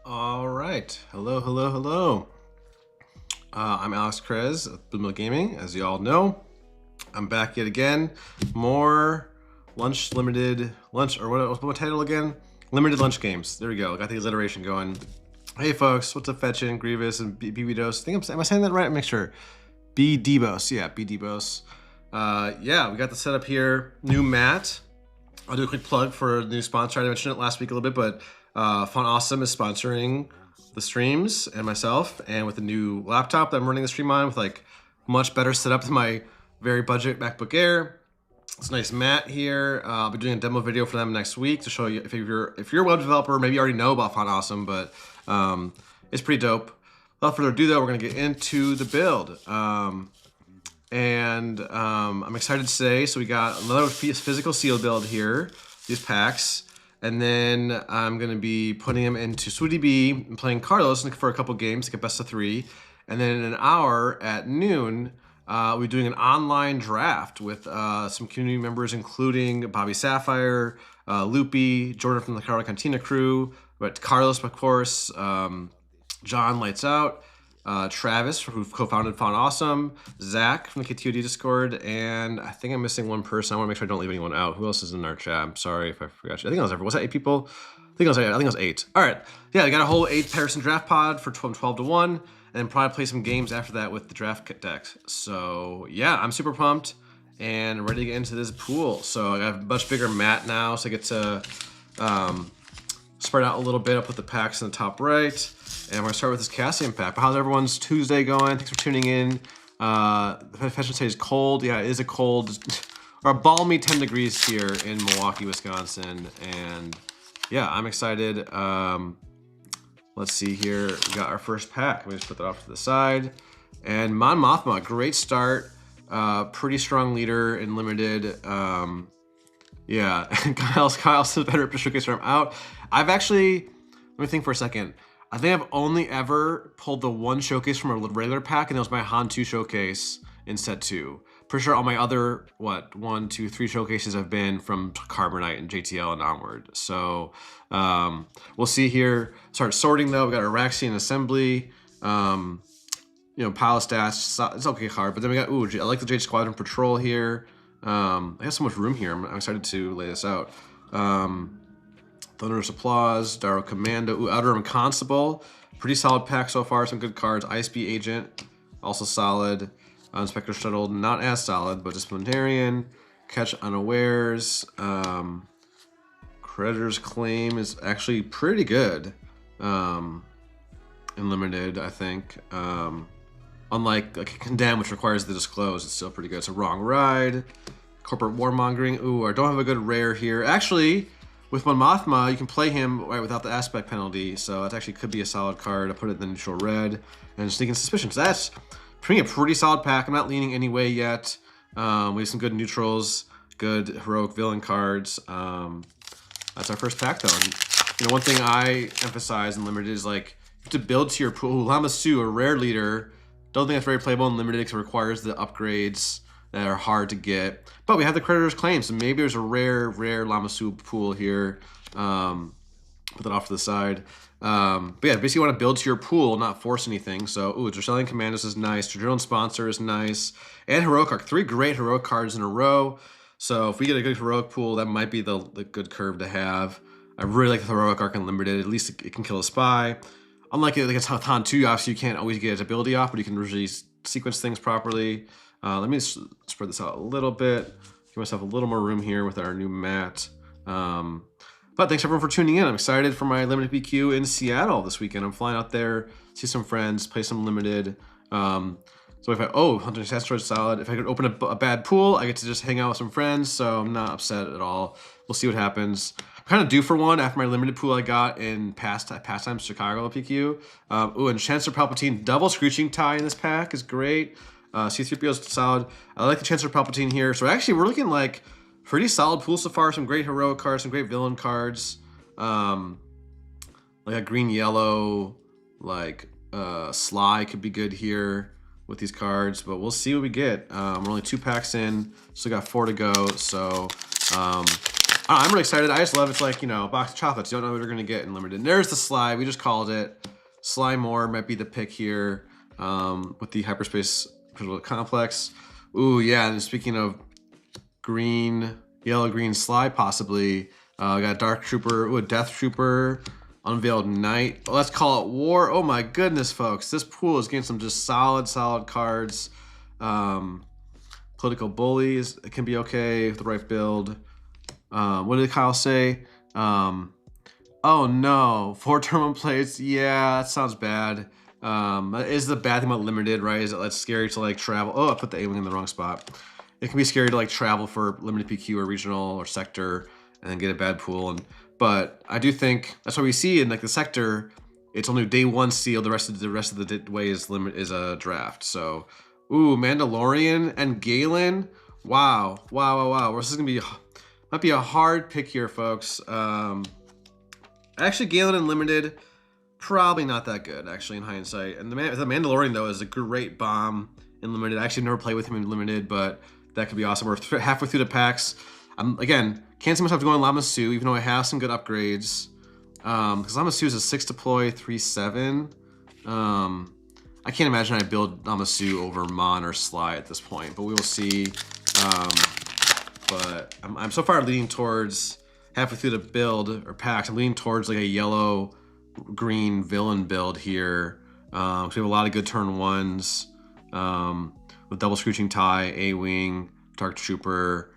All right. Hello, hello, hello. I'm Alex Krez of Blue Mill Gaming. As you all know, I'm back yet again. More limited lunch, or what title again? Limited lunch games. There we go. Got the alliteration going. Hey folks, what's up, Fetchin, Grievous, and BBDos? Am I saying that right? Make sure. BDBos, yeah, BDBos. Yeah, we got the setup here. New mat. I'll do a quick plug for a new sponsor. I mentioned it last week a little bit, but Fun Awesome is sponsoring the streams and myself, and with a new laptop that I'm running the stream on with like much better setup than my very budget MacBook Air. It's a nice mat here. I'll be doing a demo video for them next week to show you if you're a web developer, maybe you already know about Fun Awesome, but it's pretty dope. Without further ado though, we're gonna get into the build. I'm excited to say, so we got another physical seal build here, these packs, and then I'm gonna be putting them into SweetieB and playing Carlos for a couple games to get best of 3, and then in an hour at noon, we're doing an online draft with some community members, including Bobby Sapphire, Loopee, Jordan from the Carla Cantina crew, but Carlos, of course, John Lights Out, Travis, who co-founded Fun Awesome, Zach from the KTOD Discord, and I think I'm missing one person. I want to make sure I don't leave anyone out. Who else is in our chat? I'm sorry if I forgot you. I think I was everyone. Was that 8 people? I think it was 8. All right. Yeah, I got a whole 8-person draft pod for 12 to 1, and then probably play some games after that with the draft deck. So yeah, I'm super pumped and ready to get into this pool. So I got a much bigger mat now, so I get to spread out a little bit. I'll put the packs in the top right. And we're gonna start with this Cassian pack. But how's everyone's Tuesday going? Thanks for tuning in. The fashion state is cold. Yeah, it is a cold, or a balmy 10 degrees here in Milwaukee, Wisconsin. And yeah, I'm excited. Let's see here. We got our first pack. Let me just put that off to the side. And Mon Mothma, great start. Pretty strong leader in limited. Yeah, Kyle says better to showcase from out. I've actually, let me think for a second. I think I've only ever pulled the one showcase from a regular pack, and it was my Han 2 showcase in set 2. Pretty sure all my other, 1, 2, 3 showcases have been from Carbonite and JTL and onward. So we'll see here. Start sorting though. We got Araxian Assembly, you know, Pile Stats. It's okay hard, but then we got, ooh, I like the Jade Squadron Patrol here. I have so much room here. I'm excited to lay this out. Thunderous Applause, Darrow Commando, ooh, Outer Rim Constable. Pretty solid pack so far, some good cards. Ice Bee Agent, also solid. Inspector Shuttle, not as solid, but Disciplinarian. Catch Unawares. Creditor's Claim is actually pretty good. In limited, I think. Unlike Condemn, which requires the Disclose, it's still pretty good. It's a Wrong Ride. Corporate Warmongering, ooh, I don't have a good rare here. Actually, with Mon Mothma, you can play him right without the aspect penalty, so that actually could be a solid card. I put it in the neutral red, and Sneaking Suspicion. So that's a pretty solid pack. I'm not leaning any way yet. We have some good neutrals, good heroic villain cards. That's our first pack, though. And, you know, one thing I emphasize in limited is like you have to build to your pool. Lamasu, a rare leader. Don't think that's very playable in limited because it requires the upgrades that are hard to get. But we have the Creditor's Claim, so maybe there's a rare Lamasu pool here. Put that off to the side. But yeah, basically you want to build to your pool, not force anything. So, ooh, Dracelian Commandos is nice. Drone Sponsor is nice. And Heroic Arc. 3 great Heroic cards in a row. So if we get a good Heroic pool, that might be the good curve to have. I really like the Heroic Arc Unlimited. At least it can kill a spy. Unlike it, like it's Han 2, obviously you can't always get its ability off, but you can usually sequence things properly. Let me spread this out a little bit. Give myself a little more room here with our new mat. But thanks everyone for tuning in. I'm excited for my limited PQ in Seattle this weekend. I'm flying out there, see some friends, play some limited. So if Hunter Asteroid solid. If I could open a bad pool, I get to just hang out with some friends, so I'm not upset at all. We'll see what happens. I'm kind of due for one after my limited pool I got in Pastime Chicago PQ. And Chancellor Palpatine double Screeching tie in this pack is great. C-3PO is solid. I like the Chancellor Palpatine here. So actually, we're looking like pretty solid pool so far. Some great heroic cards, some great villain cards. Like a green-yellow, like Sly could be good here with these cards, but we'll see what we get. We're only 2 packs in, still got 4 to go, so I'm really excited. I just love it's like, you know, a box of chocolates. You don't know what you're gonna get in limited. And there's the Sly, we just called it. Sly Moore might be the pick here with the Hyperspace Complex. Ooh, yeah, and speaking of green, yellow-green Sly possibly, we got Dark Trooper, ooh, a Death Trooper, Unveiled Knight. Let's call it War. Oh my goodness, folks. This pool is getting some just solid cards. Political Bullies, it can be okay with the right build. What did Kyle say? Oh no, 4 terminal plates. Yeah, that sounds bad. That is the bad thing about limited, right? Is it's scary to like travel. Oh, I put the A-Wing in the wrong spot. It can be scary to like travel for limited PQ or regional or sector and then get a bad pool. But I do think that's what we see in like the sector. It's only day 1 sealed. The rest of the way is a draft. So, ooh, Mandalorian and Galen. Wow. This is gonna might be a hard pick here, folks. Actually, Galen and limited, probably not that good. Actually, in hindsight, and the Mandalorian though is a great bomb in limited. I actually never played with him in limited, but that could be awesome. We're halfway through the packs. Again, can't see myself going Lama Su, even though I have some good upgrades. Because Lama Su is a 6 deploy, 3/7. I can't imagine I build Lama Su over Mon or Sly at this point, but we will see. But I'm so far leaning towards halfway through the build or packs. I'm leaning towards like a yellow-green villain build here. Because we have a lot of good turn 1s with double Screeching tie, A-Wing, Dark Trooper.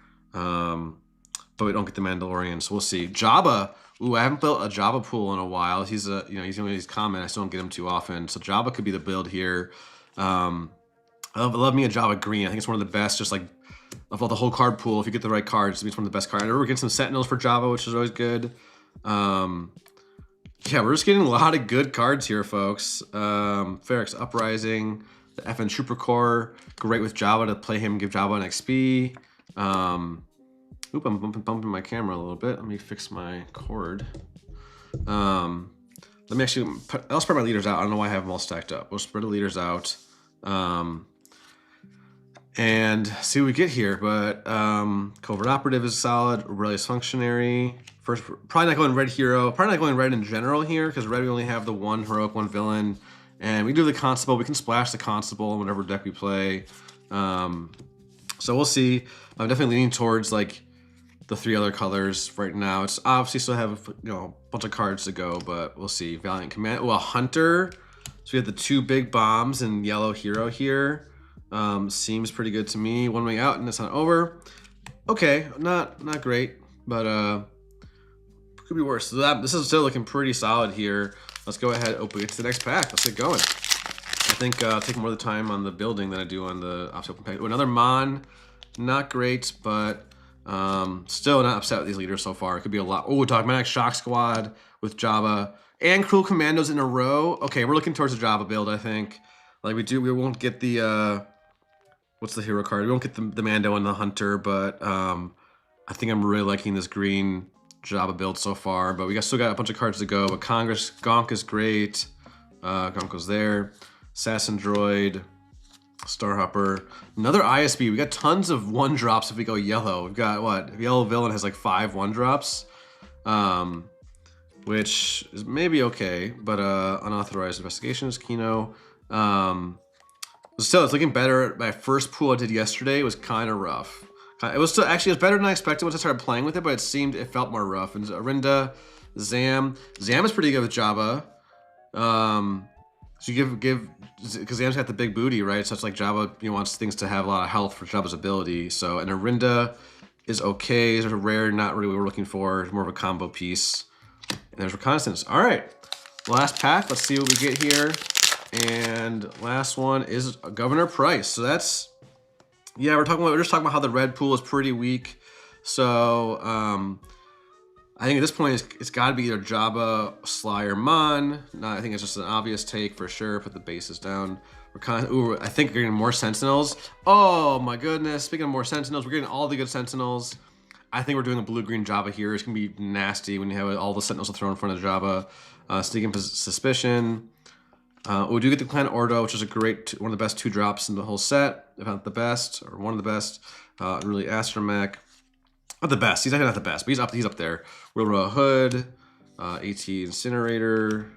But we don't get the Mandalorian, so we'll see. Jabba, ooh, I haven't built a Jabba pool in a while. He's common. I still don't get him too often, so Jabba could be the build here. I love me a Jabba green. I think it's one of the best, just like of all the whole card pool. If you get the right cards, it's one of the best cards. I remember getting some Sentinels for Jabba, which is always good. Yeah, we're just getting a lot of good cards here, folks. Ferrex Uprising, the FN Trooper Corps, great with Jabba to play him, give Jabba an XP. Oop, I'm bumping my camera a little bit. Let me fix my cord. Let me actually, I'll spread my leaders out. I don't know why I have them all stacked up. We'll spread the leaders out and see what we get here. But Covert Operative is solid. Rebellious Functionary. First, probably not going red hero. Probably not going red in general here because red we only have the 1 heroic, 1 villain. And we do the Constable. We can splash the Constable in whatever deck we play. So we'll see. I'm definitely leaning towards like the 3 other colors right now. It's obviously still have a bunch of cards to go, but we'll see. Valiant Command. Oh, a Hunter. So we have the 2 big bombs and yellow hero here. Seems pretty good to me. 1 way out and it's not over. Okay, not great, but could be worse. So this is still looking pretty solid here. Let's go ahead and open it to the next pack. Let's get going. I think I'll take more of the time on the building than I do on the opposite open pack. Oh, another Mon. Not great, but still not upset with these leaders so far. It could be a lot. Oh, Dogmatic Shock Squad with Jabba and Cruel Commandos in a row. Okay, we're looking towards the Jabba build, I think. Like we won't get the what's the hero card? We won't get the Mando and the Hunter, but I think I'm really liking this green Jabba build so far. But we still got a bunch of cards to go. But Congress Gonk is great. Gonk goes there. Assassin Droid. Starhopper, another ISB. We got tons of 1-drops if we go yellow. We've got what? Yellow villain has like 5 1-drops, which is maybe okay, but unauthorized investigations, Kino. Still, it's looking better. My first pool I did yesterday was kind of rough. It was still actually better than I expected once I started playing with it, but it felt more rough. And Arinda, Zam is pretty good with Jabba. So you give because Zam's got the big booty, right? So it's like Jabba, wants things to have a lot of health for Jabba's ability. So an Arinda is okay. There's a rare, not really what we're looking for. It's more of a combo piece. And there's Reconnaissance. All right, last pack. Let's see what we get here. And last one is Governor Price. So that's, yeah, we're just talking about how the red pool is pretty weak. So I think at this point it's got to be either Jabba, Sly, or Mon. I think it's just an obvious take for sure. Put the bases down. Ooh, I think we're getting more Sentinels. Oh my goodness! Speaking of more Sentinels, we're getting all the good Sentinels. I think we're doing a blue-green Jabba here. It's gonna be nasty when you have all the Sentinels to throw in front of Jabba. Sneaking Suspicion. We do get the Clan Ordo, which is a great, one of the best 2-drops in the whole set, if not the best, or one of the best. Really, Astromech. Not the best. He's actually not the best, but he's up there. Wheelrow Hood, AT Incinerator.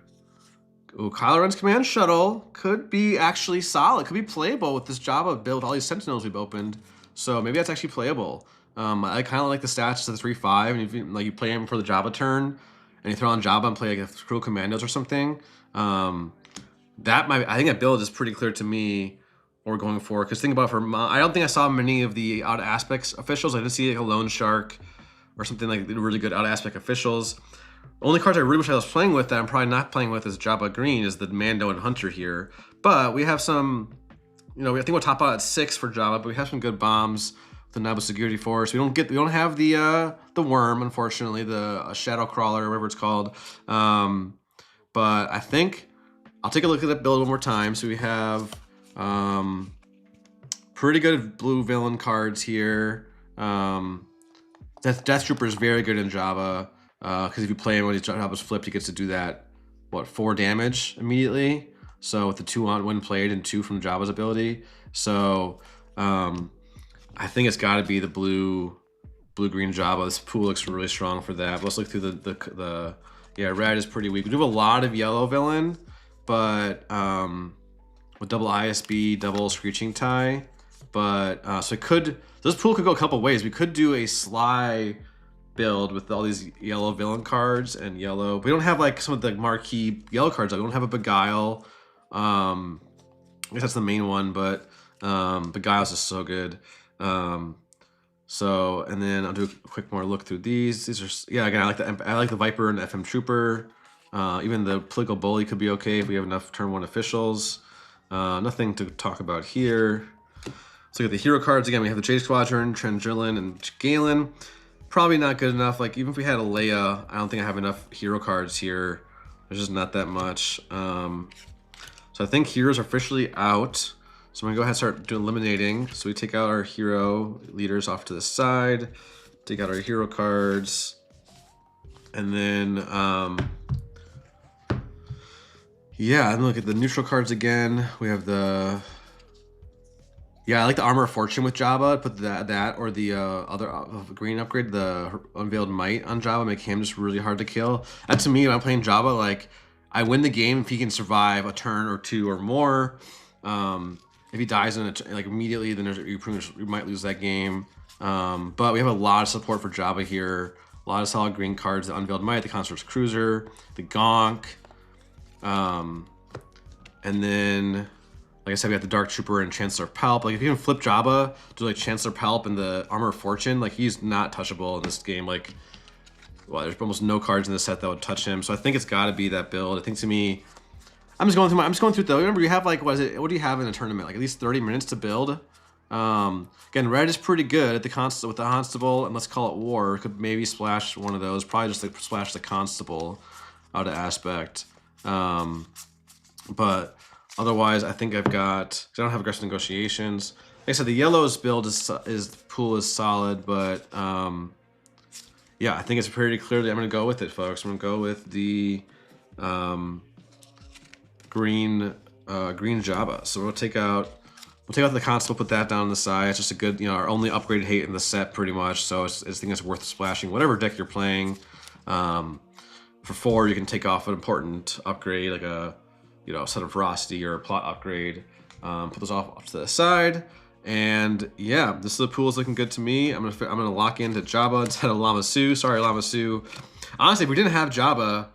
Ooh, Kylo Ren's Command Shuttle could be actually solid. Could be playable with this Jabba build, all these Sentinels we've opened. So maybe that's actually playable. I kind of like the stats to the 3/5, and if you play him for the Jabba turn, and you throw on Jabba and play like a Cruel Commandos or something. I think that build is pretty clear to me. Or going for, because think about I don't think I saw many of the out aspects officials. I didn't see like a Lone Shark or something like really good out aspect officials. The only cards I really wish I was playing with that I'm probably not playing with is Jabba Green, is the Mando and Hunter here. But we have some, I think we'll top out at 6 for Jabba, but we have some good bombs. The Naboo Security Force. We don't have the worm, unfortunately, the Shadow Crawler or whatever it's called. But I think I'll take a look at that build one more time. So we have pretty good blue villain cards here. Death Trooper is very good in Jabba, because if you play him when his Jabba's flipped, he gets to do that, 4 damage immediately. So with the 2 on when played and 2 from Jabba's ability. So I think it's got to be the blue-green Jabba. This pool looks really strong for that. But let's look through the yeah, red is pretty weak. We do have a lot of yellow villain, but with double ISB, double Screeching Tie. But so this pool could go a couple ways. We could do a Sly build with all these yellow villain cards and yellow. We don't have like some of the marquee yellow cards. We don't have a Beguile. I guess that's the main one, but Beguile's is so good. So, and then I'll do a quick more look through these. These are, yeah, again, I like the Viper and the FM Trooper. Even the Political Bully could be okay if we have enough turn 1 officials. Nothing to talk about here. Let's look at the hero cards again. We have the Jade Squadron, Trendrillin, and Galen. Probably not good enough. Like, even if we had a Leia, I don't think I have enough hero cards here. There's just not that much. So I think heroes are officially out. So I'm gonna go ahead and start doing eliminating. So we take out our hero leaders off to the side, take out our hero cards, and then yeah, and look at the neutral cards again. We have the, yeah, I like the Armor of Fortune with Jabba. Put that or the other green upgrade, the Unveiled Might on Jabba, make him just really hard to kill. That to me, when I'm playing Jabba, like I win the game if he can survive a turn or 2 or more. If he dies in like immediately, then you might lose that game. But we have a lot of support for Jabba here. A lot of solid green cards: the Unveiled Might, the Consort's Cruiser, the Gonk, and then, like I said, we have the Dark Trooper and Chancellor Palp. Like if you can flip Jabba to like Chancellor Palp and the Armor of Fortune, like he's not touchable in this game. Like, well, there's almost no cards in the set that would touch him. So I think it's got to be that build. I think to me, I'm just going through it though. Remember, you have like, what do you have in a tournament? Like at least 30 minutes to build. Again, red is pretty good at the with the Constable, and let's call it War. Could maybe splash one of those. Probably just like splash the Constable out of aspect. But otherwise, I think I've got. I don't have aggressive negotiations. Like I said, the yellows build is pool is solid, but yeah, I think it's pretty clear that I'm gonna go with it, folks. I'm gonna go with the green Jabba. So we'll take out the Constable, put that down on the side. It's just a good, our only upgraded hate in the set pretty much. So I think it's worth splashing whatever deck you're playing. For 4, you can take off an important upgrade like a, Sudden Ferocity or a plot upgrade. Put those off to the side. And yeah, the pool is looking good to me. I'm gonna lock into Jabba instead of Lama Su. Sorry, Lama Su. Honestly, if we didn't have Jabba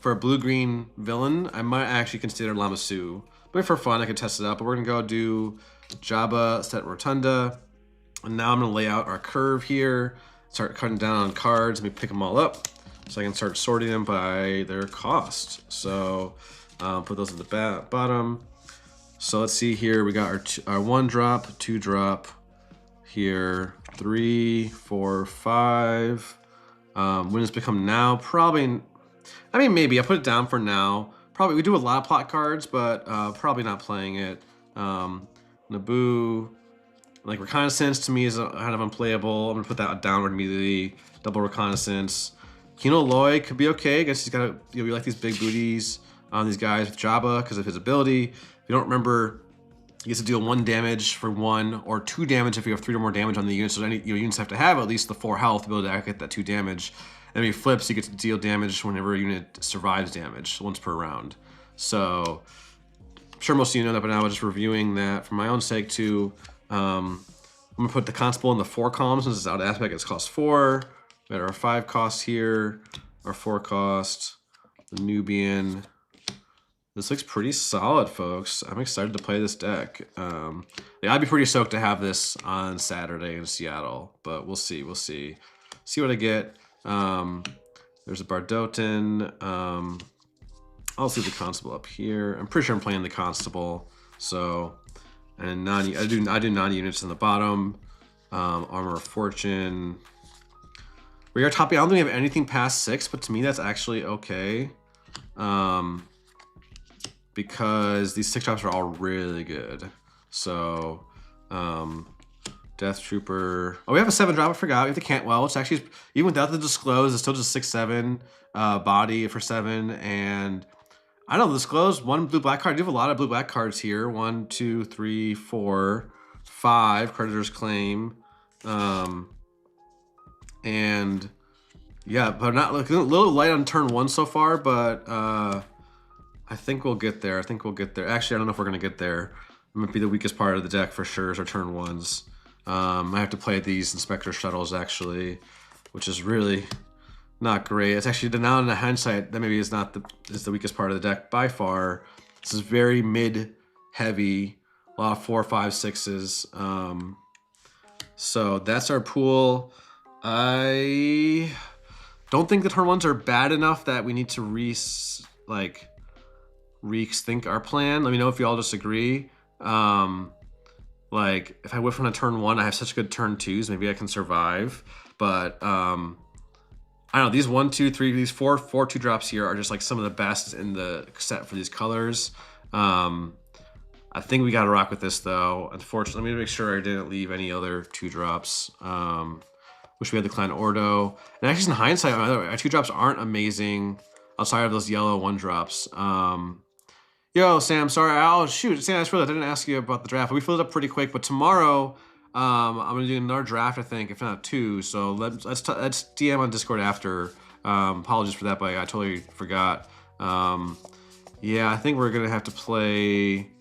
for a blue-green villain, I might actually consider Lamassu. But for fun, I could test it out. But we're gonna go do Jabba, set Rotunda. And now I'm gonna lay out our curve here, start cutting down on cards. Let me pick them all up so I can start sorting them by their cost. So put those at the bottom. So let's see here, we got our 1 drop, 2 drop here, 3, 4, 5. When it's become now, probably, I mean, maybe I put it down for now. Probably, we do a lot of plot cards, but probably not playing it. Naboo, like Reconnaissance to me is kind of unplayable. I'm gonna put that downward immediately. Double Reconnaissance. Kino Loy could be okay. I guess he's got, you know, we like these big booties on these guys with Jabba because of his ability. If you don't remember, he gets to deal 1 damage for 1 or 2 damage if you have 3 or more damage on the unit. So any units have to have at least the 4 health to be able to get that 2 damage. And if he flips, you get to deal damage whenever a unit survives damage, once per round. So I'm sure most of you know that, but now I'm just reviewing that for my own sake too. I'm gonna put the Constable in the 4 columns since it's out of aspect. It's cost 4. We got our 5 cost here, our 4 cost, the Nubian. This looks pretty solid, folks. I'm excited to play this deck. Yeah, I'd be pretty stoked to have this on Saturday in Seattle, but we'll see. We'll see. See what I get. There's a Bardotin. I'll see the Constable up here. I'm pretty sure I'm playing the Constable. So, and I do non-units in the bottom. Armor of Fortune. We are topping. I don't think we have anything past 6, but to me that's actually okay. Because these 6 drops are all really good. So, Death Trooper. Oh, we have a 7 drop. I forgot. We have the Cantwell, which actually, even without the disclose, it's still just 6/7 body for 7. And I don't know, disclose 1 blue black card. I do have a lot of blue black cards here. 1, 2, 3, 4, 5. Creditor's Claim. And yeah, but not looking a little light on turn 1 so far, but I think we'll get there. I think we'll get there. Actually, I don't know if we're gonna get there. It might be the weakest part of the deck for sure is our turn 1s. I have to play these Inspector Shuttles actually, which is really not great. It's actually, now in the hindsight, that maybe is not the weakest part of the deck by far. This is very mid heavy, a lot of 4, 5, 6s. So that's our pool. I don't think the turn 1s are bad enough that we need to rethink our plan. Let me know if you all disagree. Like if I whiff on a turn 1, I have such good turn 2s, maybe I can survive. But I don't know, these 1, 2, 3, these 4 2 drops here are just like some of the best in the set for these colors. I think we gotta rock with this though. Unfortunately, let me make sure I didn't leave any other 2 drops. Wish we had the Clan Ordo. And actually in hindsight, our 2 drops aren't amazing outside of those yellow 1 drops. Yo, Sam, sorry. Oh, shoot. Sam, I didn't ask you about the draft. We filled it up pretty quick, but tomorrow I'm going to do another draft, I think, if not 2. So let's DM on Discord after. Apologies for that, but I totally forgot. Yeah, I think we're going to have to play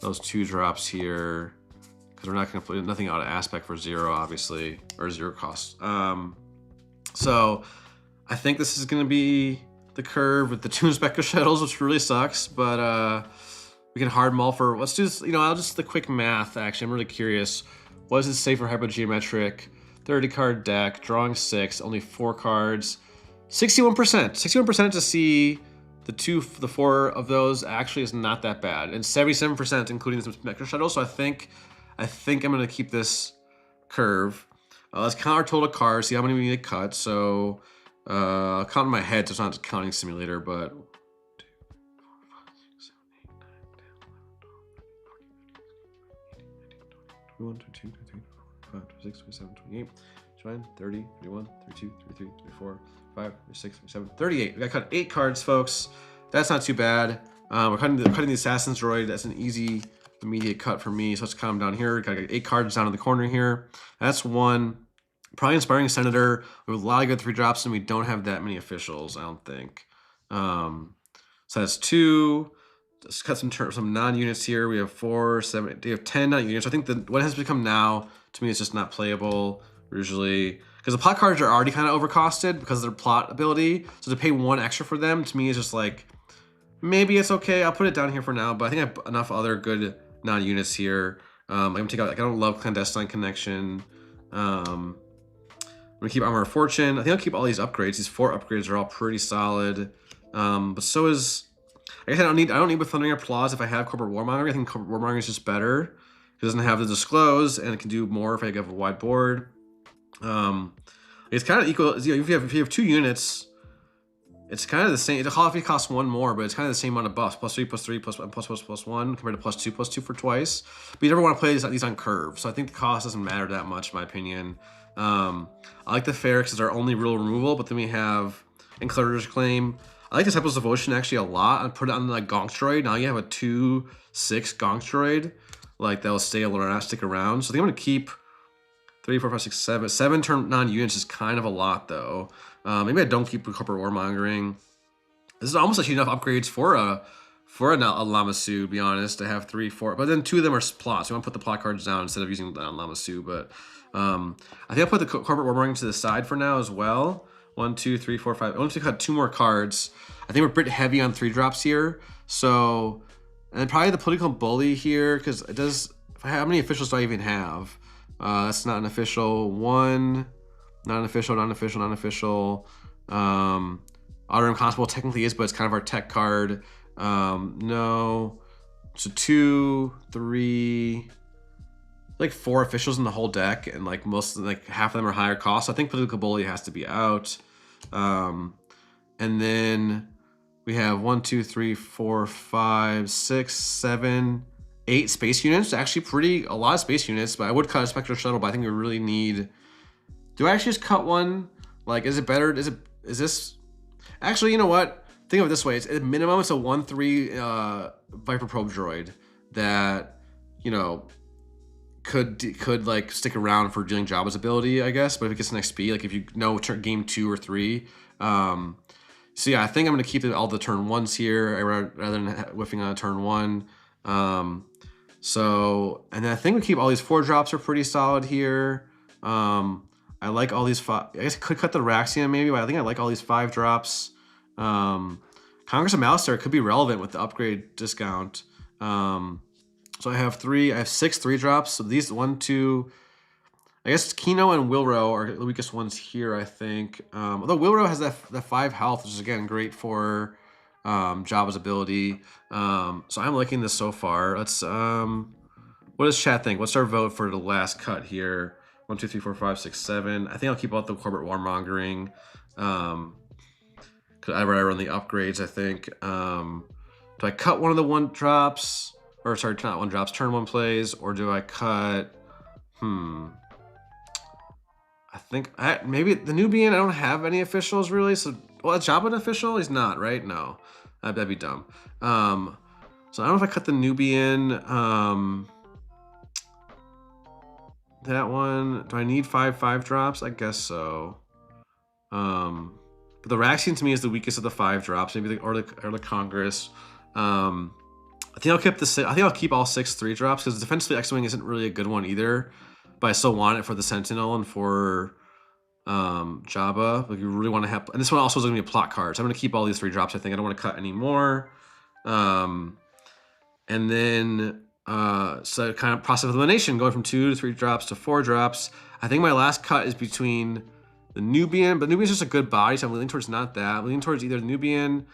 those 2 drops here because we're not going to play nothing out of aspect for 0, obviously, or 0 cost. So I think this is going to be the curve with the 2 Inspector Shuttles, which really sucks, but we can hard mull for, let's do this, you know, I'll just the quick math, actually. I'm really curious. What does it say for hypogeometric? 30 card deck, drawing 6, only 4 cards. 61%. 61% to see the 4 of those actually is not that bad. And 77% including the Inspector Shuttle. So I think I'm gonna keep this curve. Let's count our total cards, see how many we need to cut. So I'll count in my head, so it's not a counting simulator, but 21, 22, 23, 25, 26, 27, 28, 29, 30, 31, 32, 33, 34, 35, 36, 37, 38. We got to cut 8 cards, folks. That's not too bad. We're cutting the Assassin's Droid. That's an easy, immediate cut for me. So let's count them down here. Got to get 8 cards down in the corner here. That's 1. Probably Inspiring Senator. We have a lot of good 3 drops, and we don't have that many officials, I don't think. So that's 2. Let's cut some non-units here. We have 4, 7, we have 10 non-units. I think what has become now, to me, is just not playable. Usually, because the plot cards are already kind of overcosted because of their plot ability. So to pay 1 extra for them, to me, is just like, maybe it's okay. I'll put it down here for now, but I think I have enough other good non-units here. I'm gonna take out, like, I don't love Clandestine Connection. I'm gonna keep Armor of Fortune. I think I'll keep all these upgrades. These 4 upgrades are all pretty solid. But so is, I guess I don't need with Thundering Applause if I have Corporate Warmonger. I think Corporate Warmonger is just better. It doesn't have the Disclose, and it can do more if I have a wide board. It's kind of equal. You know, if you have 2 units, it's kind of the same. It costs 1 more, but it's kind of the same amount of buffs: +3, +3, +1 compared to +2, +2 for twice. But you never want to play these on curve, so I think the cost doesn't matter that much, in my opinion. I like the Ferrex as our only real removal, but then we have Enclosures Claim. I like Disciples Devotion actually a lot. I put it on like Gonk. Now you have a 2/6 Gonk, like that'll stick around. So I think I'm gonna keep 3, 4, 5, 6, 7. 7 turn non-units is kind of a lot though. Maybe I don't keep Corporate Warmongering. This is almost actually enough upgrades for a Lamasu, to be honest, to have 3, 4. But then 2 of them are plots. So I want to put the plot cards down instead of using Lamasu. But I think I'll put the Corporate Warmongering to the side for now as well. 1, 2, 3, 4, 5. I want to cut 2 more cards. I think we're pretty heavy on 3-drops here. So, and probably the Political Bully here, because it does. How many officials do I even have? That's not an official. 1, not an official, not an official, not an official. Auto Constable technically is, but it's kind of our tech card. No. So 2, 3, like 4 officials in the whole deck, and like like half of them are higher cost. So I think Political Bully has to be out. And then we have 1, 2, 3, 4, 5, 6, 7, 8 space units. Actually a lot of space units, but I would cut a Spectral Shuttle, but I think we really need, do I actually just cut one? Like, is it better? Is this, actually, you know what? Think of it this way. It's at minimum, it's a 1/3 Viper Probe droid that, you know, could like stick around for dealing Jabba's ability, I guess. But if it gets an XP, like if you know game 2 or 3, so yeah, I think I'm gonna keep all the turn 1s here rather than whiffing on a turn 1. So, and then I think we keep all these 4-drops are pretty solid here. I like all these 5. I guess I could cut the Raxian maybe, but I think I like all these 5-drops. Congress of Malastare could be relevant with the upgrade discount. So I have 6 3-drops. So these 1, 2, I guess Kino and Wilro are the weakest ones here, I think. Although Wilro has that 5 health, which is again great for Jabba's ability. So I'm liking this so far. Let's what does chat think? What's our vote for the last cut here? 1, 2, 3, 4, 5, 6, 7. I think I'll keep out the Corporate Warmongering. Cause I run the upgrades, I think. Do I cut one of the 1-drops? Or sorry, not 1-drops, turn 1 plays, or do I cut, I think, maybe the Nubian, I don't have any officials really, so, well, is Jabba an official? He's not, right? No, that'd be dumb. So I don't know if I cut the Nubian, that one, do I need 5 5-drops? I guess so. But the Raxian to me is the weakest of the 5-drops, maybe or the Congress. I think I'll keep all 6 3-drops because defensively X-Wing isn't really a good one either, but I still want it for the Sentinel and for Jabba. Like you really want to have, and this one also is going to be a plot card, so I'm going to keep all these 3-drops. I think I don't want to cut any more. And then so kind of process of elimination, going from 2 to 3-drops to 4-drops. I think my last cut is between the Nubian, but Nubian's just a good body, so I'm leaning towards not that. I'm leaning towards either Nubian,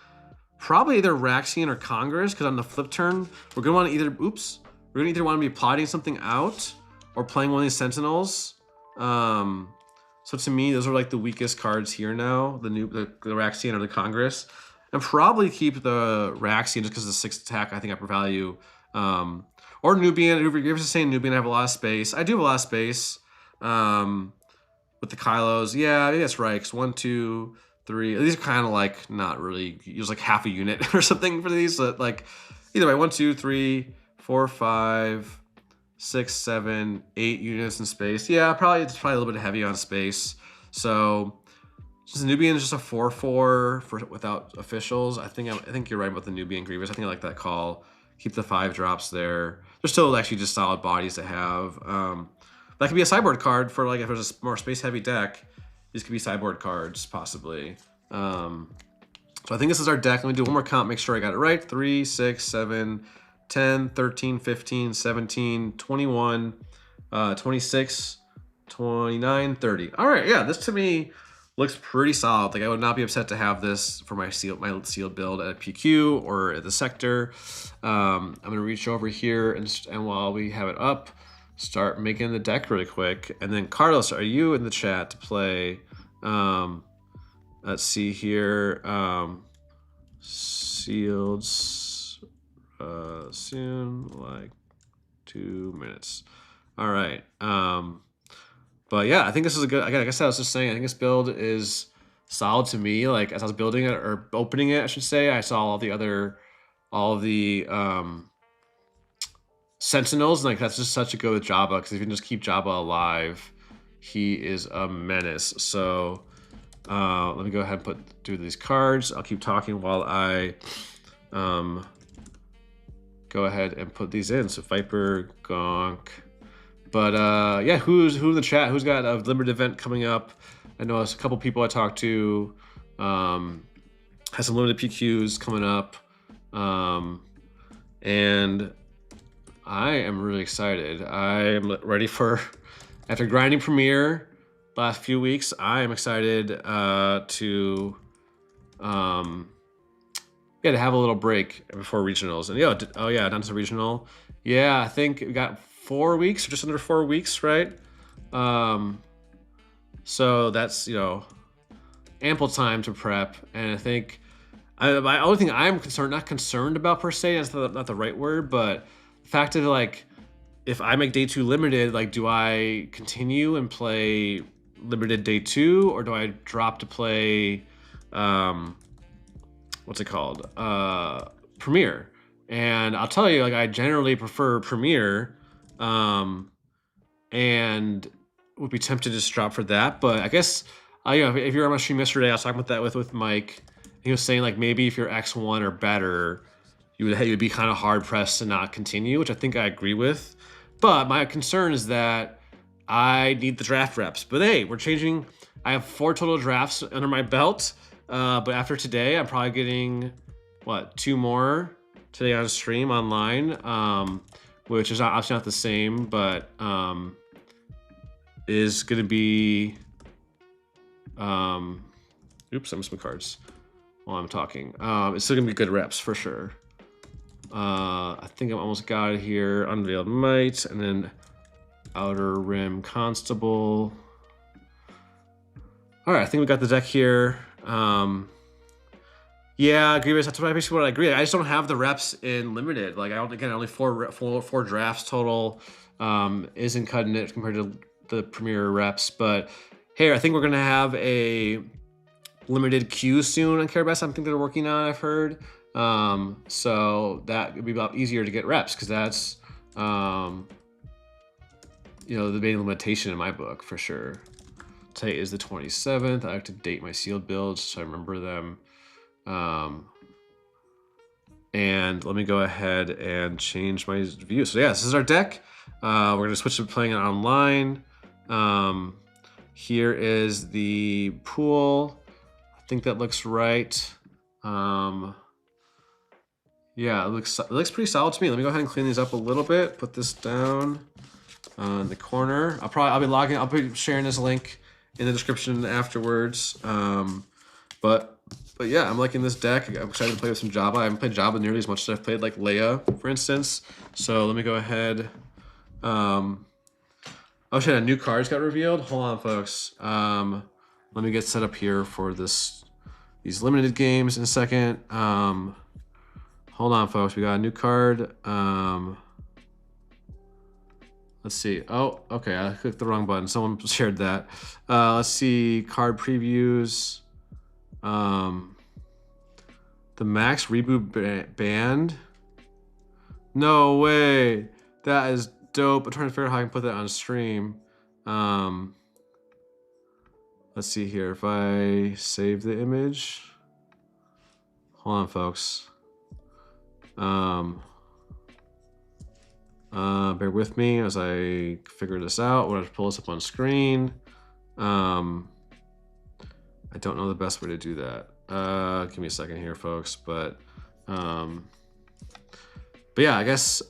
probably either Raxian or Congress, because on the flip turn, we're gonna want to either, we're gonna either want to be plotting something out or playing one of these Sentinels. So to me, those are like the weakest cards here now, the Raxian or the Congress. And probably keep the Raxian just because of the 6 attack, I think upper value. Or Nubian, if you're just saying Nubian, I have a lot of space. I do have a lot of space. With the Kylos, yeah, maybe that's right. Because 1, 2, 3. These are kind of like not really. Use like half a unit or something for these. So like either way, 1, 2, 3, 4, 5, 6, 7, 8 units in space. Yeah, it's probably a little bit heavy on space. So just Nubian is just a 4/4 without officials. I think you're right about the Nubian Grievous. I think I like that call. Keep the 5-drops there. They're still actually just solid bodies to have. That could be a sideboard card for like if there's a more space heavy deck. These could be sideboard cards possibly. So I think this is our deck. Let me do one more count, make sure I got it right. 3, 6, 7, 10, 13, 15, 17, 21, 26, 29, 30. All right, yeah, this to me looks pretty solid. Like I would not be upset to have this for my sealed build at PQ or at the sector. I'm gonna reach over here and while we have it up, start making the deck really quick. And then Carlos, are you in the chat to play? Let's see here. Sealed soon, like 2 minutes. All right. But yeah, I think this is a good. Again, like I said, I was just saying, I think this build is solid to me. Like as I was building it or opening it, I should say, I saw all of the Sentinels. And like that's just such a go with Jabba because if you can just keep Jabba alive, he is a menace. So let me go ahead and do these cards. I'll keep talking while I go ahead and put these in. So Viper, Gonk. But yeah, who in the chat? Who's got a limited event coming up? I know a couple people I talked to has some limited PQs coming up, and I am really excited. I am ready for after grinding Premiere last few weeks. I am excited to have a little break before regionals. And oh yeah, down to regional. Yeah, I think we got 4 weeks, or just under 4 weeks, right? So that's ample time to prep. And I think my only thing I'm not concerned about per se, that's not the right word, but the fact of like if I make day 2 limited, like do I continue and play limited day 2, or do I drop to play what's it called? Premiere. And I'll tell you, like I generally prefer Premiere, and would be tempted to just drop for that. But I guess if you were on my stream yesterday, I was talking about that with Mike. He was saying like maybe if you're X1 or better, you would be kind of hard pressed to not continue, which I think I agree with. But my concern is that I need the draft reps. But hey, we're changing. I have 4 total drafts under my belt. But after today, I'm probably getting 2 more today on stream online, which is obviously not the same, but is going to be. Oops, I missed my cards while I'm talking. It's still going to be good reps for sure. I think I'm almost got it here. Unveiled Might, and then Outer Rim Constable. All right, I think we got the deck here. Yeah, I agree with that's basically what I agree. I just don't have the reps in limited. Like only four drafts total. Isn't cutting it compared to the Premier reps. But hey, I think we're gonna have a limited queue soon on Carabas. I think they're working on. I've heard. So that would be a lot easier to get reps because that's the main limitation in my book for sure. Today is the 27th. I like to date my sealed builds so I remember them. And let me go ahead and change my view. So yeah, this is our deck. We're gonna switch to playing it online. Here is the pool. I think that looks right. Yeah, it looks pretty solid to me. Let me go ahead and clean these up a little bit. Put this down in the corner. I'll be sharing this link in the description afterwards. But yeah, I'm liking this deck. I'm excited to play with some Jabba. I haven't played Jabba nearly as much as I've played like Leia, for instance. So let me go ahead. Oh shit, a new cards got revealed. Hold on, folks. Let me get set up here for these limited games in a second. Hold on, folks. We got a new card. Let's see. Oh, okay. I clicked the wrong button. Someone shared that. Let's see. Card previews. The Max Reboot Band. No way. That is dope. I'm trying to figure out how I can put that on stream. Let's see here. If I save the image. Hold on, folks. Bear with me as I figure this out. When I pull this up on screen. I don't know the best way to do that. Give me a second here, folks. But yeah, I guess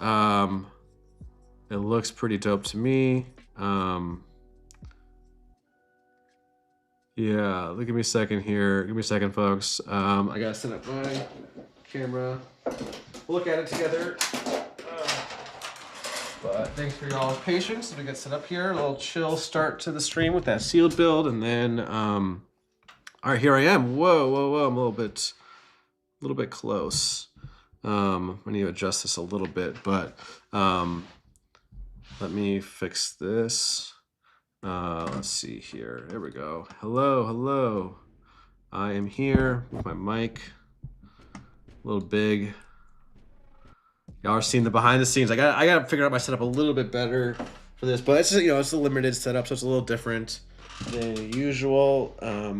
it looks pretty dope to me. Yeah, give me a second here. Give me a second, folks. I gotta set up my camera. We'll look at it together. But thanks for y'all's patience as we get set up here. A little chill start to the stream with that sealed build, and then all right, here I am. Whoa, whoa, whoa! I'm a little bit close. I need to adjust this a little bit, but let me fix this. Let's see here. There we go. Hello, hello. I am here with my mic. A little big. Y'all are seeing the behind the scenes. I got to figure out my setup a little bit better for this, but it's just, it's a limited setup, so it's a little different than usual. A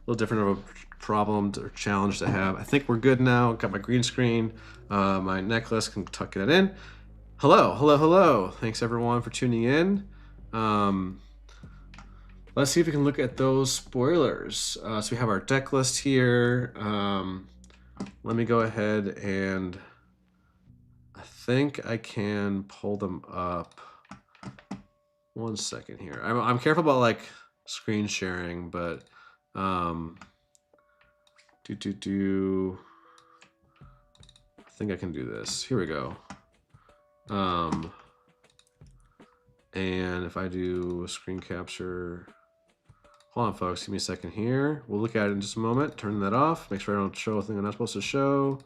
little different of a problem or challenge to have. I think we're good now. Got my green screen, my necklace, can tuck it in. Hello, hello, hello. Thanks everyone for tuning in. Let's see if we can look at those spoilers. So we have our deck list here. Let me go ahead and I think I can pull them up. 1 second here. I'm careful about like screen sharing, but I think I can do this. Here we go. And if I do a screen capture, hold on folks, give me a second here. We'll look at it in just a moment. Turn that off. Make sure I don't show a thing I'm not supposed to show.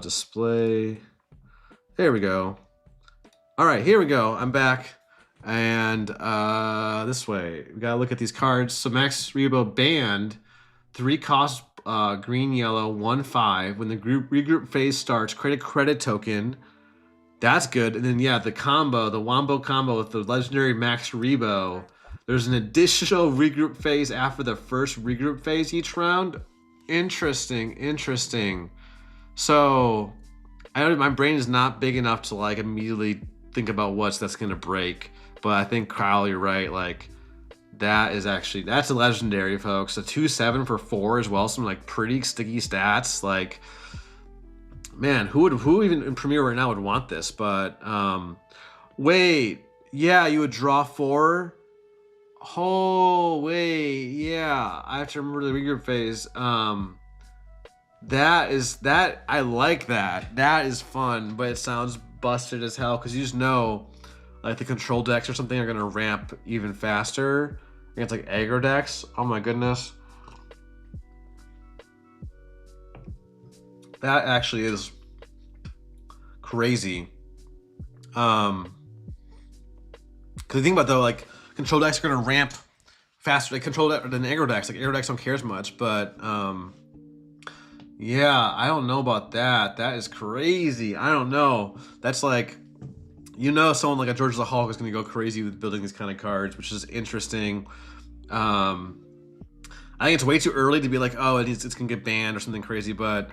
Display. There we go. All right, here we go. I'm back. And this way, we gotta look at these cards. So Max Rebo banned 3 cost green, yellow, 1/5. When the regroup phase starts, create a credit token. That's good. And then yeah, the combo, the Wombo combo with the legendary Max Rebo. There's an additional regroup phase after the first regroup phase each round. Interesting, interesting. So my brain is not big enough to like immediately think about that's gonna break. But I think Kyle, you're right. Like that's a legendary, folks. A 2/7 for 4 as well. Some like pretty sticky stats. Like, man, who even in Premiere right now would want this? But wait, yeah, you would draw 4. Oh wait, yeah, I have to remember the regroup phase. That I like that. That is fun, but it sounds busted as hell because you just know, like the control decks or something are gonna ramp even faster against like aggro decks. Oh my goodness, that actually is crazy. Because the thing about though, like control decks are gonna ramp faster. Like control deck than aggro decks. Like aggro decks don't care as much, but yeah, I don't know about that. That is crazy. I don't know. That's like, someone like a George the Hulk is going to go crazy with building these kind of cards, which is interesting. I think it's way too early to be like, oh, it's going to get banned or something crazy. But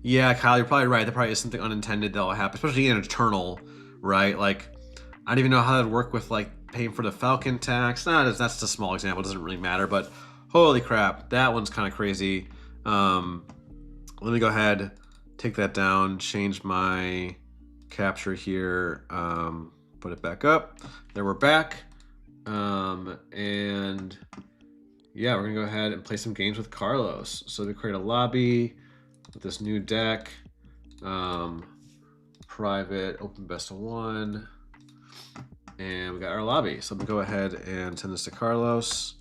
yeah, Kyle, you're probably right. There probably is something unintended that will happen, especially in Eternal, right? Like, I don't even know how that would work with like paying for the Falcon tax. Nah, that's a small example. It doesn't really matter. But holy crap, that one's kind of crazy. Let me go ahead, take that down, change my capture here, put it back up. There we're back. And yeah, we're gonna go ahead and play some games with Carlos. So we create a lobby with this new deck, private, open best of 1, and we got our lobby. So I'm gonna go ahead and send this to Carlos.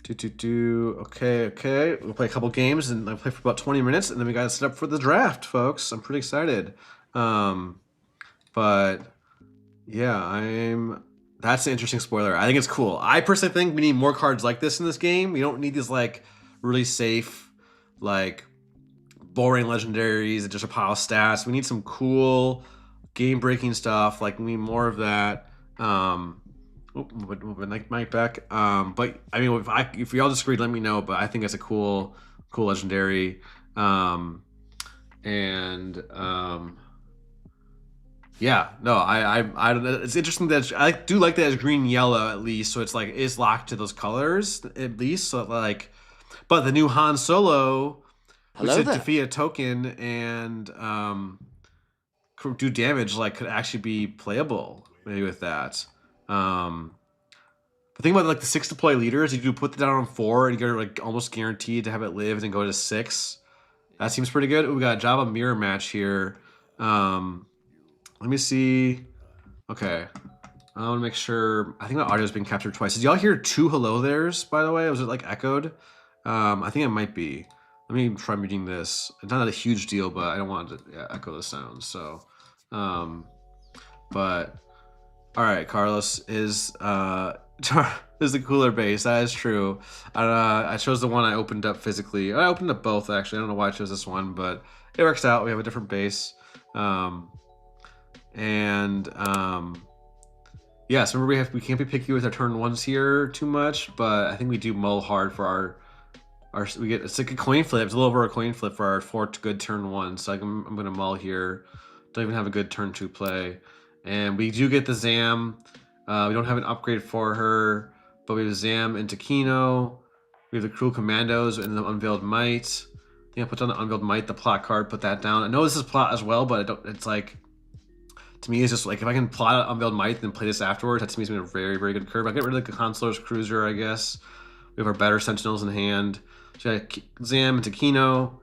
Okay. We'll play a couple games and I'll play for about 20 minutes and then we got to set up for the draft, folks. I'm pretty excited. But yeah, that's an interesting spoiler. I think it's cool. I personally think we need more cards like this in this game. We don't need these like really safe, like boring legendaries and just a pile of stats. We need some cool game-breaking stuff. Like we need more of that. Mic back. But I mean, if we all disagree, let me know. But I think it's a cool legendary. And And yeah, no, I it's interesting that I do like that it's green yellow at least, so it's like it's locked to those colors at least. So like, but the new Han Solo, which Hello is there. defeat a token and do damage, like could actually be playable maybe with that. The thing about like the 6 deploy leaders, you do put that down on 4 and you're like almost guaranteed to have it live and then go to 6. That seems pretty good. Ooh, we got a Java mirror match here. Let me see. Okay. I want to make sure. I think my audio is being captured twice. Did y'all hear 2 hello there's, by the way? Was it like echoed? I think it might be. Let me try muting this. It's not a huge deal, but I don't want to echo the sound. So, but all right, Carlos is is the cooler base. That is true. I chose the one I opened up physically. I opened up both actually. I don't know why I chose this one, but it works out. We have a different base. Yes, remember we can't be picky with our turn ones here too much, but I think we do mull hard for our we get it's like a coin flip. It's a little over a coin flip for our 4 good turn 1. So I'm gonna mull here. Don't even have a good turn 2 play, and we do get the Zam. We don't have an upgrade for her, but we have Zam into Kino. We have the Cruel Commandos and the Unveiled Might. I think I put down the Unveiled Might, the plot card, put that down. I know this is plot as well, but it's like, to me, it's just like if I can plot out Unveiled Might and play this afterwards, that to me has been a very, very good curve. I get rid of the Consular's Cruiser, I guess. We have our better Sentinels in hand. So I got Zam into Kino,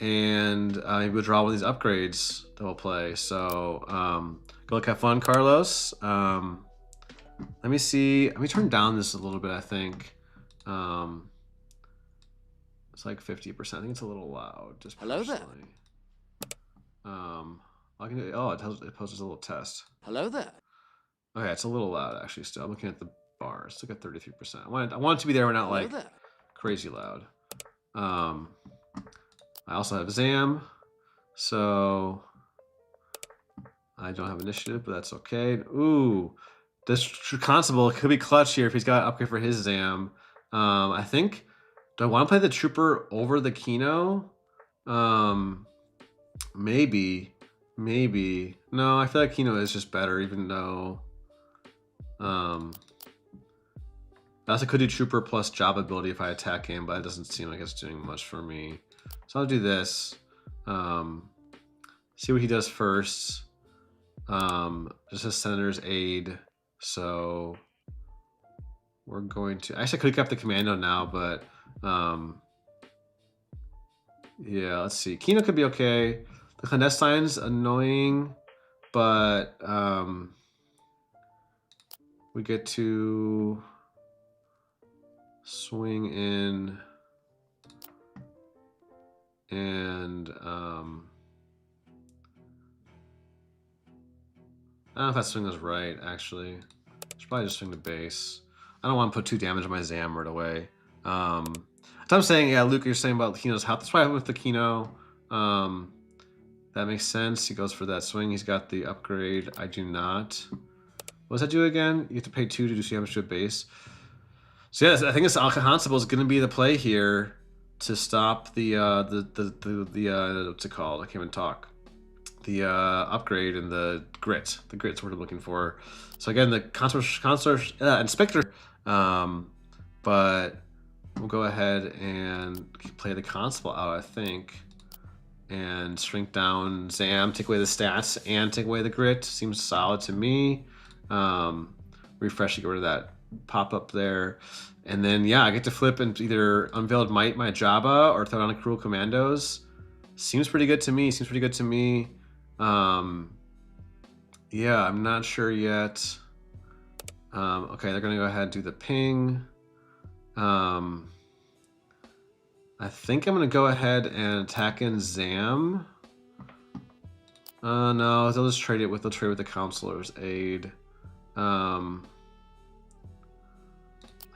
and maybe we'll draw one of these upgrades that we'll play. So go look, have fun, Carlos. Let me see. Let me turn down this a little bit, I think. It's like 50%. I think it's a little loud, just Hello personally. I can do, oh, it poses a little test. Hello there. Okay, it's a little loud actually. Still, I'm looking at the bars. Look at 33%. I want it to be there. We're not Hello like there. crazy loud. I also have Zam, so I don't have initiative, but that's okay. Ooh, this Constable could be clutch here if he's got an upgrade for his Zam. I think. Do I want to play the Trooper over the Kino? Maybe. No, I feel like Kino is just better, even though. I also could do Trooper plus Job ability if I attack him, but it doesn't seem like it's doing much for me. So I'll do this. See what he does first. Just a Senator's Aid. So we're going to. Actually, I could have kept the Commando now, but yeah, let's see. Kino could be okay. The Clandestine's annoying, but we get to swing in and I don't know if that swing was right, actually. I should probably just swing the base. I don't want to put 2 damage on my Zam right away. So I'm saying, yeah, Luke, you're saying about Kino's health. That's why I went with the Kino. That makes sense. He goes for that swing. He's got the upgrade. I do not. What does that do again? You have to pay 2 to do damage to a base. So yeah, I think this Constable is going to be the play here to stop the what's it called? I can't even talk. The upgrade and the grit. The grit's what we're looking for. So again, the Consular Inspector. But we'll go ahead and play the Constable out, I think. And shrink down Zam, take away the stats, and take away the grit. Seems solid to me. Refresh to get rid of that pop-up there. And then, yeah, I get to flip and either Unveiled Might my Jabba or throw down a Cruel Commandos. Seems pretty good to me. Yeah, I'm not sure yet. Okay, they're going to go ahead and do the ping. I think I'm going to go ahead and attack in Zam. No, they'll just trade it with the Counselor's Aid. I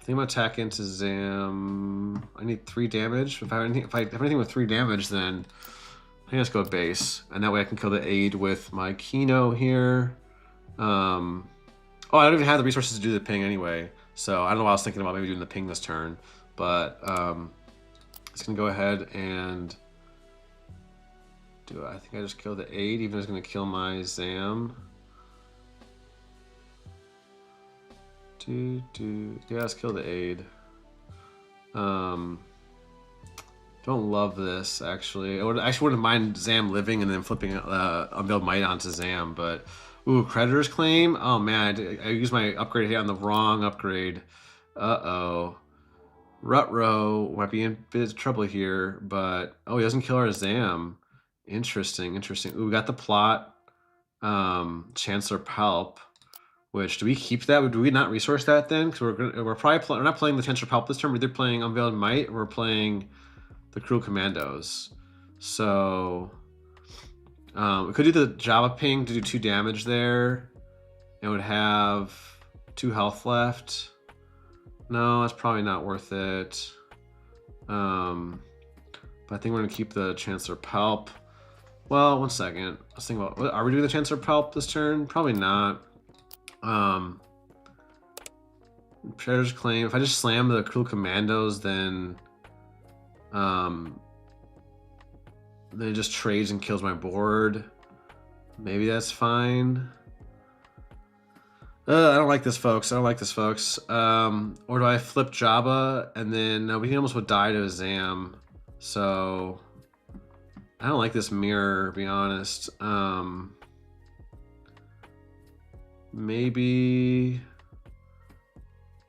think I'm gonna attack into Zam. I need 3 damage. If I have anything with 3 damage, then I think let's go base, and that way I can kill the Aid with my Kino here. Oh, I don't even have the resources to do the ping anyway, so I don't know why I was thinking about maybe doing the ping this turn, but it's gonna go ahead and I think I just killed the aid, even though it's gonna kill my Zam. Yeah, let's kill the aid. Don't love this actually. I actually wouldn't mind Zam living and then flipping Unveiled Might onto Zam, but ooh, Creditor's Claim. Oh man, I used my upgrade here on the wrong upgrade. Uh-oh. Rutro might be in a bit of trouble here, but oh, he doesn't kill our Zam. Interesting. Ooh, we got the plot. Chancellor Palp. Which, do we keep that? Do we not resource that then? Because we're probably we're not playing the Chancellor Palp this turn. We're either playing Unveiled Might or we're playing the Cruel Commandos. So we could do the Java Ping to do 2 damage there. It would have 2 health left. No, that's probably not worth it. But I think we're gonna keep the Chancellor Palp. Well, one second. Let's think about, are we doing the Chancellor Palp this turn? Probably not. Predator's Claim. If I just slam the Cruel Commandos, then it just trades and kills my board. Maybe that's fine. I don't like this, folks. Or do I flip Jabba and then no, we almost would die to a Zam. So I don't like this mirror, to be honest. Maybe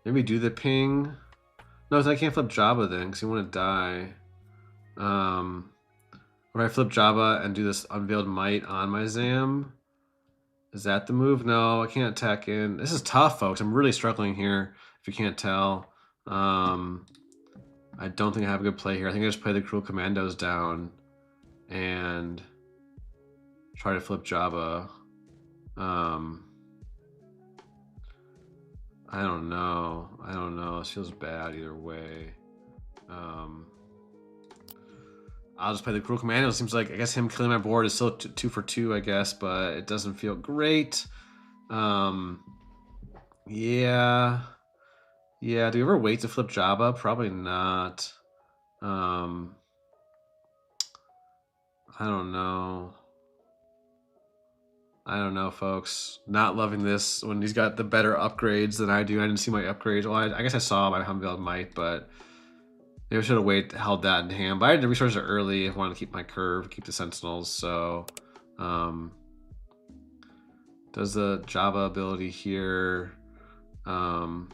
do the ping. No, I can't flip Jabba then because you want to die. Or I flip Jabba and do this Unveiled Might on my Zam. Is that the move? No, I can't attack in. This is tough, folks. I'm really struggling here, if you can't tell. I don't think I have a good play here. I think I just play the Cruel Commandos down and try to flip Jabba. I don't know. This feels bad either way. I'll just play the Cruel Commando. It seems like, I guess him killing my board is still 2 for 2, I guess, but it doesn't feel great. Yeah. Do you ever wait to flip Jabba? Probably not. I don't know. Folks. Not loving this when he's got the better upgrades than I do. I didn't see my upgrades. Well, I guess I saw my Unveiled Might, but maybe I should have held that in hand. But I had to resource it early if I wanted to keep my curve, keep the Sentinels. So, does the Jabba ability here? Do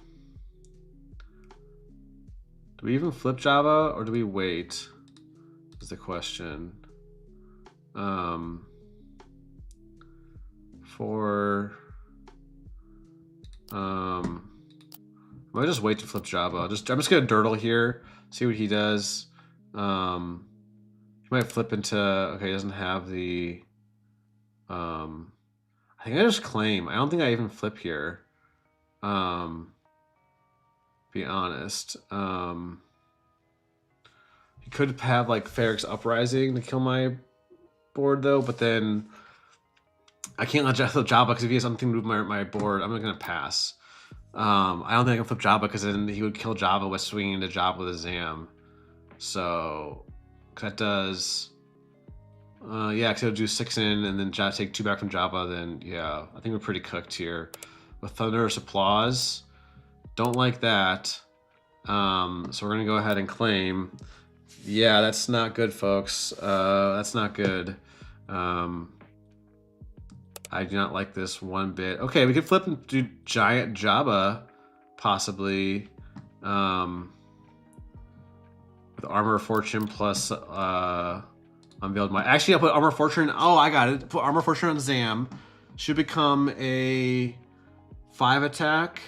we even flip Jabba or do we wait? Is the question. I might just wait to flip Jabba. I'm just gonna Dirtle here, see what he does. He might flip into, okay, he doesn't have the I think I just claim. I don't think I even flip here. Be honest. He could have like Ferric's Uprising to kill my board though, but then I can't let flip Jabba because if he has something to move my board, I'm not gonna pass. I don't think I can flip Jabba because then he would kill Jabba with swinging into Jabba with a Zam. So that does, yeah, because it'll do 6 in and then take 2 back from Jabba. Then yeah, I think we're pretty cooked here with Thunderous Applause. Don't like that. So we're gonna go ahead and claim. Yeah, that's not good, folks. That's not good. I do not like this one bit. Okay, we could flip and do Giant Jabba, possibly. With Armor of Fortune plus Unveiled Might. Actually, I'll put Armor of Fortune. Oh, I got it. Put Armor of Fortune on Zam. Should become a 5 attack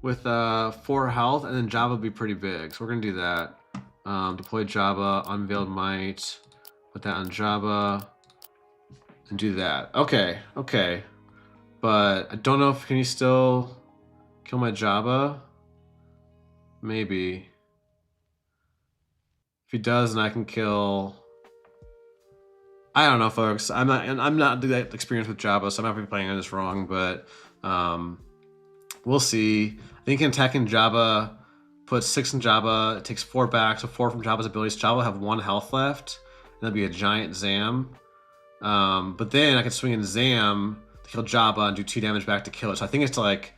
with 4 health, and then Jabba would be pretty big. So we're gonna do that. Deploy Jabba, Unveiled Might. Put that on Jabba. And do that. Okay. But I don't know if can he still kill my Jabba? Maybe. If he does, then I can kill. I don't know, folks. I'm not that experienced with Jabba, so I might be playing this wrong, but we'll see. I think attacking Jabba puts 6 in Jabba, it takes 4 back, so 4 from Jabba's abilities. Jabba will have 1 health left, and that'll be a giant Zam. But then I can swing in Zam to kill Jabba and do 2 damage back to kill it. So I think it's like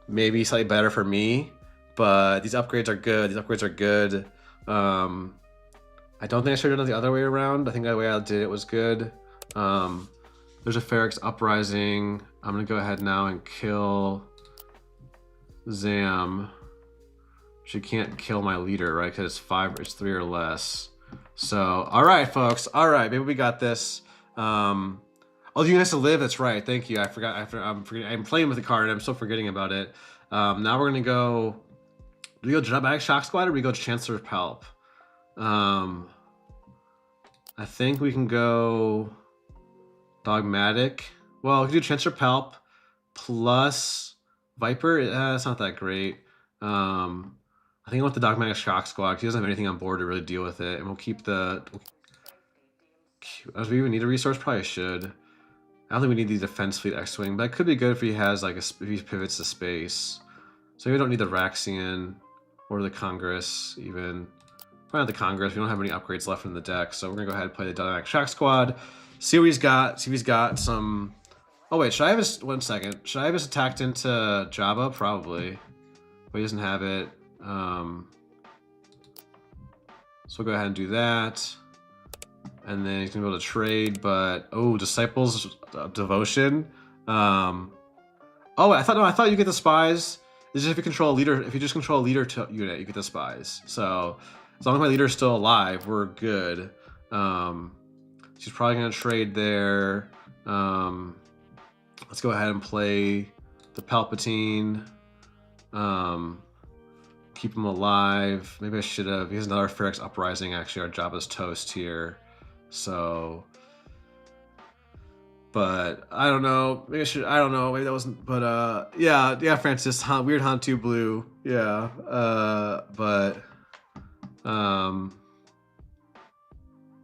maybe slightly better for me, but these upgrades are good. These upgrades are good. I don't think I should have done it the other way around. I think the way I did it was good. There's a Ferrex Uprising. I'm gonna go ahead now and kill Zam. She can't kill my leader, right? Because it's 3 or less. So, all right, folks. All right, maybe we got this. Oh, you guys to live. That's right. Thank you. I forgot. I'm playing with the card and I'm still forgetting about it. Now we're gonna go. Do we go Dramatic Shock Squad or do we go Chancellor Palp? I think we can go Dogmatic. Well, we can do Chancellor Palp plus Viper. It's not that great. I think I want the Dogmatic Shock Squad because he doesn't have anything on board to really deal with it. And we'll keep the... Do we even need a resource? Probably should. I don't think we need the Defense Fleet X-Wing, but it could be good if he has, like, if he pivots to space. So we don't need the Raxian or the Congress, even. Probably not the Congress. We don't have any upgrades left in the deck, so we're going to go ahead and play the Dynamic Shock Squad. See what he's got. See if he's got some... Oh, wait. Should I have his... One second. Should I have his attacked into Jabba? Probably. But he doesn't have it. So we'll go ahead and do that. And then he's going to be able to trade, but... Oh, Disciples of Devotion. Oh, I thought you get the spies. This is if you control a leader. If you just control a leader unit, you get the spies. So as long as my leader is still alive, we're good. She's probably gonna trade there. Let's go ahead and play the Palpatine. Keep him alive. maybe I should have. He has another Ferrex Uprising. Actually, our Jabba's toast here. So. But I don't know. Maybe I should. I don't know. Maybe that wasn't. But yeah, Francis. Weird Hantu Blue. Yeah.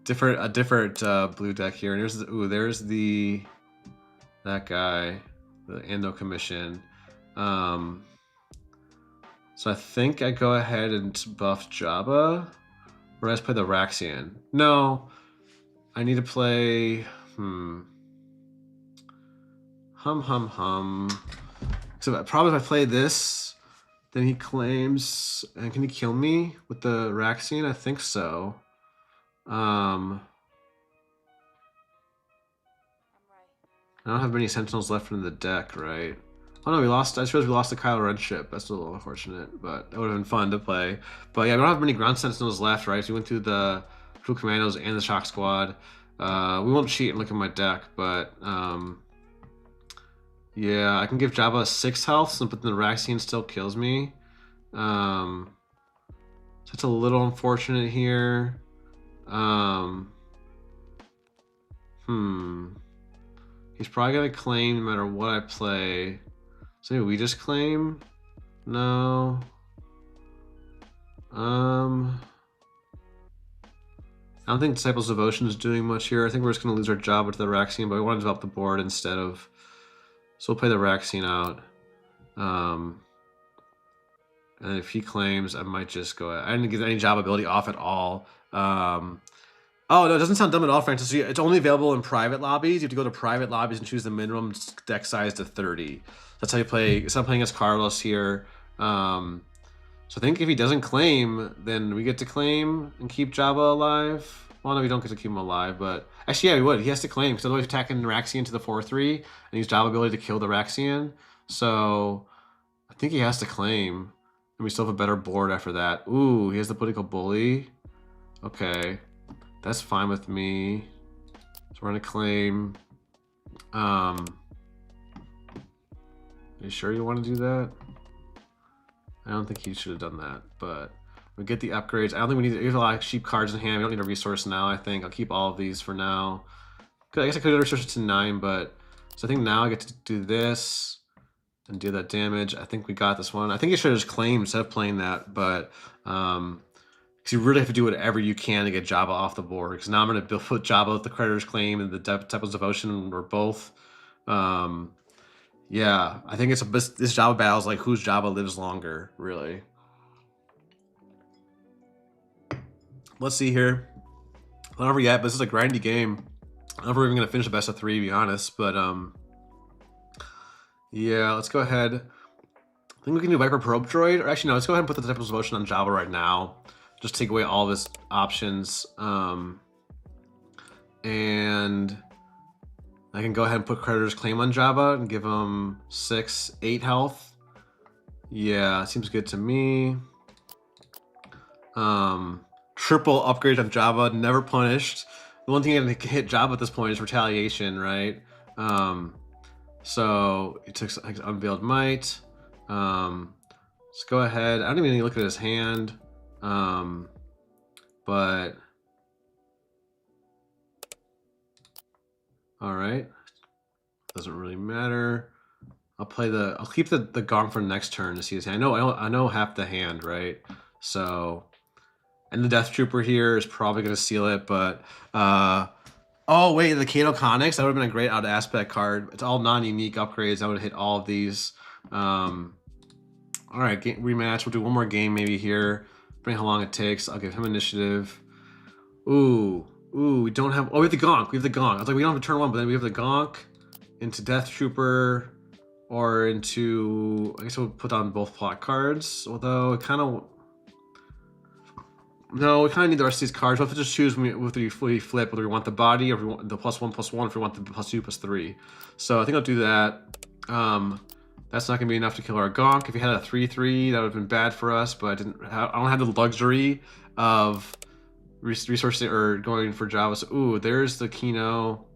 Different blue deck here. And there's that guy, the Ando Commission. So I think I go ahead and buff Jabba, or I just play the Raxian. No, I need to play. So probably if I play this, then he claims, and can he kill me with the Raxian? I think so. I don't have many Sentinels left in the deck, right? Oh no, we lost. I just realized we lost the Kylo Ren ship. That's a little unfortunate, but that would have been fun to play. But yeah, we don't have many Ground Sentinels left, right? So we went through the Crew Commandos and the Shock Squad. We won't cheat and look at my deck, but yeah, I can give Jabba 6 health, but then the Raxian still kills me. So it's a little unfortunate here. He's probably gonna claim no matter what I play. So maybe we just claim? No. I don't think Disciples Devotion is doing much here. I think we're just gonna lose our Jabba to the Raxian, but we want to develop the board instead of. So we'll play the Raxian out. And if he claims, I might just go. I didn't get any Jabba ability off at all. Oh, no, it doesn't sound dumb at all, Francis. It's only available in private lobbies. You have to go to private lobbies and choose the minimum deck size to 30. That's how you play. So I'm playing as Carlos here. So I think if he doesn't claim, then we get to claim and keep Jabba alive. Well, no, we don't get to keep him alive, but... Actually, yeah, we would. He has to claim, because otherwise attacking Raxian to the 4-3 and use Jabba ability to kill the Raxian. So I think he has to claim. And we still have a better board after that. Ooh, he has the Political Bully. Okay. That's fine with me. So we're gonna claim. Are you sure you want to do that? I don't think he should have done that, but we get the upgrades. I don't think we need. We have a lot of cheap cards in hand. We don't need a resource now. I think I'll keep all of these for now. I guess I could have resources to 9, but so I think now I get to do this and do that damage. I think we got this one. I think you should have just claimed instead of playing that, but because you really have to do whatever you can to get Jabba off the board. Because now I'm going to put Jabba with the Creditor's Claim and the Temple's Devotion, or both. Yeah, I think this Jabba battle is like whose Jabba lives longer, really. Let's see here. Not over yet, but this is a grindy game. I don't know if we're even gonna finish the best of 3, to be honest, but yeah, let's go ahead. I think we can do Viper Probe Droid, or actually no, let's go ahead and put the Temple's Devotion on Java right now. Just take away all of his options. And I can go ahead and put Creditor's Claim on Java and give him 6, 8 health. Yeah, seems good to me. Triple upgrade on Java, never punished. The one thing I can hit Java at this point is Retaliation, right? So it took Unveiled Might. Let's go ahead. I don't even need to look at his hand. But all right, doesn't really matter. I'll keep the Gong for next turn to see his hand. I know half the hand, right? So, and the Death Trooper here is probably gonna seal it, but oh wait, the Kato Conics, that would have been a great out of aspect card. It's all non-unique upgrades. I would hit all of these. All right, rematch. We'll do one more game maybe here. Bring how long it takes. I'll give him initiative. Ooh, we don't have. Oh, we have the Gonk. We have the Gonk. I was like, we don't have a turn 1, but then we have the Gonk into Death Trooper or into. I guess we'll put on both plot cards. Although it kind of. No, we kind of need the rest of these cards. We'll have to just choose whether we flip, whether we want the body or if we want the +1/+1, if we want the +2/+3. So I think I'll do that. That's not going to be enough to kill our Gonk. If we had a 3/3, that would have been bad for us, but I don't have the luxury of resourcing or going for Java. So, ooh, there's the Kino.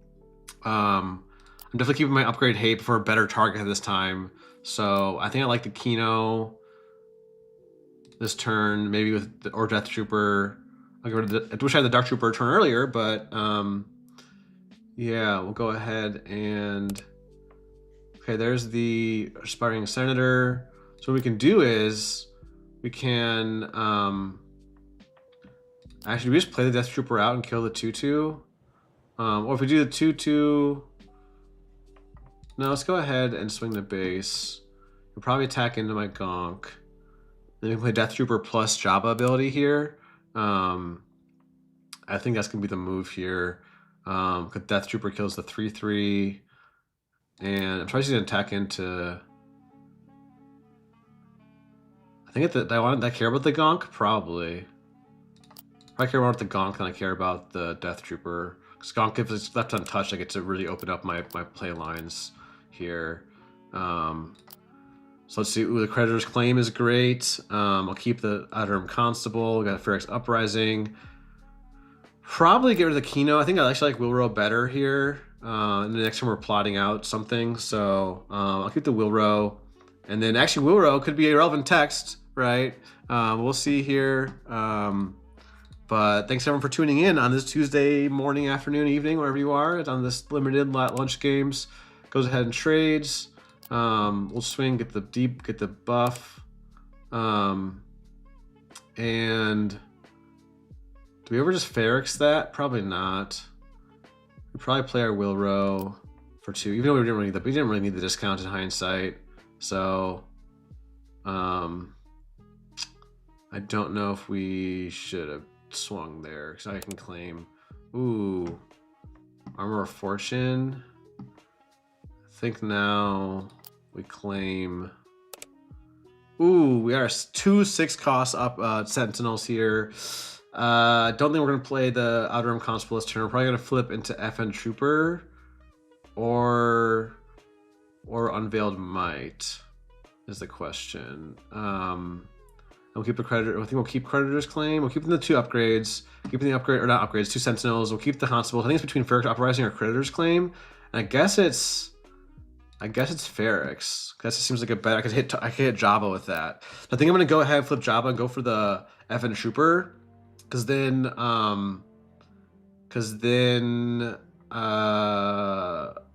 I'm definitely keeping my upgrade hate for a better target this time. So I think I like the Kino this turn, maybe with or Death Trooper. I'll get rid of I wish I had the Dark Trooper turn earlier, but yeah, we'll go ahead and okay, there's the Aspiring Senator. So what we can do is we can actually we just play the Death Trooper out and kill the 2/2. Or if we do the 2/2, no, let's go ahead and swing the base. We'll probably attack into my Gonk. Then we can play Death Trooper plus Jabba ability here. I think that's gonna be the move here. Because Death Trooper kills the 3/3. And I'm trying to attack into. I think I care about the Gonk, probably. I care more about the Gonk than I care about the Death Trooper. Because Gonk, if it's left untouched, I get to really open up my play lines here. So let's see. Ooh, the Creditor's Claim is great. I'll keep the Outer Rim Constable. We got Ferrex Uprising. Probably get rid of the Kino. I think I actually like Wilro better here. And the next time we're plotting out something. So I'll keep the Wilro. And then actually Wilro could be a relevant text, right? We'll see here. But thanks everyone for tuning in on this Tuesday morning, afternoon, evening, wherever you are. It's on this limited lunch games. Goes ahead and trades. We'll swing, get the buff. And do we ever just Ferrex that? Probably not. We probably play our Wilro for 2, even though we didn't really need the discount in hindsight. So, I don't know if we should have swung there because I can claim. Ooh, Armor of Fortune. I think now we claim. Ooh, we are 2 6-cost up Sentinels here. Don't think we're gonna play the Outer Rim Constable this turn. We're probably gonna flip into FN Trooper or Unveiled Might is the question. We'll keep the Creditor. I think we'll keep Creditor's Claim. We'll keep the 2 upgrades. Keeping the upgrade or not upgrades, 2 Sentinels. We'll keep the Constable. I think it's between Ferrex Uprising or Creditor's Claim. And I guess it's Ferrex. That just seems like a better. I could hit Jabba with that. I think I'm gonna go ahead and flip Jabba and go for the FN Trooper. Because then,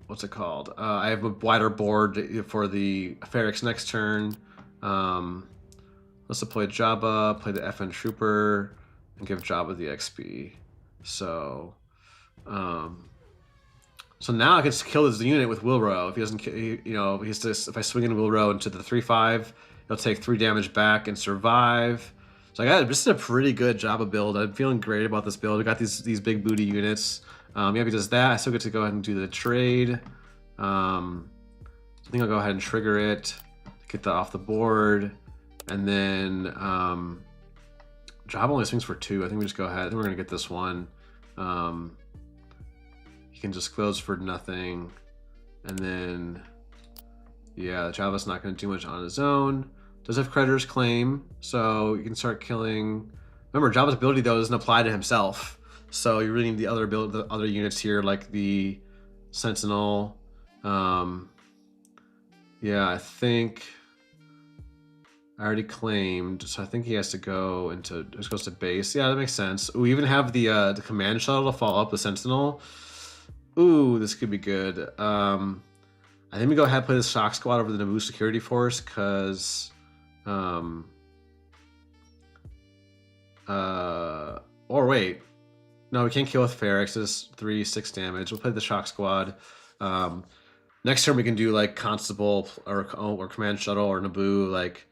what's it called? I have a wider board for the Ferrex next turn. Let's deploy Jabba, play the FN Trooper, and give Jabba the XP. So now I can kill this unit with Wilro. If he doesn't, if I swing in Wilro into the 3/5, he'll take 3 damage back and survive. So I got this is a pretty good Java build. I'm feeling great about this build. I got these big booty units. Yeah, because that I still get to go ahead and do the trade. I think I'll go ahead and trigger it, get that off the board, and then Java only swings for 2. I think we just go ahead. I think we're gonna get this one. He can just close for nothing, and then yeah, Java's not gonna do much on his own. Does have creditor's claim, so you can start killing. Remember, Java's ability though doesn't apply to himself, so you really need the other units here, like the Sentinel. Yeah, I think I already claimed, so I think he has to go into. It goes to base. Yeah, that makes sense. We even have the command shuttle to follow up the Sentinel. Ooh, this could be good. I think we go ahead and play the Shock Squad over the Naboo Security Force, because or wait, no, we can't kill with Ferrex. It's 3/6 damage. We'll play the Shock Squad. Next turn we can do like Constable or Command Shuttle or Naboo. Like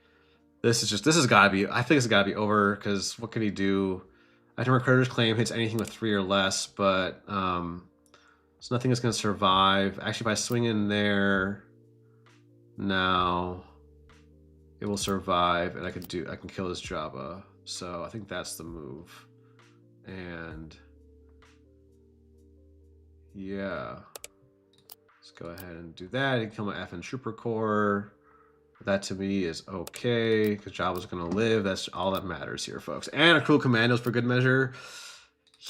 this has gotta be. I think it's gotta be over, because what can he do? I think Creditor's Claim hits anything with 3 or less, but so nothing is gonna survive. Actually, if I swing in there now, it will survive, and I can kill this Jabba. So I think that's the move. And yeah, let's go ahead and do that. You can kill my FN Trooper Corps. That to me is okay, because Jabba's gonna live. That's all that matters here, folks. And a Cruel Commandos for good measure.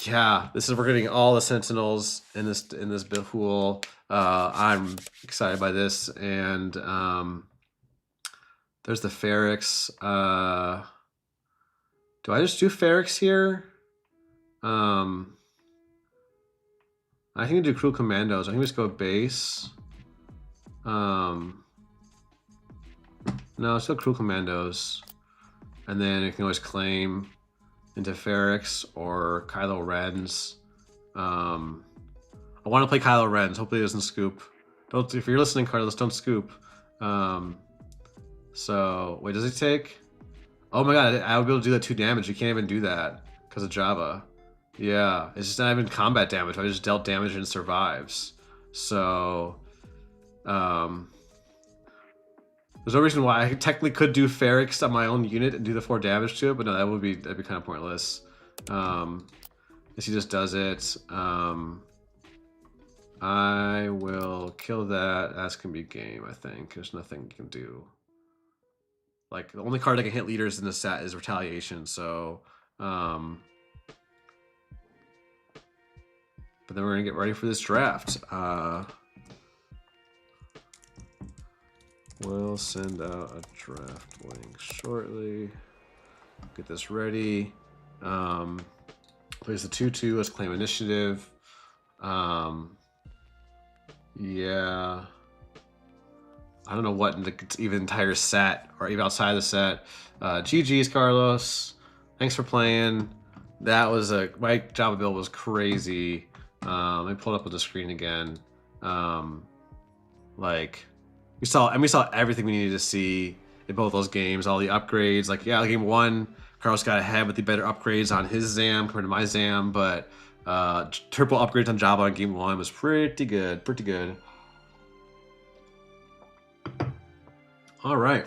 Yeah, we're getting all the Sentinels in this pool. I'm excited by this, and there's the Ferrex. Do I just do Ferrex here? I can do Cruel Commandos. I can just go base. No, still Cruel Commandos, and then you can always claim into Ferrex or Kylo Ren's. I want to play Kylo Ren's. Hopefully he doesn't scoop. If you're listening, Carlos, don't scoop. So wait, does he take? Oh my god, I would be able to do that 2 damage. You can't even do that because of Java. Yeah, it's just not even combat damage. I just dealt damage and survives. So there's no reason why I technically could do Ferrex on my own unit and do the 4 damage to it, but no, that'd be kind of pointless. If he just does it, I will kill that. That's gonna be game. I think there's nothing you can do. Like the only card that can hit leaders in this set is Retaliation. So, but then we're gonna get ready for this draft. We'll send out a draft link shortly. Get this ready. Plays the 2/2. Let's claim initiative. Yeah. I don't know what in the even entire set or even outside the set. GG's, Carlos. Thanks for playing. That was my Java build was crazy. Let me pull it up on the screen again. Like we saw everything we needed to see in both those games. All the upgrades. Like yeah, game 1, Carlos got ahead with the better upgrades on his Zam compared to my Zam, but triple upgrades on Java on game 1 was pretty good. Pretty good. All right.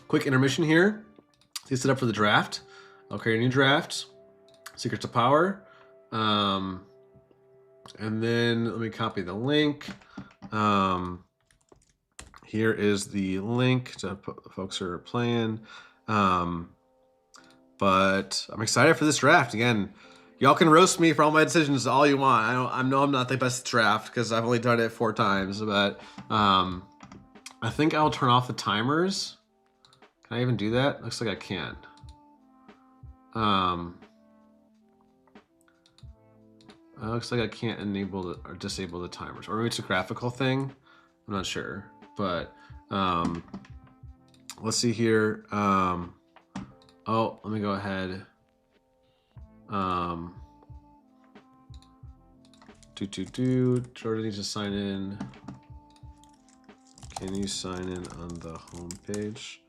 Quick intermission here. Let's set up for the draft. I'll create a new draft. Secrets of Power. And then let me copy the link. Here is the link to folks who are playing. But I'm excited for this draft. Again, y'all can roast me for all my decisions all you want. I know I'm not the best draft because I've only done it 4 times, but I think I'll turn off the timers. Can I even do that? Looks like I can't. Looks like I can't enable or disable the timers. Or maybe it's a graphical thing. I'm not sure. But let's see here. Oh, let me go ahead. Jordan needs to sign in. Can you sign in on the home page?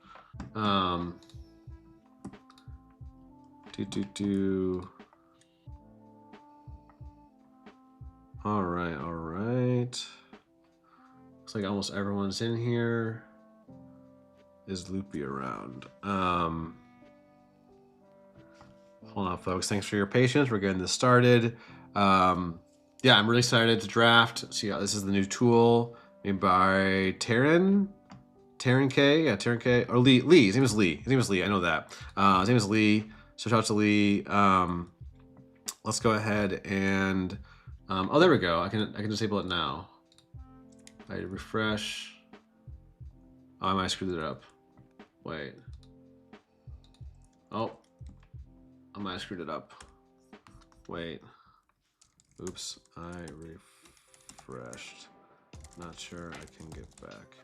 All right, all right. Looks like almost everyone's in here. Is Loopee around? Hold on, folks. Thanks for your patience. We're getting this started. Yeah, I'm really excited to draft. See, this is the new tool made by Taryn K. Yeah, Taryn K. Or Lee. His name is Lee. I know that. His name is Lee. So shout out to Lee. Let's go ahead and. Oh, there we go. I can disable it now. I refresh. Oh, I might have screwed it up. Wait. Oh, I might have screwed it up. Wait. Oops, I refreshed. Not sure I can get back.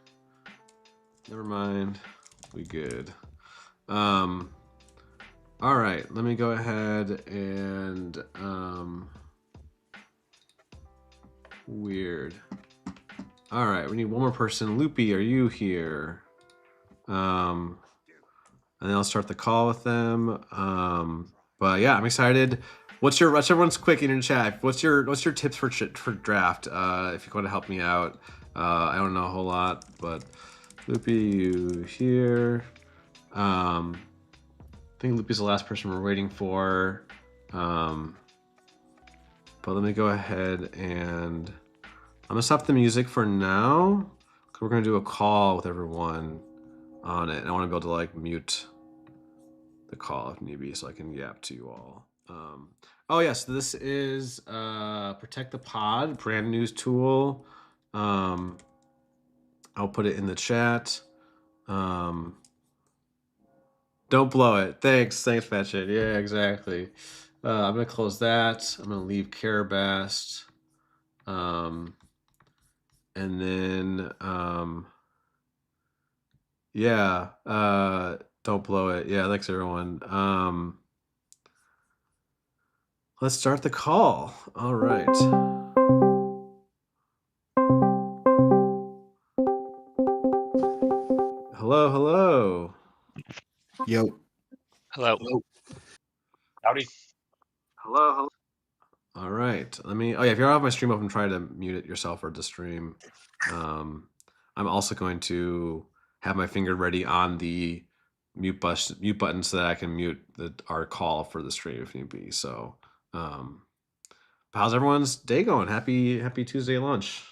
Never mind. We good. All right, let me go ahead and weird. All right, we need one more person. Loopee, are you here? And then I'll start the call with them. But yeah, I'm excited. What's everyone's quick in your chat? What's your tips for draft? If you want to help me out, I don't know a whole lot, but Loopee, you here? I think Loopy's the last person we're waiting for. But let me go ahead and I'm gonna stop the music for now. We're gonna do a call with everyone on it. And I want to be able to like mute the call if need be, so I can yap to you all. Oh yes, this is Protect the Pod, brand new tool. I'll put it in the chat. Don't blow it. Thanks, Fetchit. Yeah, exactly. I'm gonna close that. I'm gonna leave Carabast. And then yeah, don't blow it. Yeah, thanks everyone. Let's start the call. All right. Hello, hello. Yo. Hello. Howdy. Hello. All right. Let me. Oh yeah, if you're off my stream open, try to mute it yourself or the stream. I'm also going to have my finger ready on the mute button so that I can mute our call for the stream if need be. So, how's everyone's day going? Happy Tuesday lunch.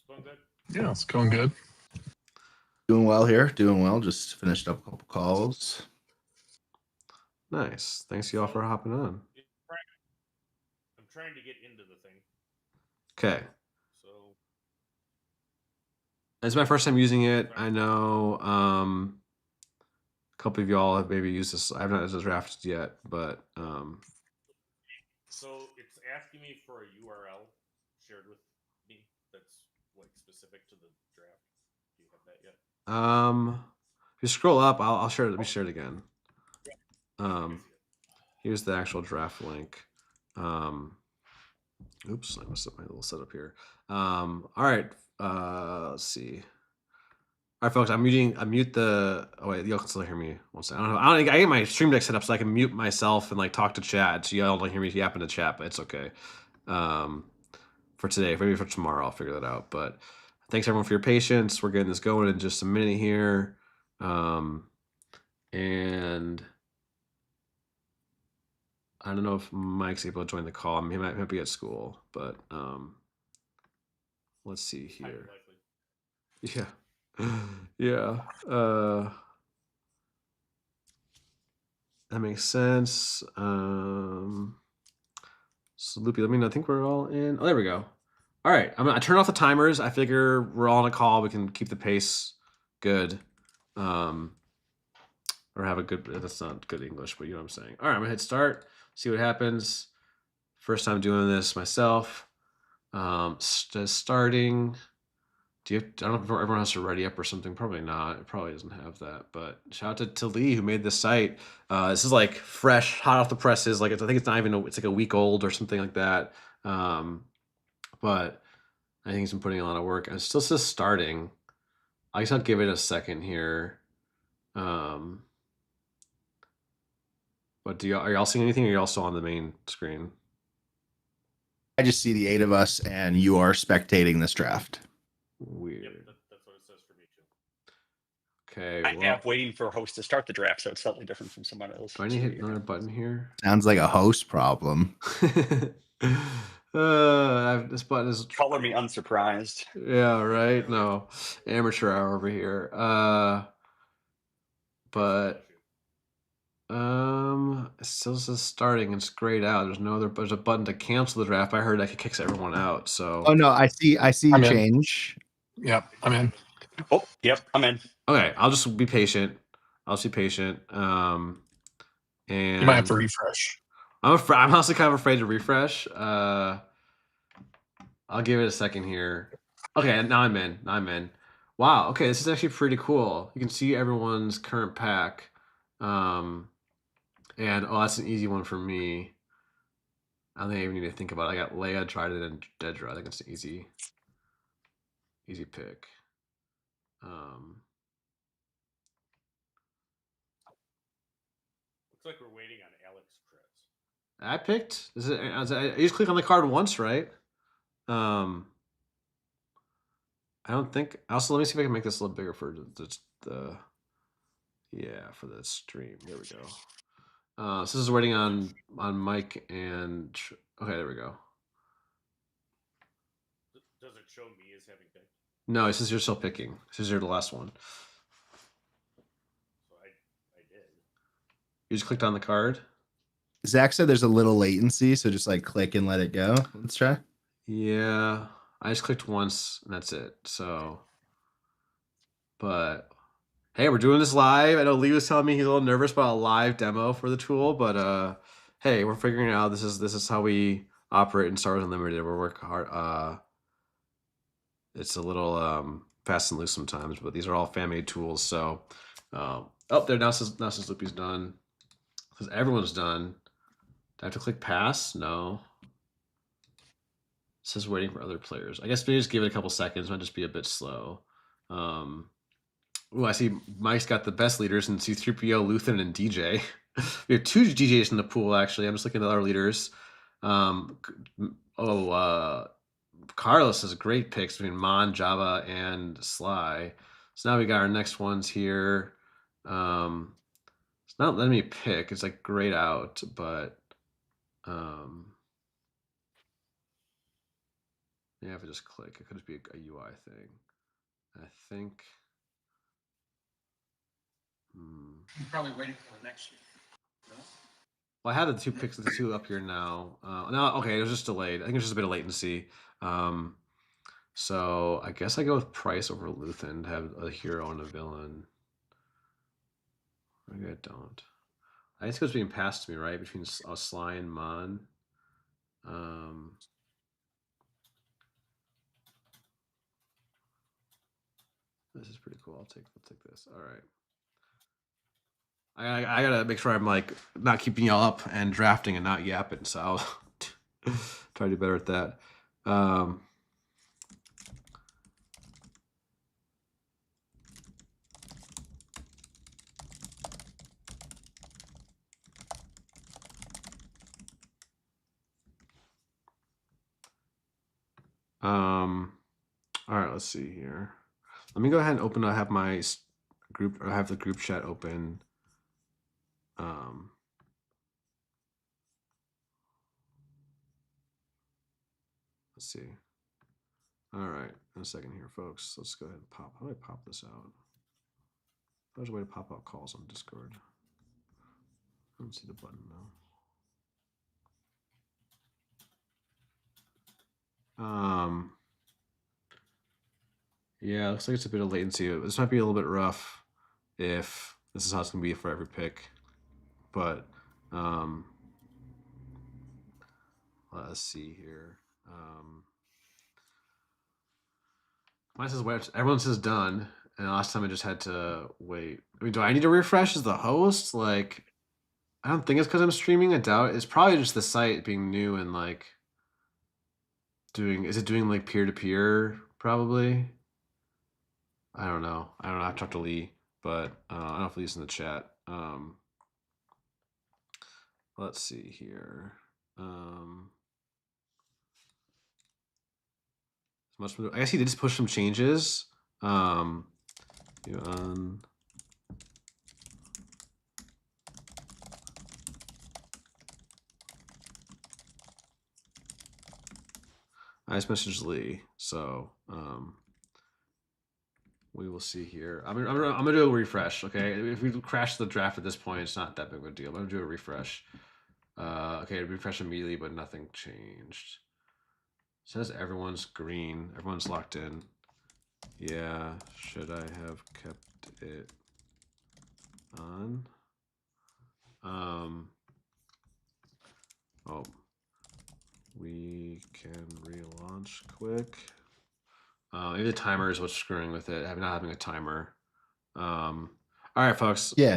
Going good. Yeah, it's going good. Doing well here. Doing well. Just finished up a couple calls. Nice. Thanks you all for hopping on. I'm trying to get into the thing. Okay. So It's my first time using it. I know a couple of y'all have maybe used this. I haven't drafted yet, but so it's asking me for a URL shared with me that's like specific to the draft. Do you have that yet? if you scroll up, I'll share it. Let me share it again. Here's the actual draft link. Oops, I messed up my little setup here. All right, let's see. All right, folks, I mute the. Oh wait, y'all can still hear me. One second. I get my stream deck set up so I can mute myself and like talk to chat, so y'all don't hear me yapping to chat, but it's okay. For today, maybe for tomorrow, I'll figure that out. But thanks everyone for your patience. We're getting this going in just a minute here, and I don't know if Mike's able to join the call. I mean, he might be at school, but let's see here. Yeah. Yeah. That makes sense. So Loopy, let me know. I think we're all in. Oh, there we go. All right. I turn off the timers. I figure we're all on a call. We can keep the pace good. Or have a good, that's not good English, but you know what I'm saying. All right, I'm gonna hit start, see what happens. First time doing this myself. Just starting. I don't know if everyone has to ready up or something. Probably not. It probably doesn't have that. But shout out to Lee who made this site. This is like fresh, hot off the presses. Like I think it's not even. It's like a week old or something like that. But I think he's been putting a lot of work. And it still says starting. I guess I'll give it a second here. What are y'all seeing anything? Or are y'all still on the main screen? I just see the 8 of us, and you are spectating this draft. Weird. Yep, that's what it says for me too. Okay. I am waiting for a host to start the draft, so it's slightly different from someone else. Do I need to hit another button here? Sounds like a host problem. This button is Color me unsurprised. yeah, right. No, amateur hour over here. But it still says starting. It's grayed out. There's a button to cancel the draft. I heard that kicks everyone out. So Oh no, I see I'm in. change. Yep, I'm in. Oh, yep, I'm in. okay, I'll just be patient. And You might have to refresh. I'm honestly kind of afraid to refresh. I'll give it a second here. Okay, now I'm in. Wow. Okay, this is actually pretty cool. You can see everyone's current pack. And that's an easy one for me. I don't think I even need to think about it. I got Leia, Trident, and Dedra. I think it's an easy pick. Looks like we're waiting on Alex crits. I picked. You just click on the card once, right? I don't think. Also, let me see if I can make this a little bigger for the for the stream. There we go. So this is waiting on Mike and okay, there we go. Does it show me as having picked? No, it says you're still picking. This is the last one. So I did. You just clicked on the card. Zach said there's a little latency, so just like click and let it go. Let's try. Yeah, I just clicked once and that's it. So, but hey, we're doing this live. I know Lee was telling me he's a little nervous about a live demo for the tool, but hey, we're figuring it out. This is how we operate in Star Wars Unlimited. We're working hard. It's a little fast and loose sometimes, but these are all fan-made tools. So, there now says Loopy's done. Says everyone's done. Do I have to click pass? No. It says waiting for other players. I guess maybe just give it a couple seconds. Might just be a bit slow. I see Mike's got the best leaders in C3PO, Luthen, and DJ. We have 2 DJs in the pool, actually. I'm just looking at other leaders. Carlos has great picks between Mon, Java, and Sly. So now we got our next ones here. It's not letting me pick. It's like grayed out, but yeah, if I just click, it could just be a UI thing. I think. I'm probably waiting for the next year. No? Well, I had the two up here now. Okay, it was just delayed. I think it's just a bit of latency. So I guess I go with Price over Luthen to have a hero and a villain. Maybe I don't. I think it's being passed to me, right? Between Sly and Mon. This is pretty cool. I'll take this. All right. I gotta make sure I'm like not keeping y'all up and drafting and not yapping. So I'll try to do better at that. All right, let's see here. Let me go ahead and open. I have my group. I have the group chat open. Let's see. All right, in a second here, folks. Let's go ahead and pop. How do I pop this out? There's a way to pop out calls on Discord. I don't see the button though. Yeah, looks like it's a bit of latency. This might be a little bit rough if this is how it's gonna be for every pick. But let's see here. Mine says wait. Everyone says done, and last time I just had to wait. I mean, do I need to refresh as the host? Like, I don't think it's because I'm streaming. I doubt it. It's probably just the site being new and like doing. Is it doing like peer to peer? Probably. I don't know. I have to talk to Lee, but I don't know if Lee's in the chat. let's see here. I guess he did just push some changes. I just messaged Lee, so we will see here. I'm gonna do a refresh. Okay, if we crash the draft at this point, it's not that big of a deal. I'm gonna do a refresh. Okay, refresh immediately, but nothing changed. It says everyone's green. Everyone's locked in. Yeah, should I have kept it on? Oh, we can relaunch quick. Maybe the timer is what's screwing with it. Not having a timer. All right, folks. Yeah.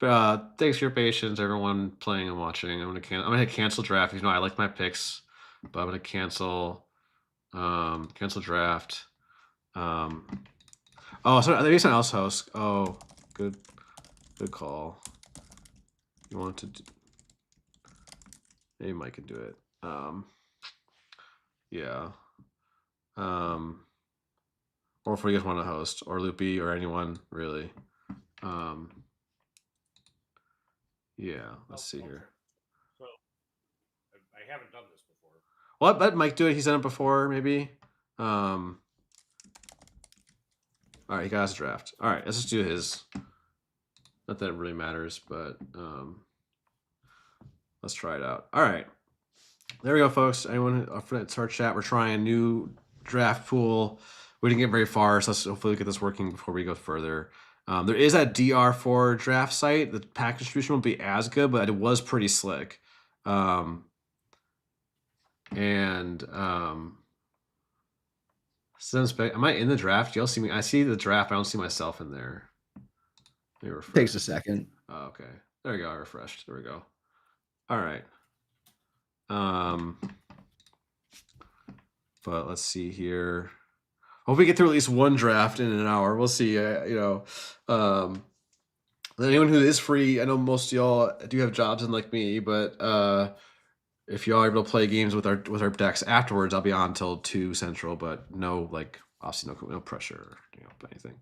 Thanks for your patience, everyone playing and watching. I'm gonna cancel draft. You know, I like my picks, but I'm gonna cancel draft. Oh, so there is an else host. Oh, good call. You want to? Maybe Mike can do it. Yeah. Or if you guys want to host, or Loopee, or anyone really. Yeah. Let's see here. So I haven't done this before. Well, let Mike do it. He's done it before, maybe. All right, he got his draft. All right, let's just do his. Not that it really matters, but let's try it out. All right, there we go, folks. Anyone for that start chat? We're trying a new draft pool. We didn't get very far, so let's hopefully get this working before we go further. There is that DR4 draft site. The pack distribution won't be as good, but it was pretty slick. Am I in the draft? Y'all see me? I see the draft. I don't see myself in there. Takes a second. Oh, okay. There we go. I refreshed. There we go. All right. But let's see here. Hope we get through at least one draft in an hour. We'll see. Anyone who is free, I know most of y'all do have jobs unlike me, but if y'all are able to play games with our decks afterwards, I'll be on till 2 Central, but no, like, obviously no pressure, anything.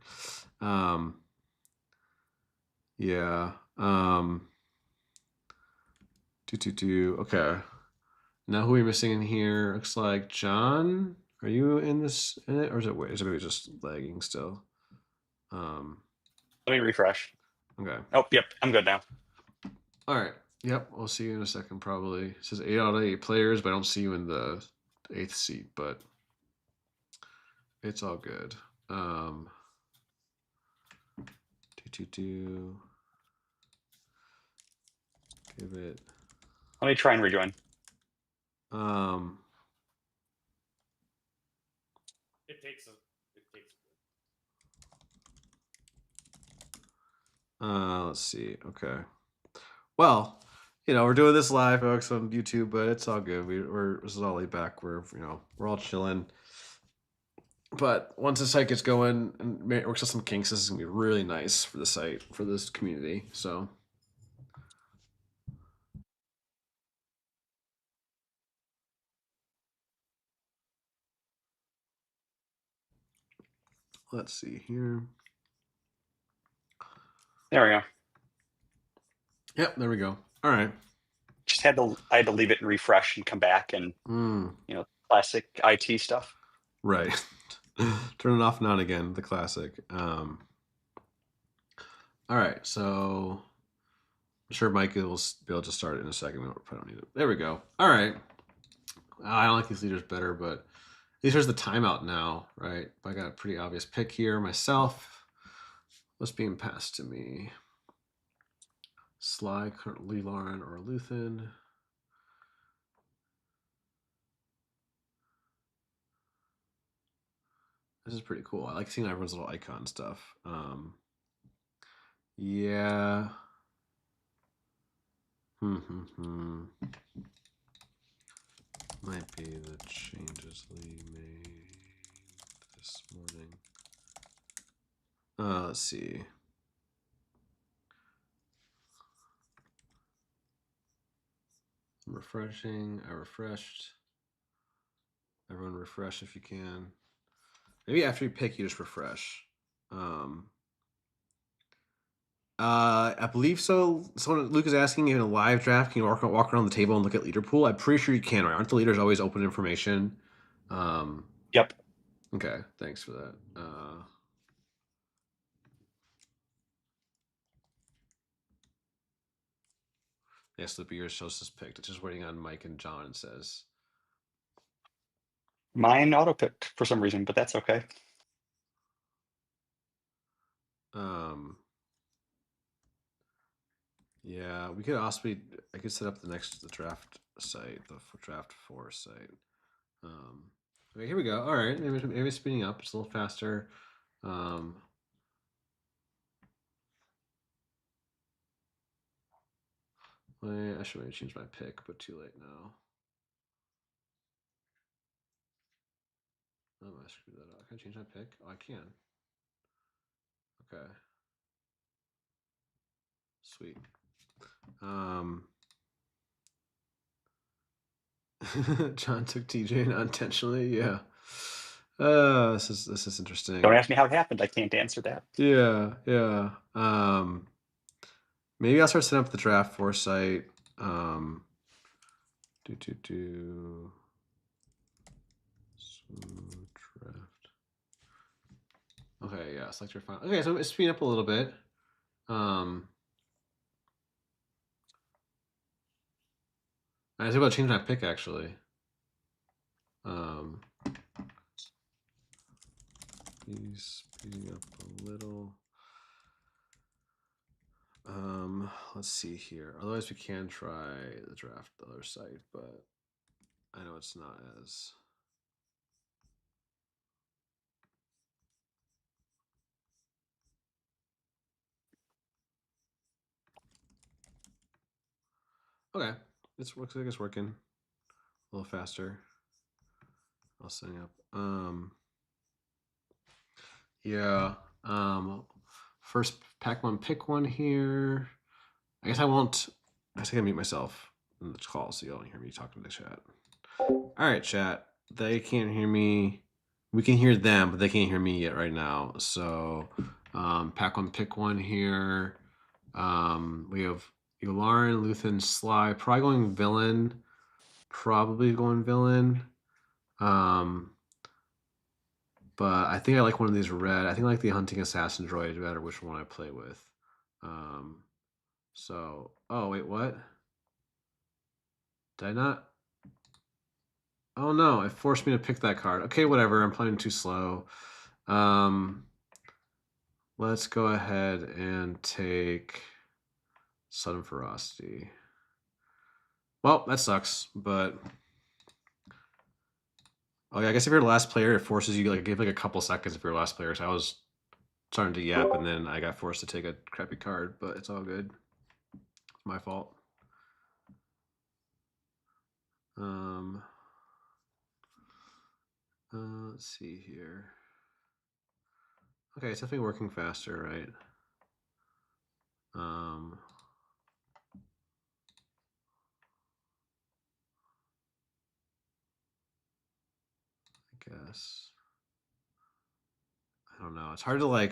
Yeah. Okay. Now who are we missing in here? Looks like John. Are you in it, or is it maybe just lagging still? Let me refresh. Okay. Oh, yep, I'm good now. All right. Yep, we'll see you in a second probably. It says 8 out of 8 players, but I don't see you in the 8th seat, but it's all good. Give it. Let me try and rejoin. It takes a Let's see. Okay. Well, we're doing this live, folks, on YouTube, but it's all good. This is all laid back. We're all chilling. But once the site gets going and works out some kinks, this is gonna be really nice for the site, for this community. So. Let's see here. There we go. Yep, there we go. All right. I had to leave it and refresh and come back and classic IT stuff. Right. Turn it off and on again, the classic. All right, so I'm sure Mike will be able to start it in a second. We probably don't need it. There we go. All right. I don't like these leaders better, but here's the timeout now, right? I got a pretty obvious pick here myself. What's being passed to me? Sly, currently Lauren, or Luthen. This is pretty cool. I like seeing everyone's little icon stuff. Yeah. Might be the changes Lee made this morning. Let's see. I'm refreshing. I refreshed. Everyone refresh if you can. Maybe after you pick, you just refresh. I believe so. Someone, Luke is asking, in a live draft, can you walk around the table and look at leader pool? I'm pretty sure you can, right? Aren't the leaders always open information? Yep. Okay, thanks for that. Yes, Loopee, yours shows this picked. It's just waiting on Mike and John, it says. Mine auto-picked for some reason, but that's okay. Yeah, we could also I could set up the draft site, the draft 4 site. Okay, here we go. All right, maybe it's speeding up. It's a little faster. I should maybe change my pick, but too late now. Oh, I screwed that up. Can I change my pick? Oh, I can. Okay. Sweet. John took TJ unintentionally. Yeah. This is interesting. Don't ask me how it happened. I can't answer that. Yeah, yeah. Maybe I'll start setting up the draft 4 site. Draft. Okay, yeah, select your file. Okay, so it's speeding up a little bit. I was able to change my pick actually. He's speeding up a little. Let's see here. Otherwise, we can try the draft the other site, but I know it's not as. Okay, looks like it's working a little faster. I'll set up. Yeah. First pack one, pick one here. I guess I won't. I think I mute myself in the call so you don't hear me talking to the chat. All right, chat. They can't hear me. We can hear them, but they can't hear me yet right now. So, pack one, pick one here. We have Lauren, Luthen, Sly. Probably going villain. But I think I like one of these red. I think I like the hunting assassin droid, no matter which one I play with. So, oh wait, what? Did I not? Oh no, it forced me to pick that card. Okay, whatever. I'm playing too slow. Let's go ahead and take Sudden Ferocity. Well, that sucks, but oh yeah, I guess if you're the last player, it forces you to give a couple seconds if you're the last player. So I was starting to yap, and then I got forced to take a crappy card, but it's all good. It's my fault. Let's see here. Okay, it's definitely working faster, right? I guess. I don't know. It's hard to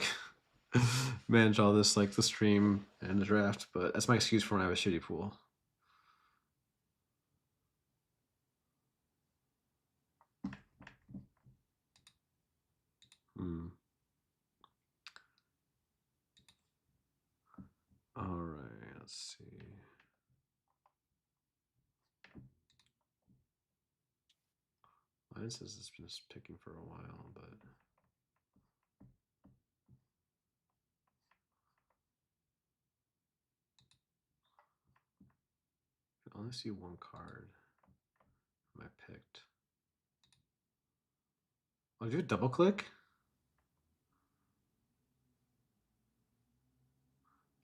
manage all this, the stream and the draft, but that's my excuse for when I have a shitty pool. All right, let's see. Mine says it's been picking for a while, but I can only see one card. I picked. Oh, do you double click?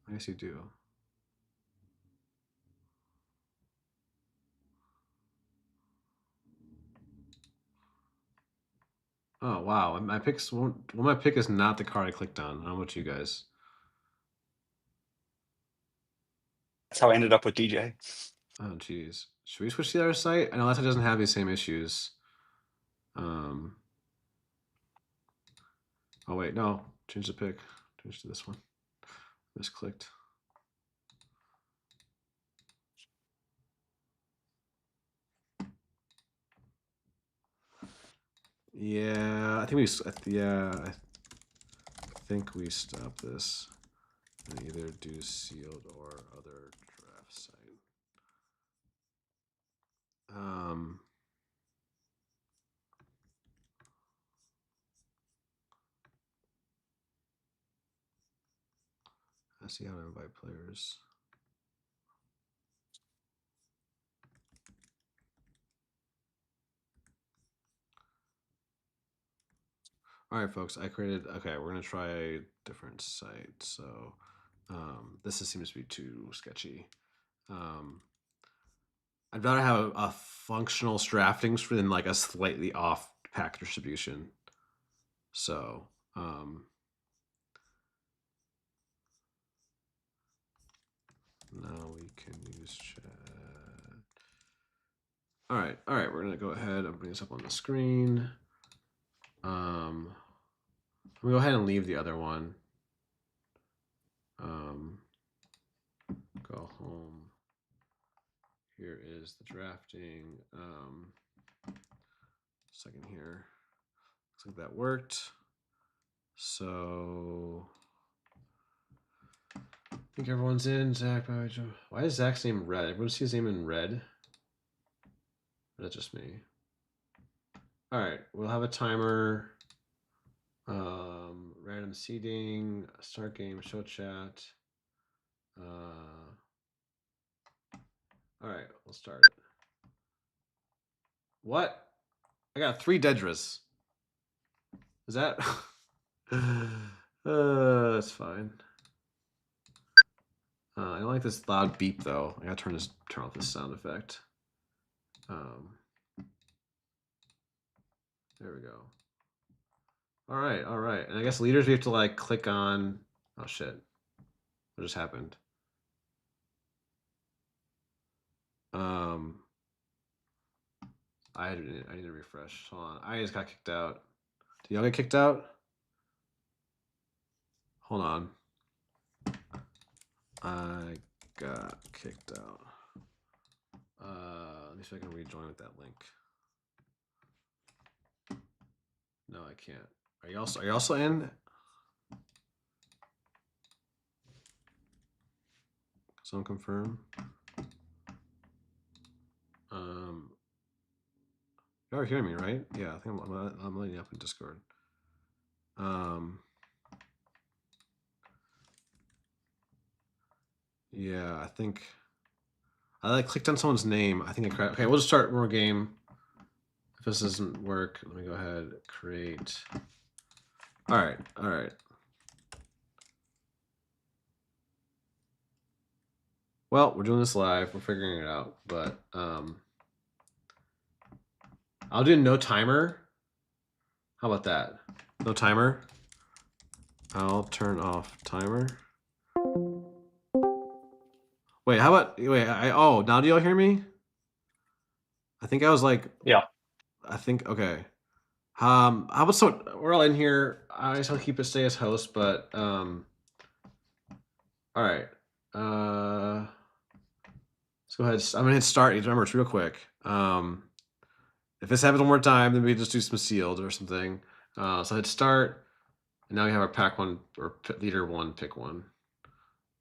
I guess you do. Oh wow, my picks. Well, my pick is not the card I clicked on. I don't know about you guys. That's how I ended up with DJ. Oh geez, Should we switch to the other site? I know that site doesn't have these same issues. Oh wait, no. Change the pick. Change to this one. Misclicked. Yeah, I think we. Yeah, I think we stop this and either do sealed or other draft site. I see how to invite players. All right, folks, I created, okay, we're gonna try a different site. So this seems to be too sketchy. I'd rather have a functional drafting than like a slightly off pack distribution. So now we can use chat. All right, we're gonna go ahead and bring this up on the screen. I'm gonna go ahead and leave the other one. Go home. Here is the drafting. Second here. Looks like that worked. So I think everyone's in. Zach, why is Zach's name red? Everyone see his name in red? Or that's just me. All right, we'll have a timer. Random seeding, start game, show chat. All right, we'll start it. What? I got 3 Dedras. Is that? That's fine. I don't like this loud beep though. I gotta turn off this sound effect. There we go. All right. And I guess leaders we have to like click on. Oh shit! What just happened? I need to refresh. Hold on. I just got kicked out. Did y'all get kicked out? Hold on. I got kicked out. Let me see if I can rejoin with that link. No, I can't. Are you also in? Someone confirm. You are hearing me, right? Yeah, I think I'm letting you up in Discord. Yeah, I think I like clicked on someone's name. I think I crashed. Okay, we'll just start more game. If this doesn't work, let me go ahead, create. All right. Well, we're doing this live. We're figuring it out, but I'll do no timer. How about that? No timer. I'll turn off timer. Wait, how about oh, now do y'all hear me? I think I was like, yeah. I think okay. How about we're all in here. I guess I'll stay as host, but all right. Let's go ahead. I'm gonna hit start. Remember, it's real quick. If this happens one more time, then we just do some sealed or something. So I hit start, and now we have our pack one or leader one, pick one.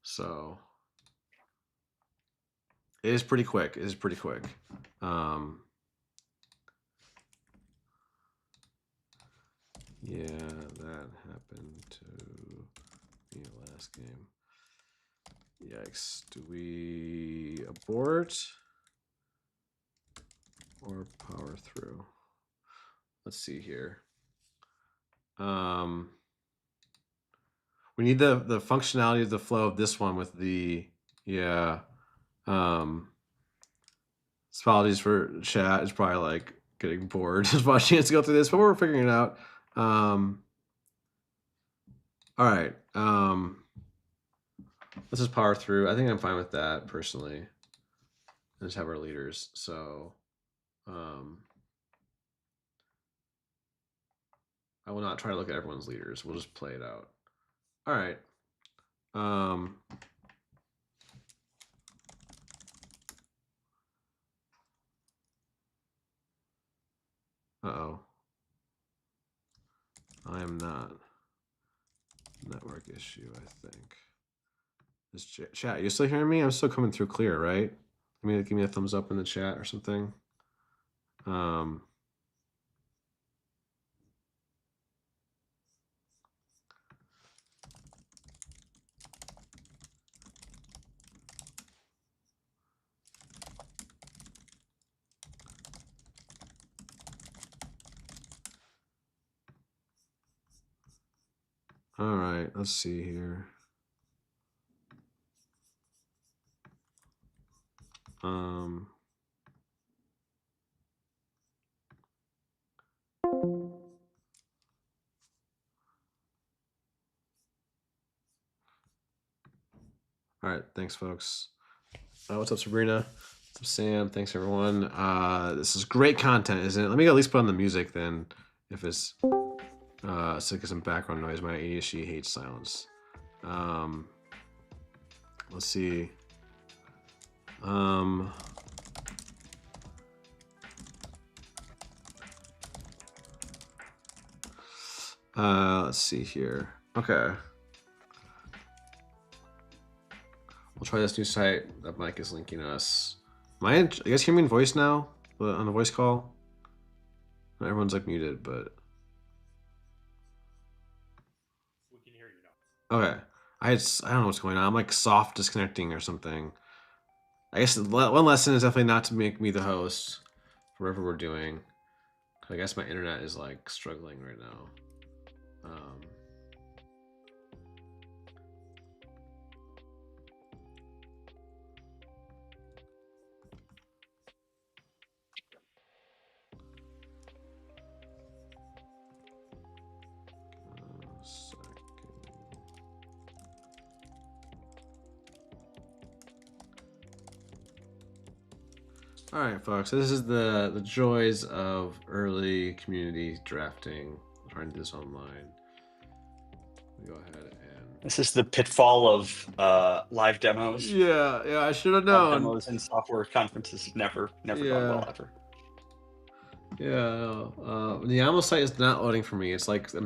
So it is pretty quick. Yeah, that happened to me last game. Yikes. Do we abort or power through? Let's see here. We need the functionality of the flow of this one with the apologies for chat. It's probably like getting bored just watching us go through this, but we're figuring it out. All right. Let's just power through. I think I'm fine with that personally. and just have our leaders. So I will not try to look at everyone's leaders. We'll just play it out. All right. Uh-oh. I am not. Network issue, I think. This chat, you still hearing me? I'm still coming through clear, right? Give me a thumbs up in the chat or something. All right, let's see here. All right, thanks, folks. What's up, Sabrina? What's up, Sam? Thanks, everyone. This is great content, isn't it? Let me at least put on the music then, if it's so get some background noise. My ADHD hates silence. Let's see. Let's see here. Okay. We'll try this new site that Mike is linking us. You guys hear me in voice now? On the voice call? Everyone's like muted, but We can hear you now. okay. I don't know what's going on. I'm like soft disconnecting or something. I guess one lesson is definitely not to make me the host for whatever we're doing. I guess my internet is like struggling right now. All right, folks. This is the joys of early community drafting. I'm trying to do this online. Go ahead and. This is the pitfall of live demos. Yeah. I should have Live known. demos and software conferences have never gone well ever. Yeah. The YAML site is not loading for me. It's like it's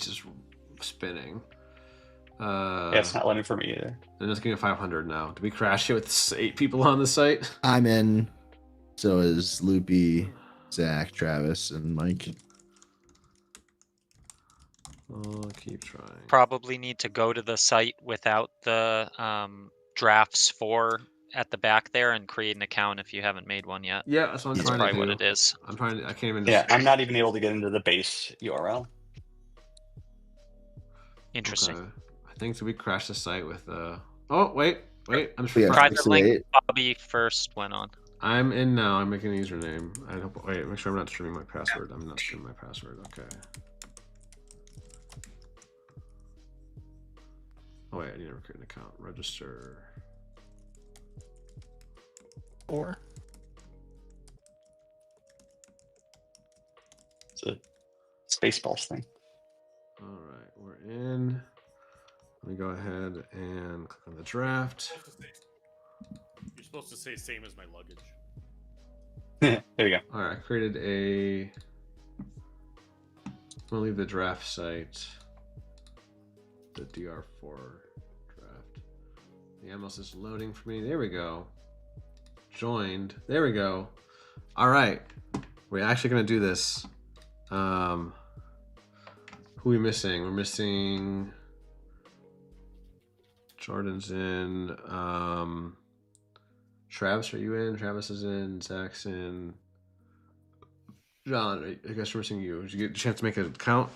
just spinning. Yeah, it's not letting for me either. And it's getting a 500 now. Did we crash it with 8 people on the site? I'm in. So is Loopee, Zach, Travis, and Mike. I'll keep trying. Probably need to go to the site without the drafts for at the back there and create an account if you haven't made one yet. Yeah, that's what I'm That's trying to do. probably what it is. I'm trying to. I can't even. Yeah, I'm not even able to get into the base URL. Interesting. Okay. I think we crashed the site with. Oh wait. I'm just. Yeah. Private link. Wait. Bobby first went on. I'm in now. I'm making a username. I hope. Wait, make sure I'm not streaming my password. I'm not streaming my password. Okay. Oh wait, I need to create an account. Register. Or it's a Spaceballs thing. All right, we're in. Let me go ahead and click on the draft. You're supposed to say same as my luggage. There you go. All right, I created a. I'm gonna leave the draft site. The DR4 draft. The MLS is loading for me. There we go. Joined. There we go. All right, we're actually gonna do this. Who are we missing? We're missing. Jordan's in. Travis, are you in? Travis is in. Zach's in. John, I guess we're missing you. Did you get a chance to make an account?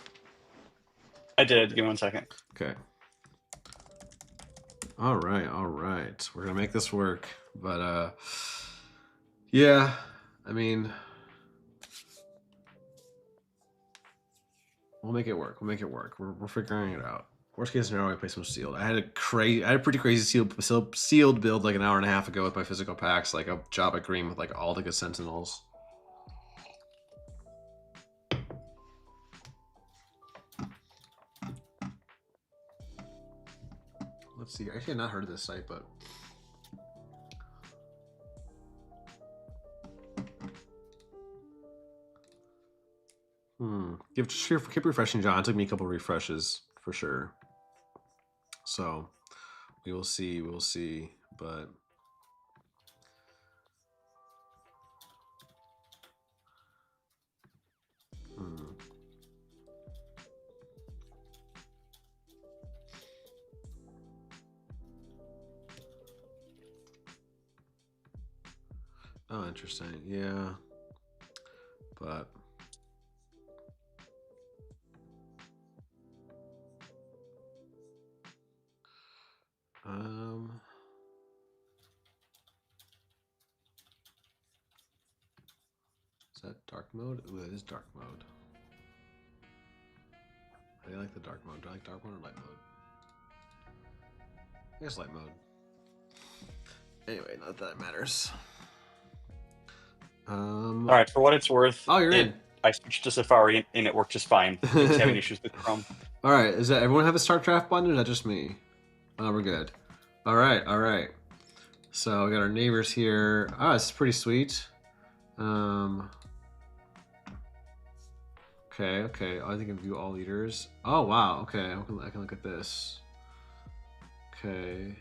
I did. Give me 1 second. Okay. All right. We're gonna make this work, but yeah. I mean, we'll make it work. We're figuring it out. Worst case scenario, I play some sealed. I had a pretty crazy sealed build like an hour and a half ago with my physical packs, like a Jabba Green with like all the good Sentinels. Let's see. Actually, I've not heard of this site, but keep refreshing, John. It took me a couple refreshes for sure. So we will see. We'll see. But oh, interesting. Yeah. But is that dark mode? Ooh, that is dark mode. I like the dark mode. Do I like dark mode or light mode? I guess light mode. Anyway, not that it matters. All right, for what it's worth. Oh, you're in. I switched to Safari and it worked just fine. I was having issues with Chrome. All right, is that everyone have a start draft button, or is that just me? Oh, we're good. All right, all right. So we got our neighbors here. Oh, this is pretty sweet. Okay, okay. Oh, I think I can view all leaders. Oh, wow. Okay, I can look at this. Okay.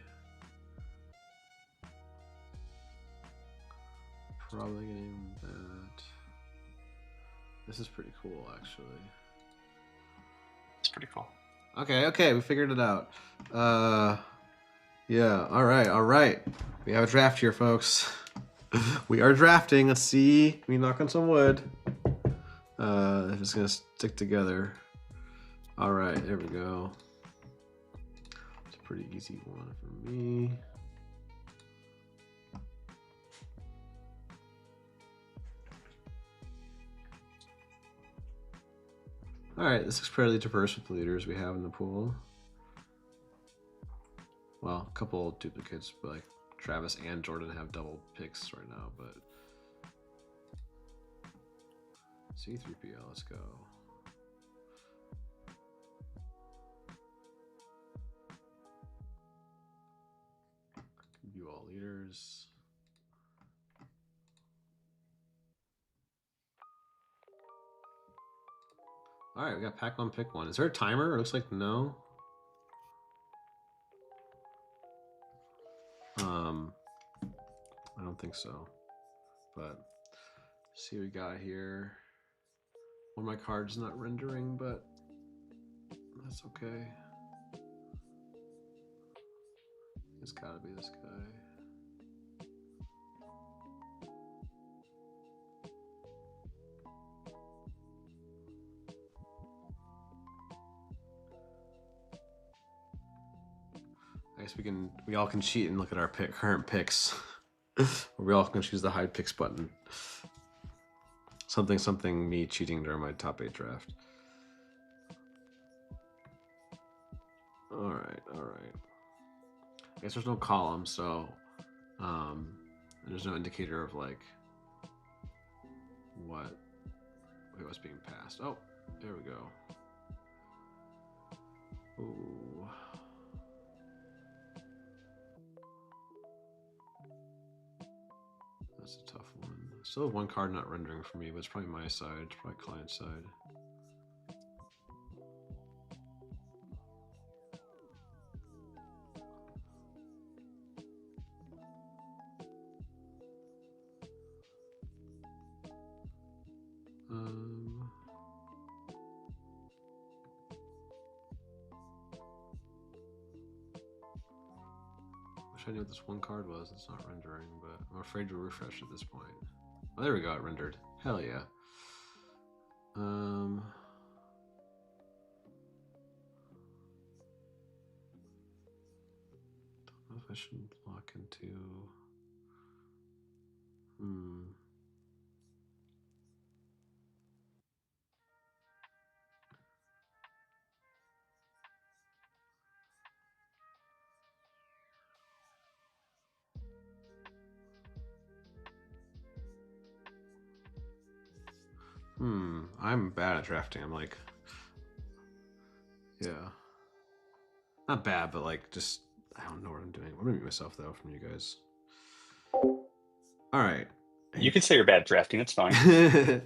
Probably getting that. This is pretty cool, actually. It's pretty cool. Okay, okay, we figured it out. Yeah, all right, all right. We have a draft here, folks. We are drafting. Let's see. We knock on some wood. If it's gonna stick together. All right, there we go. It's a pretty easy one for me. All right, this looks fairly diverse with the leaders we have in the pool. Well, a couple duplicates, but like Travis and Jordan have double picks right now, but C3PO, let's go. View all leaders. All right, we got pack one, pick one. Is there a timer? It looks like no. I don't think so. But see what we got here. One of my cards not rendering, but that's okay. It's gotta be this guy. I guess we all can cheat and look at our current picks. We all can choose the hide picks button. Something me cheating during my top 8 draft. All right. I guess there's no column, so there's no indicator of like what's being passed. Oh, there we go. Ooh. That's a tough one. Still have one card not rendering for me, but it's probably my side. It's probably client side. Wish I knew what this one card was. It's not rendering, but I'm afraid to refresh at this point. Oh, there we go. It rendered. Hell yeah. Don't know if I should lock into. I'm bad at drafting. I'm like, yeah, not bad, but like just I don't know what I'm doing. I'm gonna mute myself though from you guys. All right. You can say you're bad at drafting. It's fine. Hey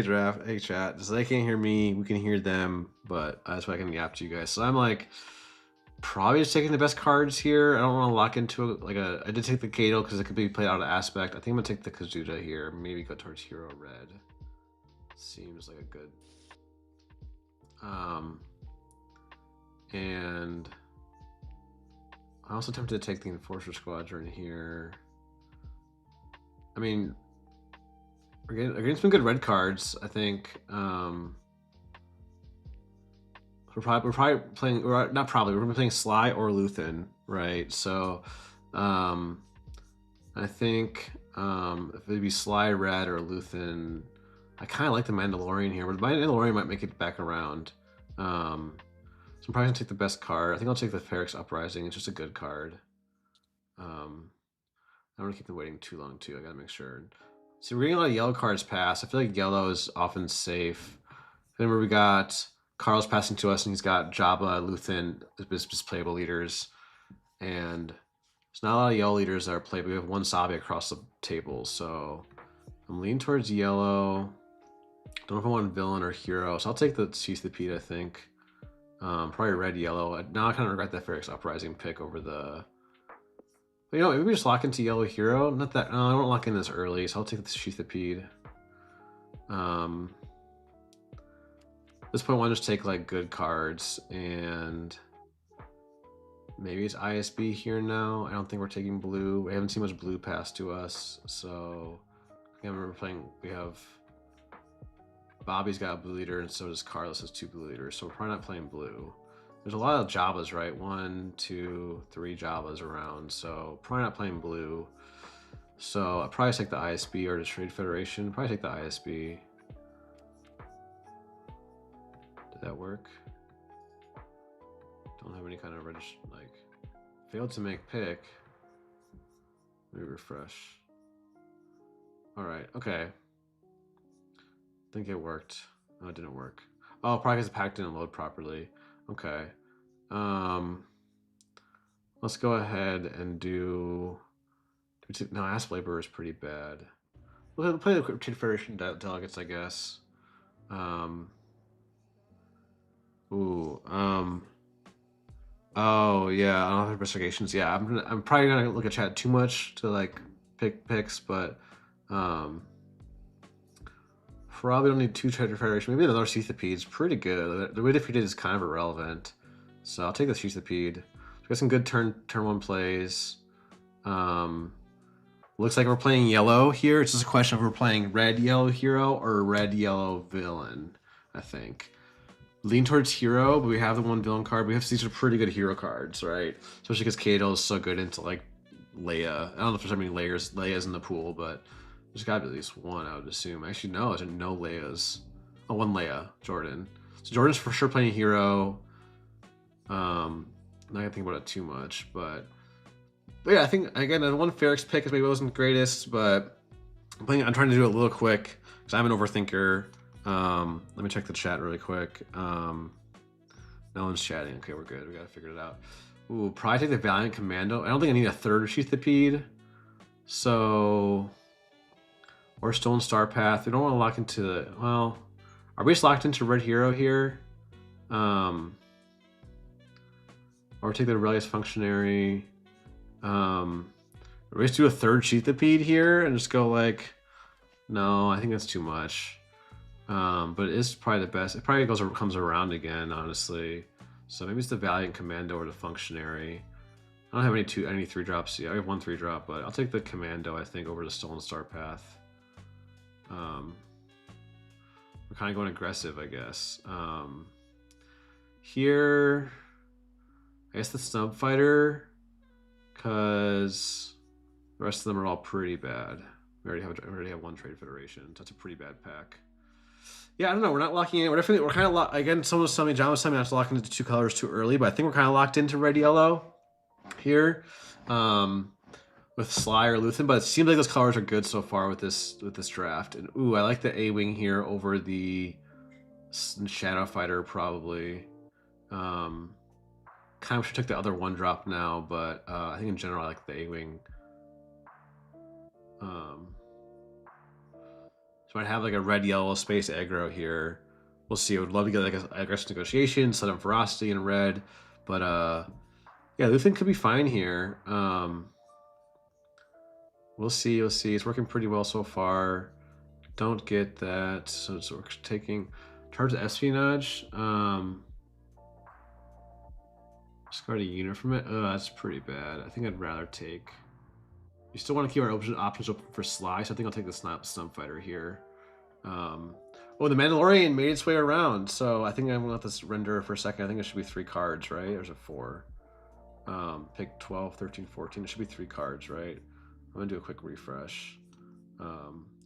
draft, hey chat. Just they can't hear me, we can hear them, but that's why I can yap to you guys. So I'm like probably just taking the best cards here. I don't want to lock into like a. I did take the Kato because it could be played out of aspect. I think I'm gonna take the Kazuda here. Maybe go towards Hero Red. Seems like a good. And I also tempted to take the Enforcer Squadron here. I mean, we're getting some good red cards. I think we're probably playing. Or not probably. We're gonna be playing Sly or Luthen, right? So, I think if it'd be Sly Red or Luthen, I kind of like the Mandalorian here, but the Mandalorian might make it back around. So I'm probably gonna take the best card. I think I'll take the Ferrex Uprising. It's just a good card. I don't want to keep them waiting too long too. I gotta make sure. So we're getting a lot of yellow cards pass. I feel like yellow is often safe. Remember we got Carl's passing to us, and he's got Jabba, Luthen, as playable leaders, and there's not a lot of yellow leaders that are playable. We have one Sabi across the table, so I'm leaning towards yellow. Don't know if I want villain or hero, so I'll take the Cease the Pete, I think. Probably red, yellow. Now I kind of regret that Ferrex Uprising pick over the. But, you know, maybe we just lock into yellow hero. Not that. No, I don't lock in this early, so I'll take the Sheathipede. At this point, I want to just take like good cards, and maybe it's ISB here now. I don't think we're taking blue. We haven't seen much blue pass to us, so I remember playing. We have. Bobby's got a blue leader, and so does Carlos has 2 blue leaders, so we're probably not playing blue. There's a lot of Jabas, right? 1, 2, 3 Jabas around, so probably not playing blue. So I'll probably take the ISB or the Trade Federation. Probably take the ISB. Did that work? Don't have any kind of like failed to make pick. Let me refresh. All right, okay. I think it worked. No, it didn't work. Oh, probably because the pack didn't load properly. Okay. Let's go ahead and do. No, Asp Labor is pretty bad. We'll play the Trade Federation delegates, I guess. Oh yeah, I don't have investigations. Yeah, I'm probably gonna look at chat too much to like pick picks, but probably don't need 2 Trade Federation. Maybe another Sheathipede. Pretty good. The way defeated is kind of irrelevant, so I'll take the Sheathipede. We got some good turn 1 plays. Looks like we're playing yellow here. It's just a question of we're playing red yellow hero or red yellow villain. I think. Lean towards hero, but we have the 1 villain card. We have these are pretty good hero cards, right? Especially because Kato is so good into like Leia. I don't know if there's how many Leia's in the pool, but there's gotta be at least 1, I would assume. Actually, no, there's no Leia's. Oh, 1 Leia, Jordan. So Jordan's for sure playing hero. Not gonna think about it too much, but yeah, I think again the 1 Ferrex pick is maybe wasn't the greatest, but I'm trying to do it a little quick because I'm an overthinker. Let me check the chat really quick. No one's chatting. Okay, we're good. We gotta figure it out. Ooh, probably take the Valiant Commando. I don't think I need a 3rd Sheathipede. So, or Stolen Star Path. We don't want to lock into the. Well, are we just locked into Red Hero here? Or take the Rebellious Functionary. Or we just do a 3rd Sheathipede here and just go like. No, I think that's too much. But it is probably the best. It probably comes around again, honestly. So maybe it's the Valiant Commando or the Functionary. I don't have any 3 drops yet. I have 1 3-drop, but I'll take the Commando, I think, over the Stolen Star Path. We're kind of going aggressive, I guess. Here, I guess the Snub Fighter, because the rest of them are all pretty bad. We already have 1 Trade Federation. So that's a pretty bad pack. Yeah, I don't know. We're not locking in. We're kind of again. Someone was telling me, John was telling me not to lock into 2 colors too early, but I think we're kind of locked into red yellow here. with Sly or Luthen, but it seems like those colors are good so far with this draft. And ooh, I like the A-Wing here over the Shadow Fighter probably. Kind of should take the other one drop now, but I think in general I like the A-Wing. So I'd have like a red-yellow space aggro here. We'll see. I would love to get like an aggressive negotiation, set up ferocity in red, but yeah, Luthen could be fine here. We'll see. We'll see. It's working pretty well so far. Don't get that. So we're taking charge of espionage. Discard a unit from it. Oh, that's pretty bad. I think I'd rather take. We still want to keep our options open for Sly, so I think I'll take the Stump Fighter here. Oh, the Mandalorian made its way around, so I think I'm gonna let this render for a second. I think it should be 3 cards, right? Or is it 4? Pick 12, 13, 14. It should be 3 cards, right? I'm gonna do a quick refresh.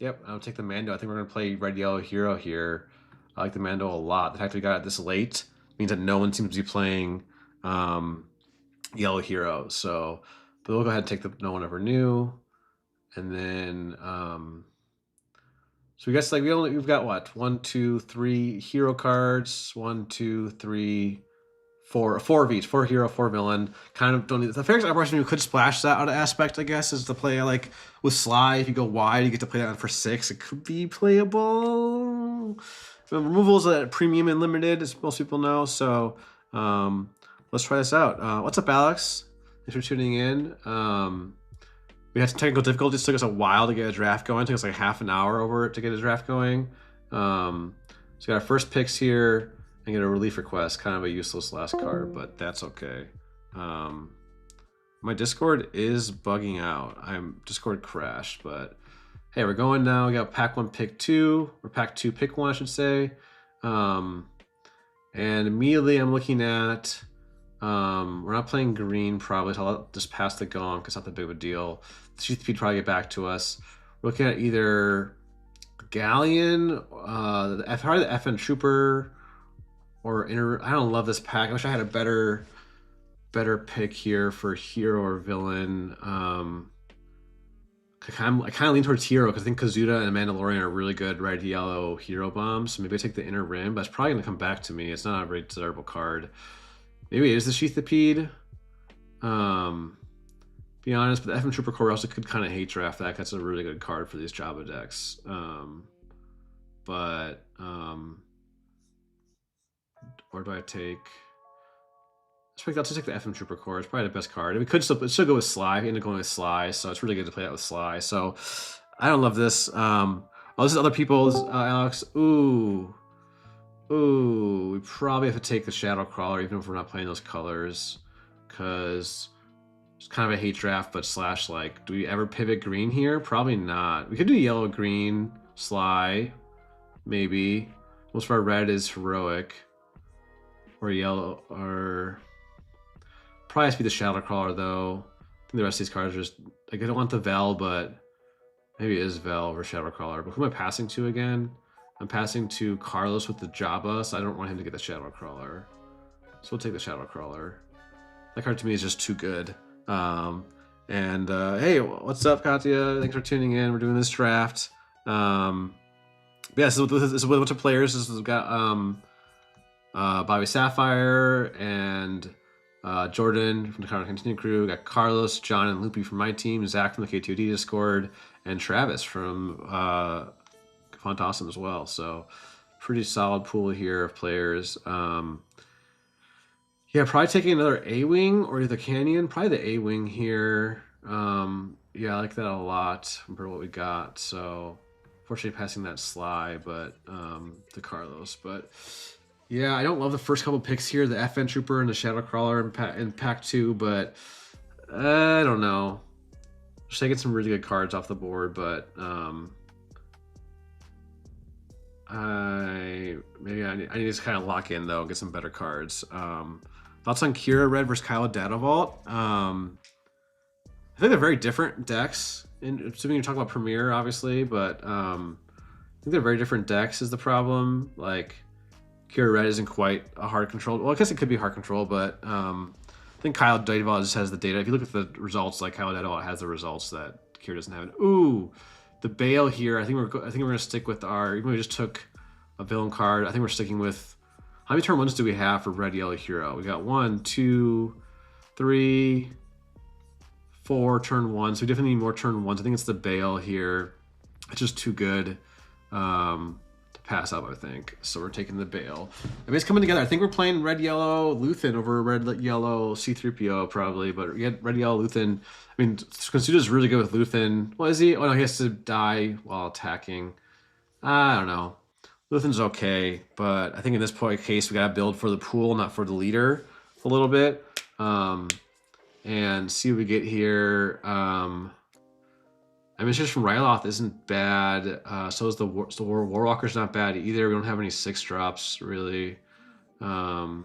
Yep, I'll take the Mando. I think we're gonna play Red Yellow Hero here. I like the Mando a lot. The fact that we got it this late means that no one seems to be playing Yellow Hero. So, but we'll go ahead and take the No One Ever Knew, and then so we guess like we've got what 1, 2, 3 hero cards. 1, 2, 3. 4 of each, 4 hero, 4 villain. Kind of don't need the fairest operation. You could splash that out of aspect, I guess, is to play like with Sly. If you go wide, you get to play that for 6. It could be playable. Removals at premium and limited, as most people know. So let's try this out. What's up, Alex? Thanks for tuning in. We had some technical difficulties. It took us a while to get a draft going. It took us like half an hour over it to get a draft going. So we got our first picks here. And get a relief request, kind of a useless last card, but that's okay. My Discord is bugging out. Discord crashed, but hey, we're going now. We got pack 1, pick 2, or pack 2, pick 1, I should say. And immediately I'm looking at, we're not playing green probably, so I'll just pass the Gonk. It's not that big of a deal. The Chief Speed probably get back to us. We're looking at either Galleon, probably the FN Trooper, or I don't love this pack. I wish I had a better pick here for hero or villain. I kind of lean towards hero because I think Kazuda and Mandalorian are really good red yellow hero bombs. So maybe I take the inner rim, but it's probably gonna come back to me. It's not a very desirable card. Maybe it is the Sheathipede. Be honest, but the FN Trooper Core also could kind of hate draft that. That's a really good card for these Jabba decks. Or do I take? I'll just take the FN Trooper Core. It's probably the best card. We could still go with Sly. We ended up going with Sly, so it's really good to play that with Sly. So I don't love this. Oh, this is other people's. Alex. Ooh. We probably have to take the Shadow Crawler, even if we're not playing those colors, because it's kind of a hate draft. But slash like, do we ever pivot green here? Probably not. We could do yellow, green, Sly, maybe. Most of our red is heroic. Or yellow, or probably has to be the Shadow Crawler though. I think the rest of these cards are just like I don't want the Vel, but maybe it is Vel or Shadow Crawler. But who am I passing to again? I'm passing to Carlos with the Jabba, so I don't want him to get the Shadow Crawler. So we'll take the Shadow Crawler. That card to me is just too good. Hey, what's up, Katya? Thanks for tuning in. We're doing this draft. Yeah, this is with a bunch of players. This has got Bobby Sapphire and Jordan from the Current Continue crew. We got Carlos, John, and Loopee from my team, Zach from the K2D Discord, and Travis from Font Awesome as well. So pretty solid pool here of players. Yeah, probably taking another A-Wing or the Canyon. Probably the A-Wing here. Yeah, I like that a lot compared to what we got. So fortunately passing that Sly, but to Carlos. But yeah, I don't love the first couple picks here, the FN Trooper and the Shadow Crawler in pack 2, but I don't know. Just taking some really good cards off the board, but I need to kind of lock in though and get some better cards. Thoughts on Kira Red versus Kylo Data Vault? I think they're very different decks. Assuming you're talking about Premier, obviously, but I think they're very different decks is the problem. Like Kira Red isn't quite a hard control. Well, I guess it could be hard control, but I think Kyle Dayval just has the data. If you look at the results, like Kyle Dayval has the results that Kira doesn't have. Ooh, the Bale here. I think we're gonna stick with our. Even though we just took a villain card, I think we're sticking with. How many turn 1s do we have for red, yellow, hero? We got 1, 2, 3, 4 turn 1s. So we definitely need more turn 1s. I think it's the Bale here. It's just too good to pass up, I think. So we're taking the Bale. I mean, it's coming together. I think we're playing red, yellow, Luthen over red, yellow, C-3PO probably. But we had red, yellow, Luthen. I mean, Consuda's really good with Luthen. What is he? Oh, no, he has to die while attacking. I don't know. Luthen's okay, but I think in this case, we got to build for the pool, not for the leader a little bit. And see what we get here. Administration from Ryloth isn't bad. So is the Warwalker's not bad either. We don't have any 6-drops, really. I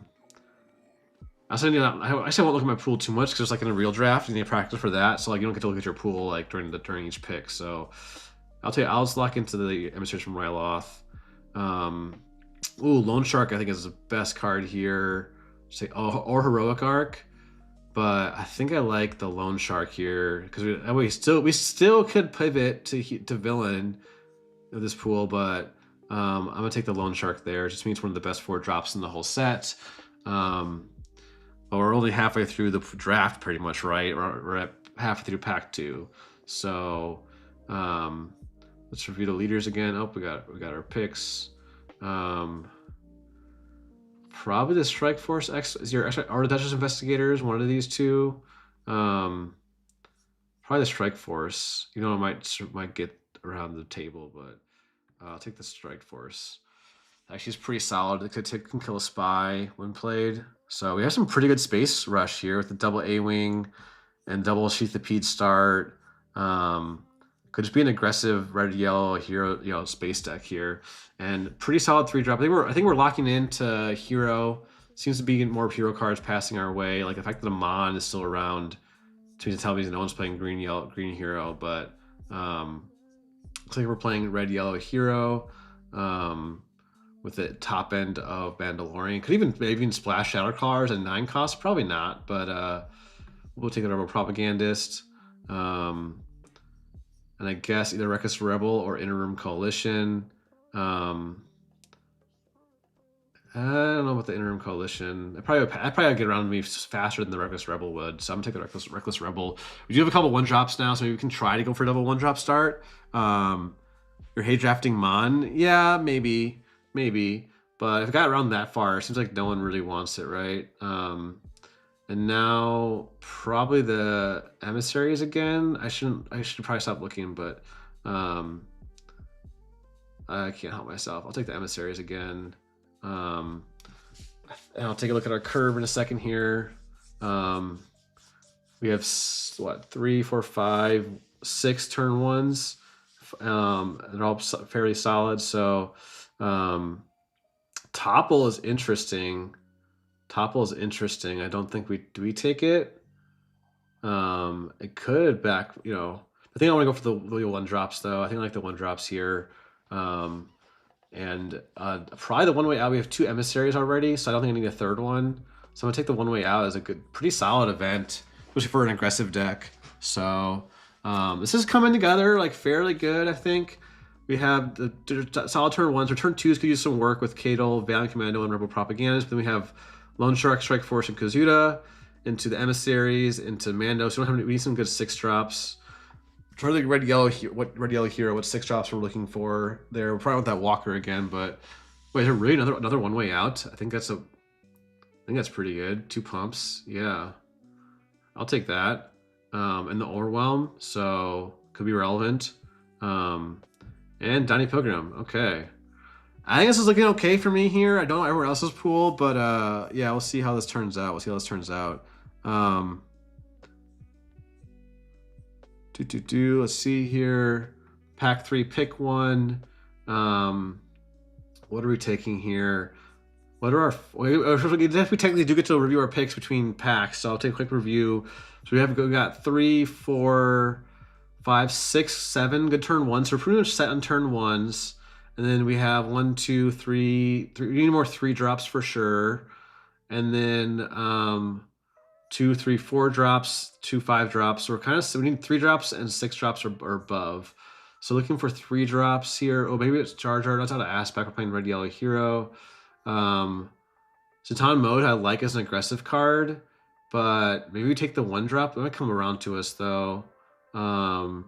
actually won't look at my pool too much because it's like in a real draft, you need to practice for that. So like you don't get to look at your pool like during each pick. So I'll just lock into the Administration from Ryloth. Ooh, Loan Shark I think is the best card here. Say or Heroic Arc. But I think I like the Loan Shark here because we still could pivot to villain of this pool, but I'm gonna take the Loan Shark there. It just means one of the best 4-drops in the whole set. But we're only halfway through the draft, pretty much, right? We're at halfway through Pack 2, so let's review the leaders again. Oh, we got our picks. Probably the Strike Force X or the Duchess Investigators, one of these two. Probably the Strike Force. You know, I might get around the table, but I'll take the Strike Force. Actually, it's pretty solid. It can kill a spy when played. So we have some pretty good space rush here with the double A-Wing and double Sheathipede start. Could just be an aggressive red, yellow hero, space deck here, and pretty solid 3-drop. I think we're locking into hero. Seems to be more hero cards passing our way. Like the fact that Amon is still around to tell me no one's playing green hero, but looks like we're playing red, yellow hero with the top end of Mandalorian. Could maybe even splash Shadow Callers at 9 cost. Probably not, but we'll take it over Propagandist. And I guess either Reckless Rebel or Interim Coalition. I don't know about the Interim Coalition. I'd probably get around to me faster than the Reckless Rebel would. So I'm gonna take the Reckless Rebel. We do have a couple 1-drops now, so maybe we can try to go for a double 1-drop start. You're hay drafting Mon, yeah, maybe. But if I got around that far, it seems like no one really wants it, right? And now probably the Emissaries again. I should probably stop looking, but I can't help myself. I'll take the Emissaries again. And I'll take a look at our curve in a second here. We have 3, 4, 5, 6 turn 1s. They're all fairly solid. So Topple is interesting. I don't think do we take it? It could back, I think I want to go for the 1-drops though. I think I like the 1-drops here. And probably the one way out, we have 2 Emissaries already, so I don't think I need a 3rd one. So I'm gonna take the one way out as a pretty solid event, especially for an aggressive deck. So this is coming together like fairly good, I think. We have the solid turn 1s. Or turn 2s could use some work with Cadel, Valiant Commando, and Rebel Propagandist. But then we have Lone Shark, Strike Force, and Kazuda into the Emissaries, into Mando. So we need some good 6-drops. Try to red yellow hero, what 6-drops we're looking for there. We'll probably want that Walker again, but wait, is there really another one way out? I think that's pretty good. 2 pumps, yeah. I'll take that. And the Overwhelm, so could be relevant. And Donnie Pilgrim, okay. I think this is looking okay for me here. I don't know everyone else's pool, but yeah, we'll see how this turns out. Let's see here. Pack 3, pick 1. What are we taking here? What are we technically do get to review our picks between packs, so I'll take a quick review. So we got 3, 4, 5, 6, 7 good turn 1s. So we're pretty much set on turn 1s. And then we have 1, 2, 3. We need more 3-drops for sure. And then 2, 3, 4 drops, 2, 5 drops. So we're kind of, we need 3 drops and 6 drops or above. So looking for 3 drops here. Oh, maybe it's Jar Jar. That's out of Aspect. We're playing Red Yellow Hero. Zatan Mode I like as an aggressive card, but maybe we take the 1 drop. It might come around to us though. I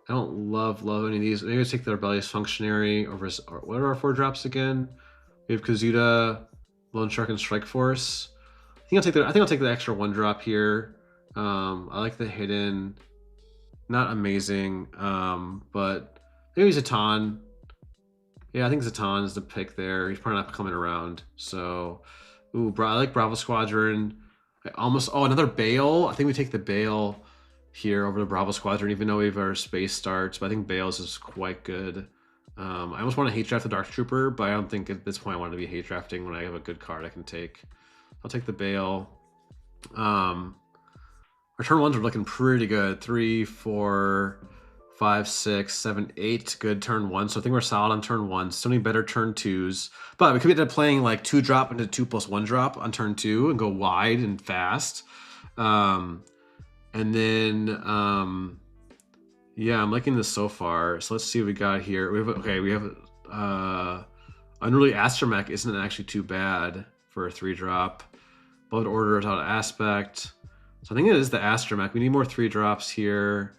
don't love any of these. Maybe I take the Rebellious Functionary over. Or what are our 4 drops again? We have Kazuda, Lone Shark, and Strike Force. I think I'll take the extra 1 drop here. I like the hidden. Not amazing, but maybe Zatan. Yeah, I think Zatan is the pick there. He's probably not coming around. So, ooh, I like Bravo Squadron. Another Bale. I think we take the Bale here over the Bravo Squadron, even though we have our space starts. But I think Bale's is quite good. I almost want to hate draft the Dark Trooper, but I don't think at this point I want to be hate drafting when I have a good card I can take. I'll take the Bale. Our turn 1s are looking pretty good. 3, 4, 5, 6, 7, 8 good turn 1. So I think we're solid on turn 1. Still need better turn 2s. But we could be playing like 2 drop into 2+1 drop on turn 2 and go wide and fast. And then, yeah, I'm liking this so far. So let's see what we got here. We have Unruly Astromech isn't actually too bad for a 3 drop. Blood Order is out of Aspect. So I think it is the Astromech. We need more 3 drops here.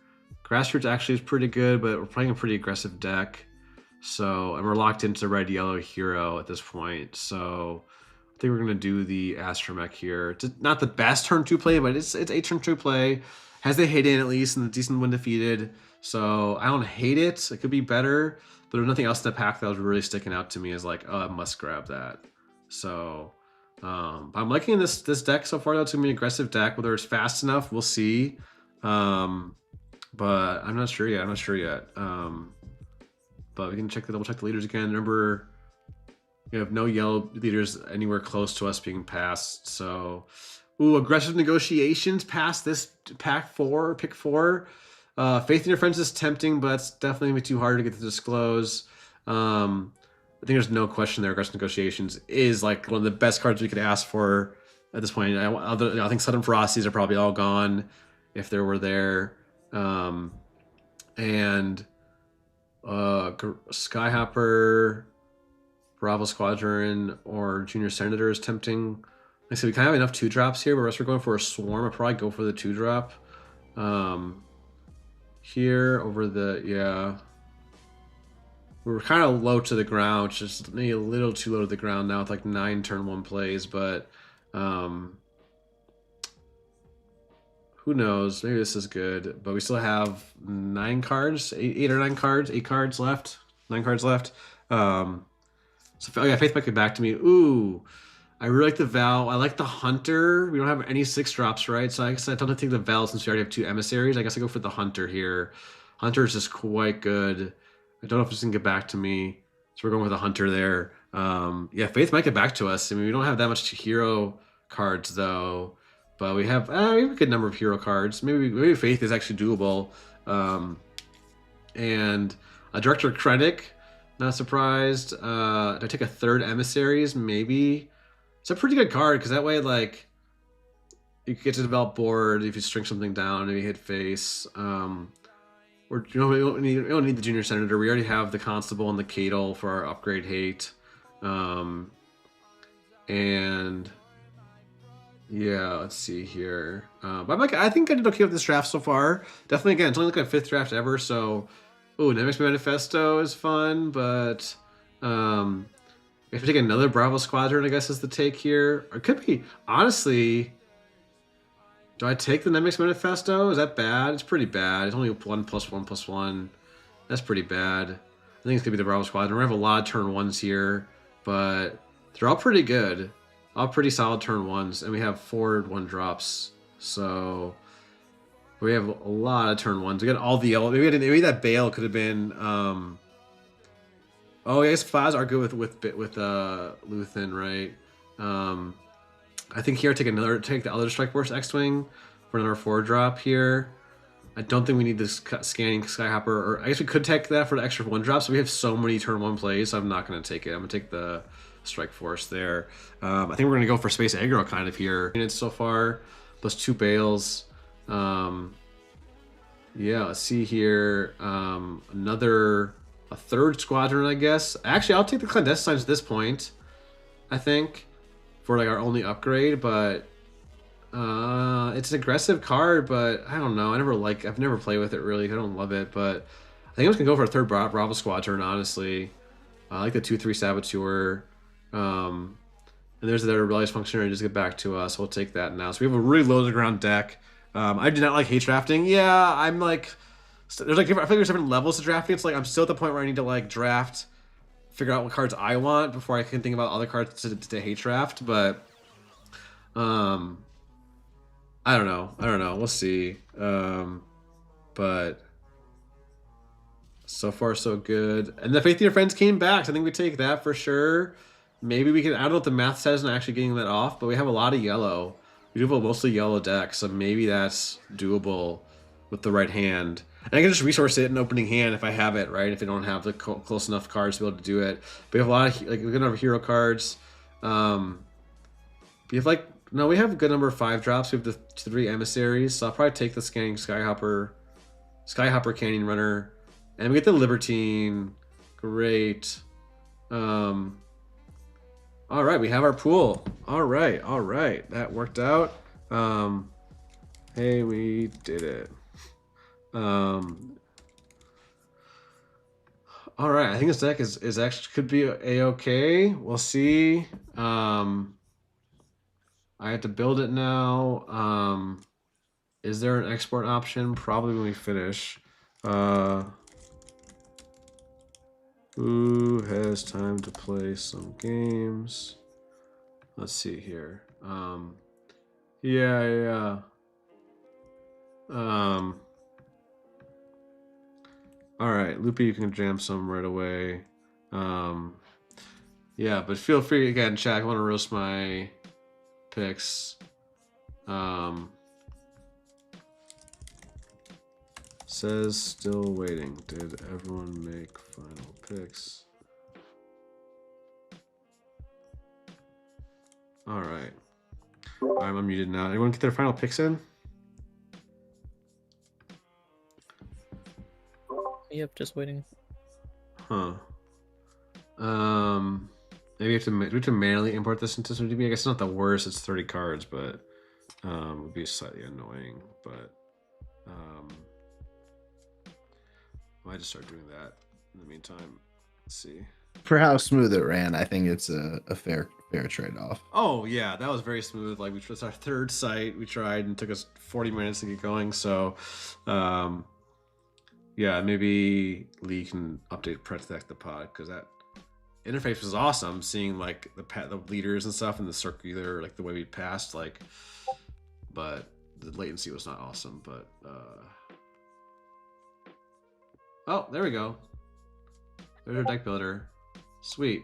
Grassroots actually is pretty good, but we're playing a pretty aggressive deck. So, and we're locked into Red Yellow Hero at this point. So I think we're gonna do the Astromech here. It's not the best turn 2 play, but it's a turn 2 play. Has the hit in at least and the decent when defeated. So I don't hate it. It could be better, but there's nothing else in the pack that was really sticking out to me as like, oh, I must grab that. So I'm liking this deck so far. Though it's gonna be an aggressive deck. Whether it's fast enough, we'll see. But I'm not sure yet. But we can double check the leaders again. Remember, we have no yellow leaders anywhere close to us being passed. So, ooh, aggressive negotiations past this pick 4. Faith in Your Friends is tempting, but it's definitely gonna be too hard to get to disclose. I think there's no question there. Aggressive negotiations is like one of the best cards we could ask for at this point. I think Sudden Frosties are probably all gone if they were there. And Skyhopper, Bravo Squadron, or Junior Senator is tempting. Like I said, we kind of have enough 2 drops here, but unless we're going for a Swarm, I'd probably go for the 2 drop. Here over the, yeah. We're kind of low to the ground, which is maybe a little too low to the ground now with like 9 turn 1 plays, but who knows? Maybe this is good, but we still have 9 cards, 8 or 9 cards, 8 cards left, 9 cards left. So yeah, Faith might get back to me. Ooh, I really like the Val. I like the Hunter. We don't have any 6 drops, right? So I guess I don't take the Val since we already have 2 emissaries. I guess I go for the Hunter here. Hunter is just quite good. I don't know if it's gonna get back to me. So we're going with a Hunter there. Yeah, Faith might get back to us. I mean, we don't have that much hero cards though, but we have a good number of hero cards. Maybe Faith is actually doable. And a Director Krennic, not surprised. Do I take a 3rd emissaries? Maybe. It's a pretty good card because that way, like, you get to develop board if you string something down and you hit face. Or we don't need the Junior Senator. We already have the Constable and the Cadle for our upgrade hate. And yeah, let's see here. But I think I did okay with this draft so far. Definitely, again, it's only like my 5th draft ever. So, Nemix Manifesto is fun, but if we take another Bravo Squadron, I guess is the take here. Or it could be, honestly. Do I take the Nemix Manifesto? Is that bad? It's pretty bad. It's only 1+1+1. That's pretty bad. I think it's gonna be the Bravo Squadron. We have a lot of turn 1s here, but they're all pretty good. All pretty solid turn 1s, and we have 4 1 drops. So we have a lot of turn 1s. We got all the yellow. Maybe that Bale could have been. Oh, I guess Faz are good with Luthen, right? I think here take the other Strike Force X-Wing for another 4 drop here. I don't think we need this scanning Skyhopper, or I guess we could take that for the extra 1 drop. So we have so many turn 1 plays, so I'm not going to take it. I'm going to take the Strike Force there. I think we're going to go for Space Aggro kind of here. Units so far. plus 2 bales. Yeah, let's see here. A third squadron, I guess. Actually, I'll take the clandestines at this point, I think, for like our only upgrade, but it's an aggressive card, but I don't know. I've never played with it really. I don't love it, but I think I'm just gonna go for a third Bravo squadron, honestly. I like the 2/3 Saboteur. And there's their rebellious functionary just get back to us. We'll take that now. So we have a really low to the ground deck. I do not like hate drafting. Yeah, I'm like, there's like I feel like there's different levels to drafting. It's like I'm still at the point where I need to like draft, figure out what cards I want before I can think about other cards to hate draft. But, I don't know. We'll see. But so far so good. And the Faith in Your Friends came back. So I think we take that for sure. Maybe we can. I don't know if the math says not actually getting that off, but we have a lot of yellow. We do have a mostly yellow deck, so maybe that's doable with the right hand. And I can just resource it in opening hand if I have it, right? If I don't have the close enough cards to be able to do it. But we have a lot of like a good number of hero cards. We have like no, we have a good number of 5 drops. We have the 3 emissaries, so I'll probably take the scanning Skyhopper Canyon Runner, and we get the Libertine. Great. All right, we have our pool. All right, that worked out. Hey, we did it. All right, I think this deck is actually could be a-okay. We'll see. I have to build it now. Is there an export option? Probably when we finish. Who has time to play some games? Let's see here. Yeah. All right, Loopee, you can jam some right away. Yeah, but feel free again, chat. I want to roast my picks. Says still waiting. Did everyone make final picks? All right. I'm unmuted now. Anyone get their final picks in? Yep, just waiting. Huh. Maybe we have to manually import this into some DB. I guess it's not the worst. It's 30 cards, but it would be slightly annoying. But I might just start doing that in the meantime. Let's see. For how smooth it ran, I think it's a fair trade-off. Oh yeah, that was very smooth. Like it's our 3rd site we tried and took us 40 minutes to get going. So, yeah, maybe Lee can update protect the pod because that interface was awesome. Seeing like the leaders and stuff and the circular like the way we passed like, but the latency was not awesome. But oh, there we go. There's our deck builder. Sweet.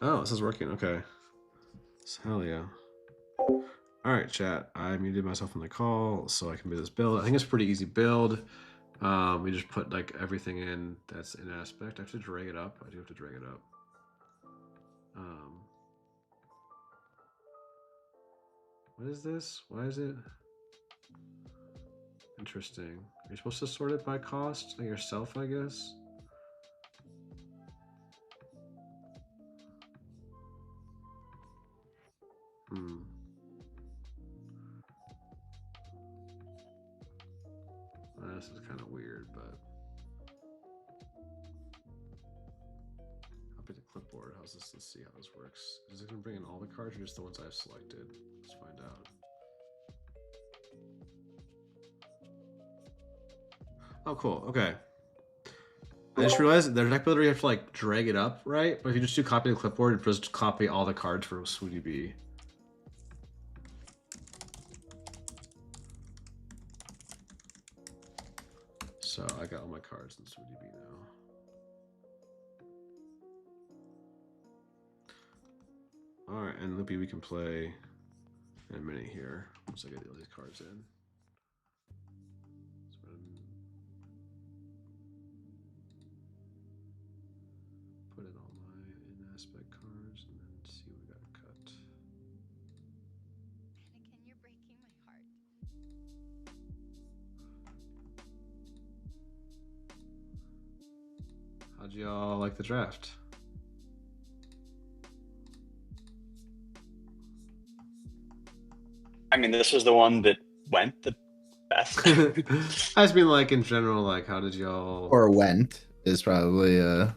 Oh, this is working. Okay. Hell yeah. All right, chat. I muted myself on the call so I can do this build. I think it's a pretty easy build. We just put like everything in that's in aspect. I have to drag it up. I do have to drag it up. What is this? Why is it? Interesting. You're supposed to sort it by cost like yourself, I guess. This is kind of weird, but copy the clipboard. How's this? Let's see how this works. Is it going to bring in all the cards or just the ones I've selected? Let's find out. Oh, cool. Okay. I just realized their deck builder you have to like drag it up, right? But if you just do copy the clipboard, it just copy all the cards for Sweetie B. So I got all my cards in Sweetie B now. All right, and Loopee, we can play in a minute here. Once I get all these cards in. Put in all my in-aspect cards and then see what we got to cut. Anakin, you're breaking my heart. How'd y'all like the draft? I mean, this was the one that went the best. I just mean like in general, like how did y'all Or went is probably you know.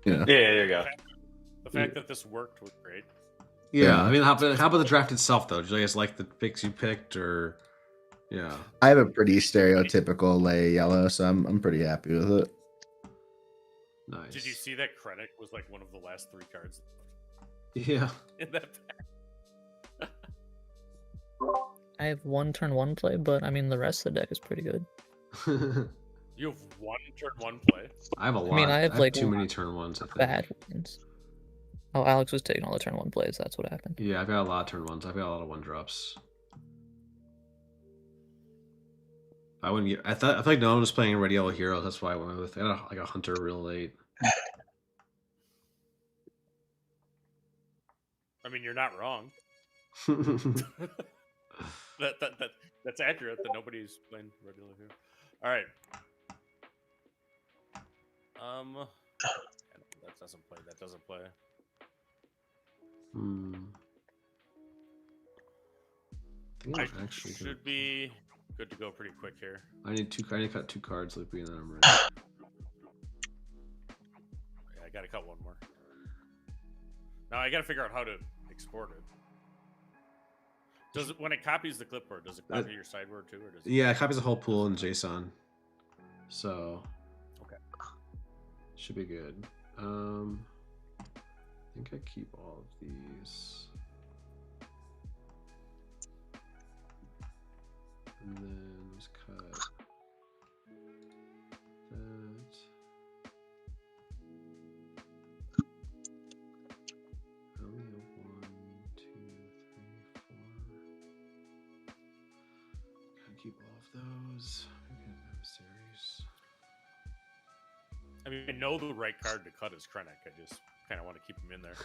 Yeah, there you go. The fact that this worked was great. Yeah, I mean how about the draft itself though? Did you guys like the picks you picked or yeah? I have a pretty stereotypical lay yellow, so I'm pretty happy with it. Nice. Did you see that Krennic was like one of the last 3 cards Yeah. in that pack? I have 1 turn 1 play, but I mean the rest of the deck is pretty good. You have 1 turn 1 play. I have a lot. I mean, I have like too many turn ones. I think. bad ones. Oh, Alex was taking all the turn 1 plays. That's what happened. Yeah, I've got a lot of turn ones. I've got a lot of 1-drops. I wouldn't get. I feel like no one was playing Red Yellow Heroes. That's why I went with. I got like a Hunter real late. I mean, you're not wrong. That's accurate. That nobody's playing regular here. All right. That doesn't play. That doesn't play. I I should be good to go pretty quick here. I need to cut 2 cards, Loopee, and then I'm ready. Yeah, I gotta cut 1 more. Now I gotta figure out how to export it. Does it when it copies the clipboard? Does it copy your sideboard too, or does it? Yeah, it copies the whole pool in JSON. So okay, should be good. I think I keep all of these. And then just cut that. I only have 1, 2, 3, 4. Gotta keep all of those. We can have a series. I mean, I know the right card to cut is Krennic. I just kind of want to keep him in there.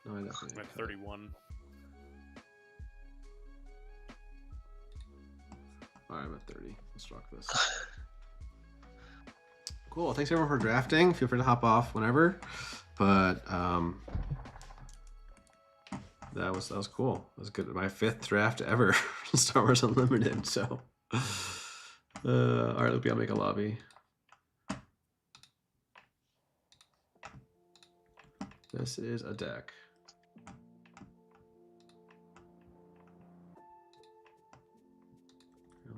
No, I definitely. I'm at 31. Alright, I'm at 30. Let's rock this. Cool. Thanks everyone for drafting. Feel free to hop off whenever. But that was cool. That was good. My 5th draft ever. Star Wars Unlimited. So alright, Loopee, I'll make a lobby. This is a deck.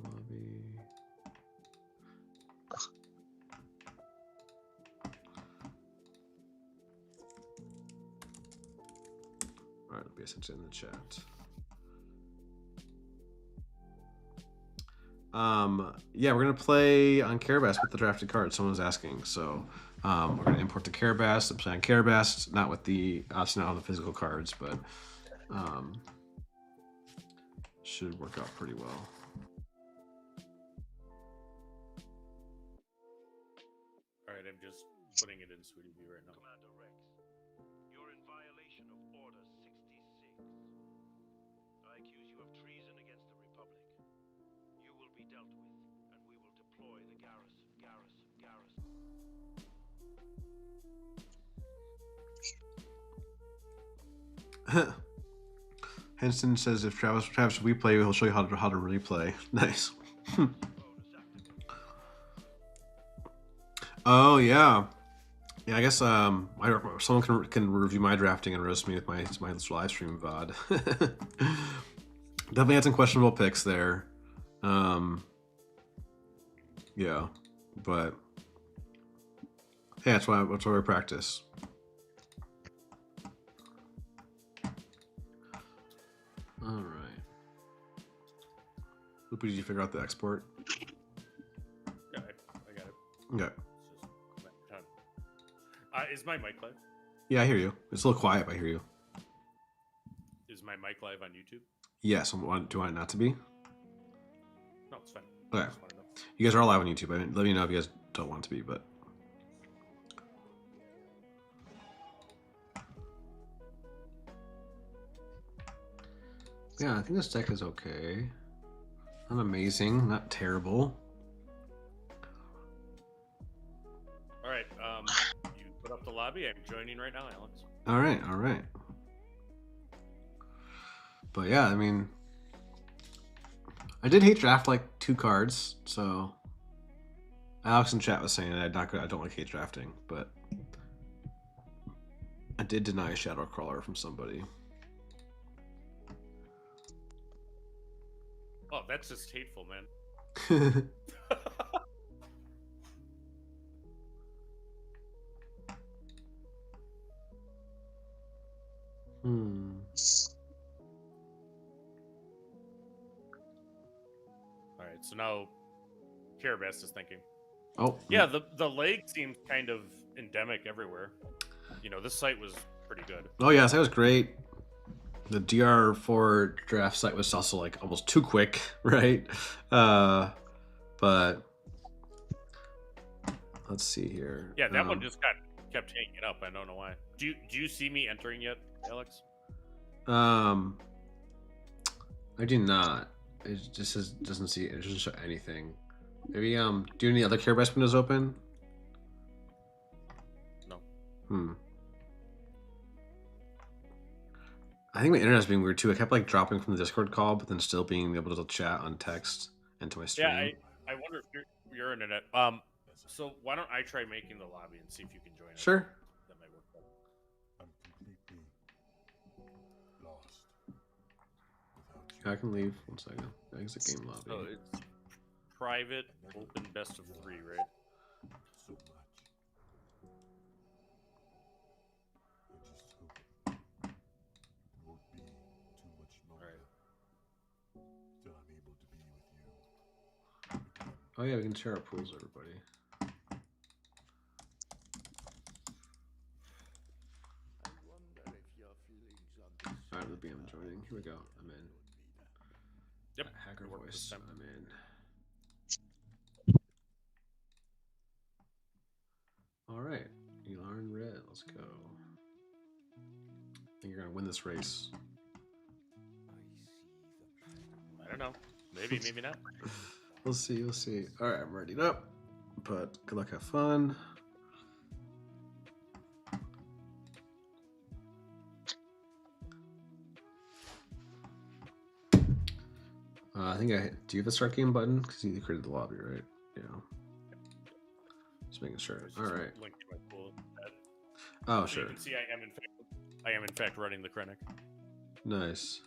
Lobby. All right, it'll be essentially in the chat. Yeah, we're gonna play on Carabas with the drafted cards. Someone was asking, so we're gonna import the Carabas and play on Carabas, not with the obviously not on the physical cards, but should work out pretty well. All right, I'm just putting it in Sweetie Bee right now. Commander Rex, you're in violation of Order 66. I accuse you of treason against the Republic. You will be dealt with, and we will deploy the garrison. Henson says if Travis we play, he'll show you how to really play. Nice. Oh yeah, yeah. I guess someone can review my drafting and roast me with my live stream VOD. Definitely had some questionable picks there. Yeah, but yeah, that's why we practice. All right. Loopee, did you figure out the export? Yeah, I got it. Okay. It's just is my mic live? Yeah, I hear you. It's a little quiet, but I hear you. Is my mic live on YouTube? Yes. Do I want it not to be? No, it's fine. Okay. I just wanna know. You guys are all live on YouTube. I mean, let me know if you guys don't want it to be, but. Yeah, I think this deck is okay. Not amazing, not terrible. All right. You put up the lobby. I'm joining right now, Alex. All right, all right. But yeah, I mean, I did hate draft like 2 cards, so Alex in chat was saying I don't like hate drafting, but I did deny Shadow Crawler from somebody. Oh, that's just hateful, man. All right, so now Carabas is thinking. Oh. Yeah, the leg seems kind of endemic everywhere. You know, this site was pretty good. Oh yeah, that was great. The DR4 draft site was also like almost too quick, right? But let's see here. Yeah, that one just kept hanging up. I don't know why. Do you see me entering yet, Alex? I do not. It just doesn't see. It doesn't show anything. Maybe do any other Carabas windows open? No. I think my internet's being weird too. I kept like dropping from the Discord call, but then still being able to chat on text into my stream. Yeah, I wonder if your internet. So why don't I try making the lobby and see if you can join us? Sure. That might work better. I'm completely lost. I can leave. 1 second. Exit game lobby. So it's private, open, best of 3, right? So much. Oh yeah, we can share our pools, everybody. Alright, Loopee, I'm joining. Here we go. I'm in. Yep. Hacker voice. I'm in. Alright. Elar in red. Let's go. I think you're gonna win this race. I don't know. Maybe, maybe not. We'll see, we'll see. Alright, I'm ready up. But good luck, have fun. I think do you have a start game button? Because you created the lobby, right? Yeah. Just making sure. Alright. Oh, so sure. You can see I am in fact running the Krennic. Nice.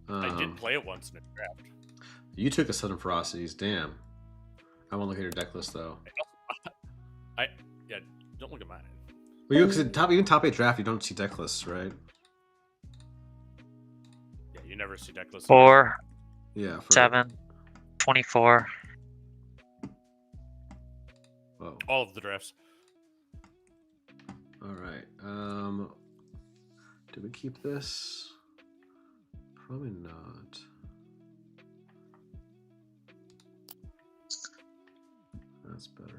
I did play it once in a draft. You took a Sudden Ferocities, damn. I won't look at your deck list though. Yeah, don't look at mine. Well, you because even top 8 draft, you don't see deck lists, right? Yeah, you never see deck lists. 4. Yeah. 7. 24. Whoa. All of the drafts. All right. Do we keep this? Probably not. That's better.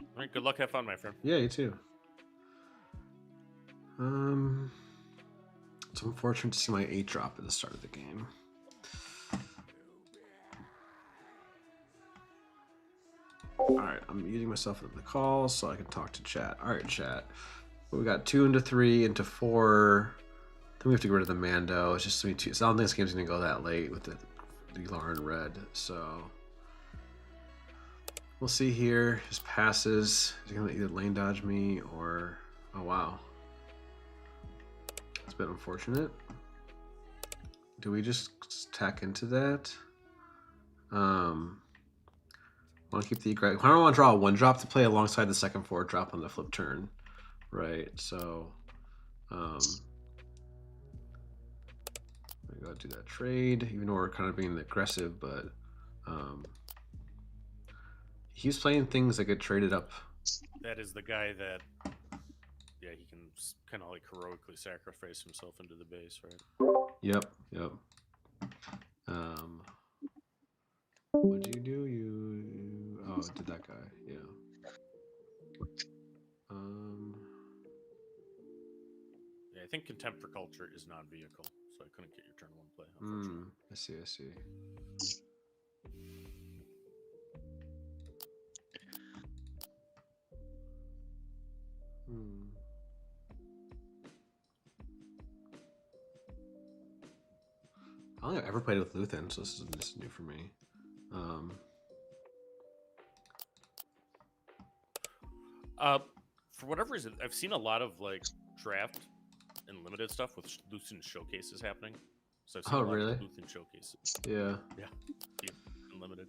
All right, good luck, have fun, my friend. Yeah, you too. It's unfortunate to see my 8 drop at the start of the game. Alright, I'm muting myself at the call so I can talk to chat. Alright, chat. We got 2 into 3 into 4. Then we have to get rid of the Mando. It's just to be too. So I don't think this game's gonna go that late with the Lauren red. So we'll see here. Just passes. He's gonna either lane dodge me or oh wow. It's a bit unfortunate. Do we just tack into that? Want to keep the aggressive. I don't want to draw a 1-drop to play alongside the second 4-drop on the flip turn, right? So, I gotta do that trade, even though we're kind of being aggressive, but he's playing things that get traded up That is the guy that, yeah, he can kind of like heroically sacrifice himself into the base, right? Yep. What'd you do? Oh, it did that guy? Yeah. Yeah, I think Contempt for Culture is non-vehicle, so I couldn't get your turn 1 play, unfortunately. I see. I don't think I've ever played with Luthen, so this is new for me. For whatever reason, I've seen a lot of like draft and limited stuff with Luthen showcases happening. So I've seen a lot really? of Luthen showcases. Yeah. Yeah. Unlimited.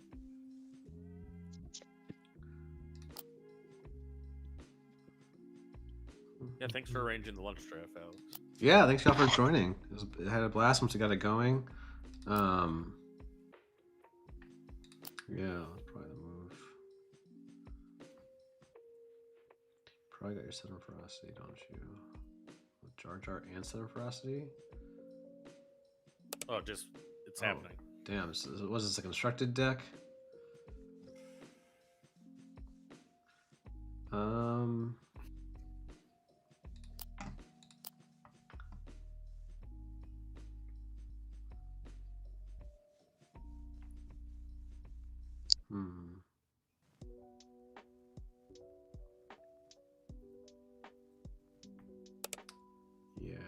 Yeah, thanks for arranging the lunch draft, Alex. Yeah, thanks y'all for joining. It had a blast once we got it going. Yeah, probably the move. Probably got your Southern Ferocity, don't you? With Jar Jar and Southern Ferocity? Oh, it's happening. Damn, so was this a constructed deck? Yeah.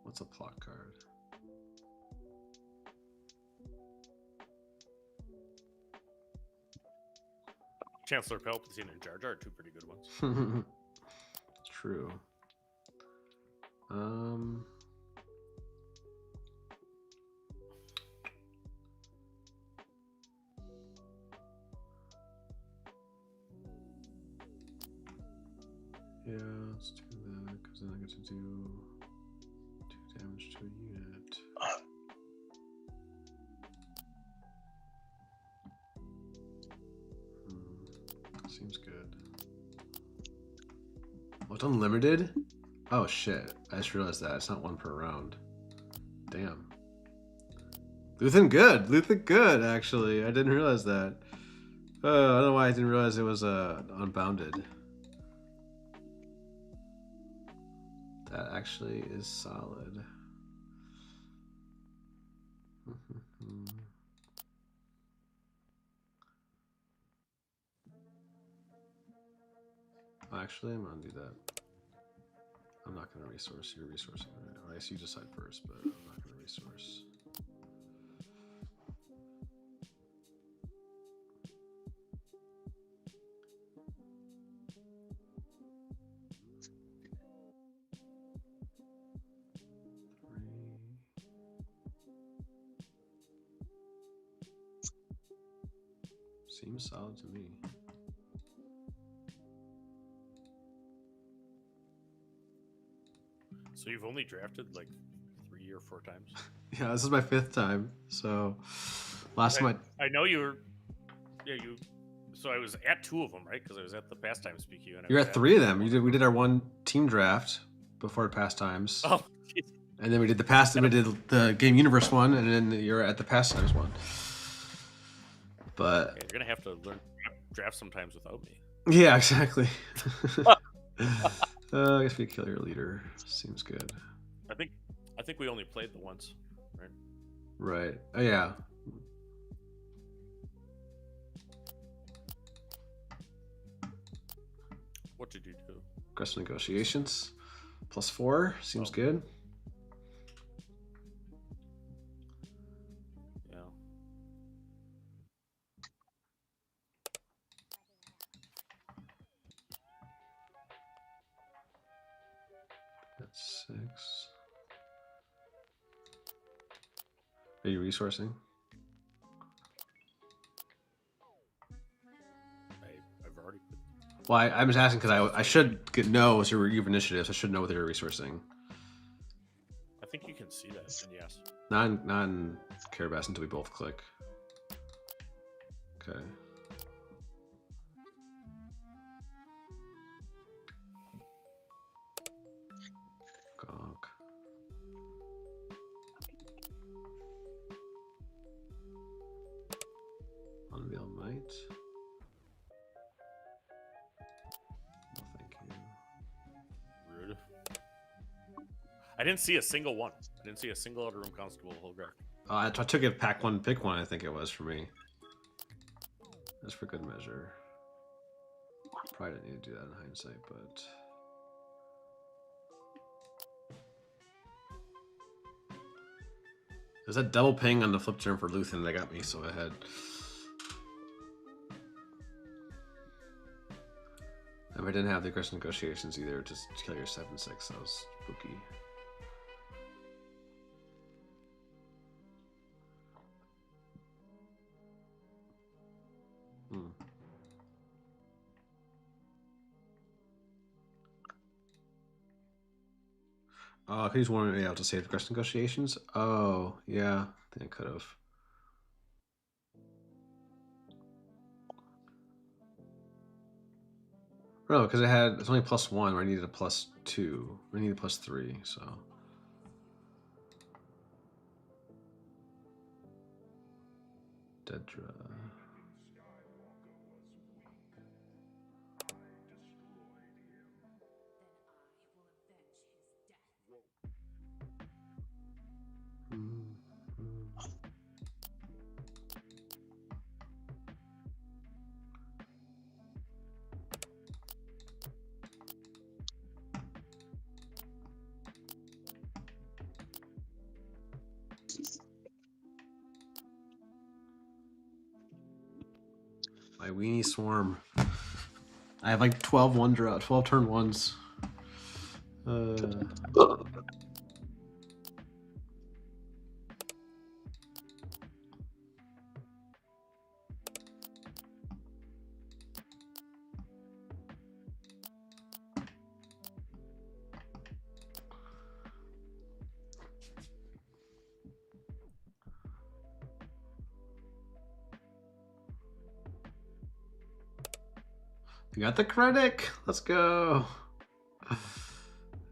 What's a plot card? Chancellor Palpatine and Jar Jar are two pretty good ones. True. Yeah, let's do that because then I get to do 2 damage to a unit. Seems good. Oh, it's unlimited? Oh shit! I just realized that it's not 1 per round. Damn. Luthen good actually. I didn't realize that. I don't know why I didn't realize it was unbounded. That actually is solid. Actually, I'm gonna do that. I'm not gonna resource. You're resourcing. I guess you decide first, but I'm not gonna resource. Seems solid to me. So you've only drafted like 3 or 4 times? Yeah, this is my 5th time. So last time I know you were. Yeah, you. So I was at 2 of them, right? Because I was at the Pastimes PQ. And you're at 3 of them. We did our 1 team draft before Pastimes. Oh. And then we did we did the Game Universe one, and then you're at the Pastimes one. But yeah, you're gonna have to learn draft sometimes without me. Yeah, exactly. I guess we kill your leader. Seems good. I think we only played the once, right? Right. Oh yeah. What did you do? Aggressive negotiations. +4. Seems good. Yeah. That's 6. Are you resourcing? I've already. Well, I'm just asking because I should know as you have initiatives. I should know whether you're resourcing. I think you can see that. And yes. Not in Carabas until we both click. Okay. I didn't see a single one. I didn't see a single outer room constable whole graph. I took it pack one, pick one. I think it was for me. That's for good measure. Probably didn't need to do that in hindsight, but. There's that double ping on the flip turn for Luthen that got me so ahead. And I didn't have the aggressive negotiations either. Just kill your 7/6. That was spooky. I could use one able to save aggressive negotiations. Oh, yeah. I think I could have. No, because it's only +1 where I needed a +2. I needed a +3, so. Dedra. My weenie swarm. I have like 12 turn ones. You got the critic. Let's go.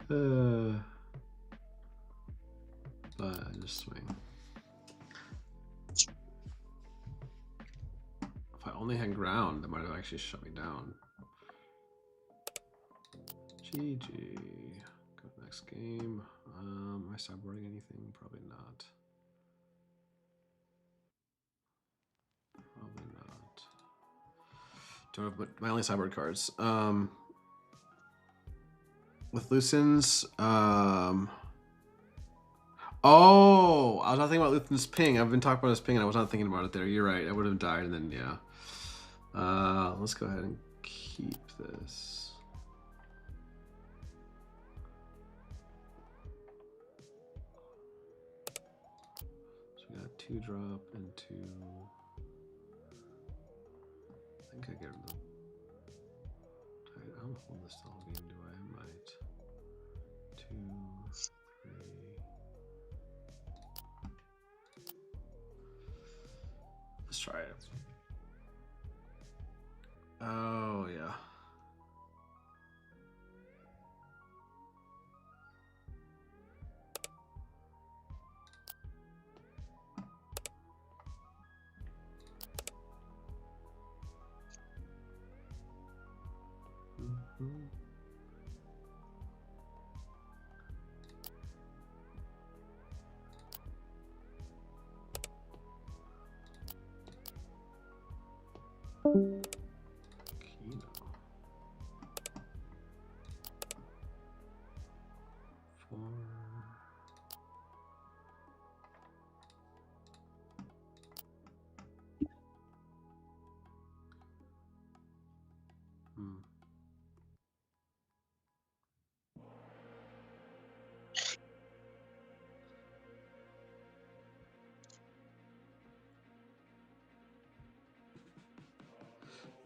But I just swing. If I only had ground, that might have actually shut me down. GG. Go to the next game. Am I sideboarding anything? Probably not. Probably not. Don't have my only sideboard cards. With Lucen's, oh, I was not thinking about Luthen's ping. I've been talking about his ping and I was not thinking about it there. You're right. I would have died and then, yeah. Let's go ahead and keep this. So we got 2 drop and 2. I think I get rid of the. I don't hold this the whole game, do I? I might. 2, 3. Let's try it. Oh, yeah.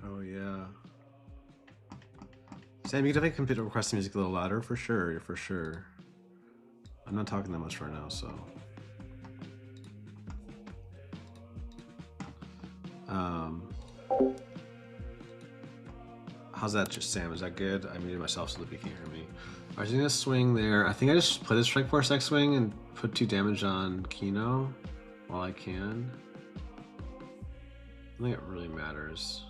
Oh yeah. Sam, you can definitely request the music a little louder for sure, for sure. I'm not talking that much right now, so. How's that, just Sam? Is that good? I muted myself so Loopee can't hear me. I was gonna swing there. I think I just play the Strike Force X-Wing and put 2 damage on Kino while I can. I don't think it really matters.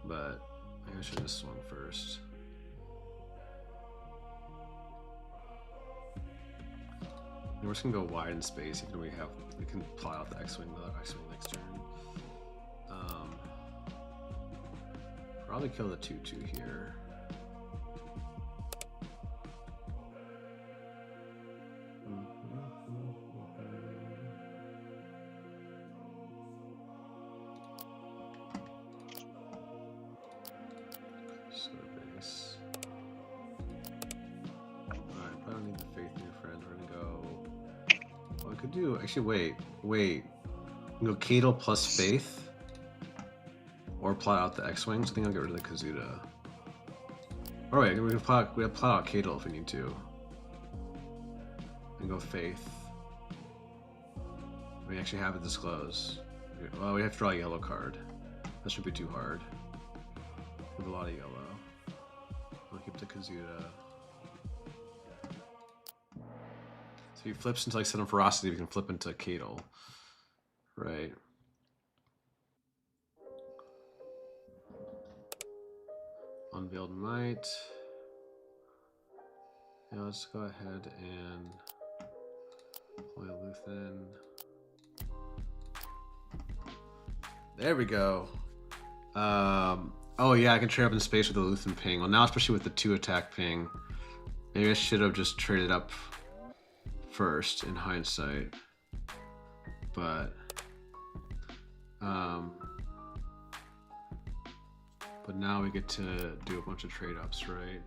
But I I should have swung first. We're just gonna go wide in space, even though we can plot out the X-Wing, next turn. Probably kill the 2/2 here. Just go to base. Alright, I don't need the faith in your friend. We're gonna go. Well, I could do. Actually, wait. Go Cadle plus faith. Or plot out the X-Wings. I think I'll get rid of the Kazuda. Or wait, we have plot out Cadle if we need to. And go faith. We actually have it disclose. Well, we have to draw a yellow card. That shouldn't be too hard. We have a lot of yellow. I'll keep the Kazuda. So he flips into like Sun of Ferocity, we can flip into Cadle. Right. Unveiled Might. Yeah, let's go ahead and play Luthen. There we go. Oh yeah, I can trade up in space with the Luthen ping. Well, now especially with the 2 attack ping, maybe I should have just traded up first in hindsight. But now we get to do a bunch of trade ups, right?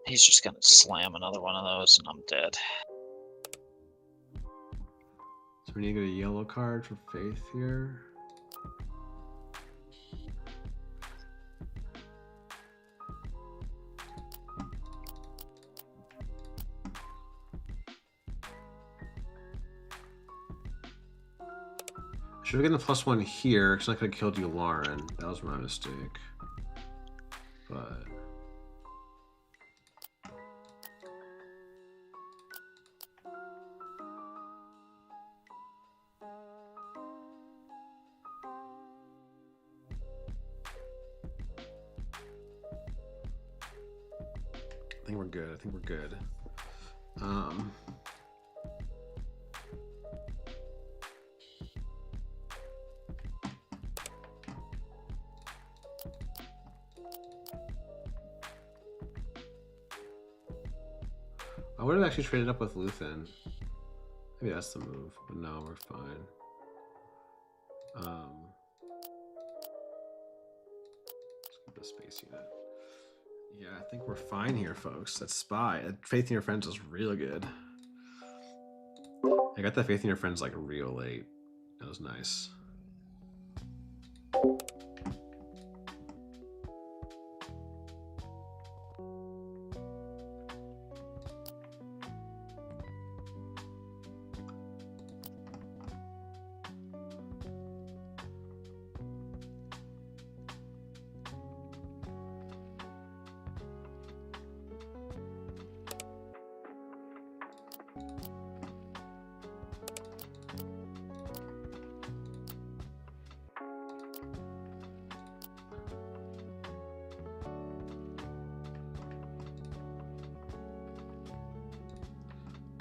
He's just gonna slam another one of those and I'm dead. So we need to get a yellow card for faith here. Should have gotten the +1 here, because I could have killed you, Lauren. That was my mistake. But I think we're good. I think we're good. I would have actually traded up with Luthen. Maybe that's the move, but no, we're fine. Let's get the space unit. Yeah, I think we're fine here, folks. That spy. Faith in Your Friends was real good. I got that Faith in Your Friends like real late. That was nice.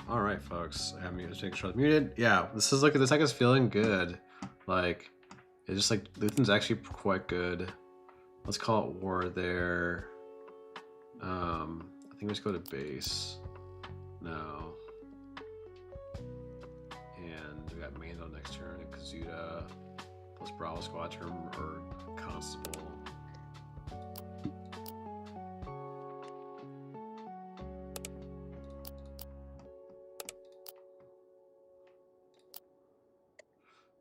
All right, folks. I have muted. Just making sure I'm muted. Yeah, this is like this deck is feeling good. Like it's just like Luthen's actually quite good. Let's call it war there. I think we just go to base. No. And we got Mando next turn and Kazuda plus Bravo Squadron or Constable.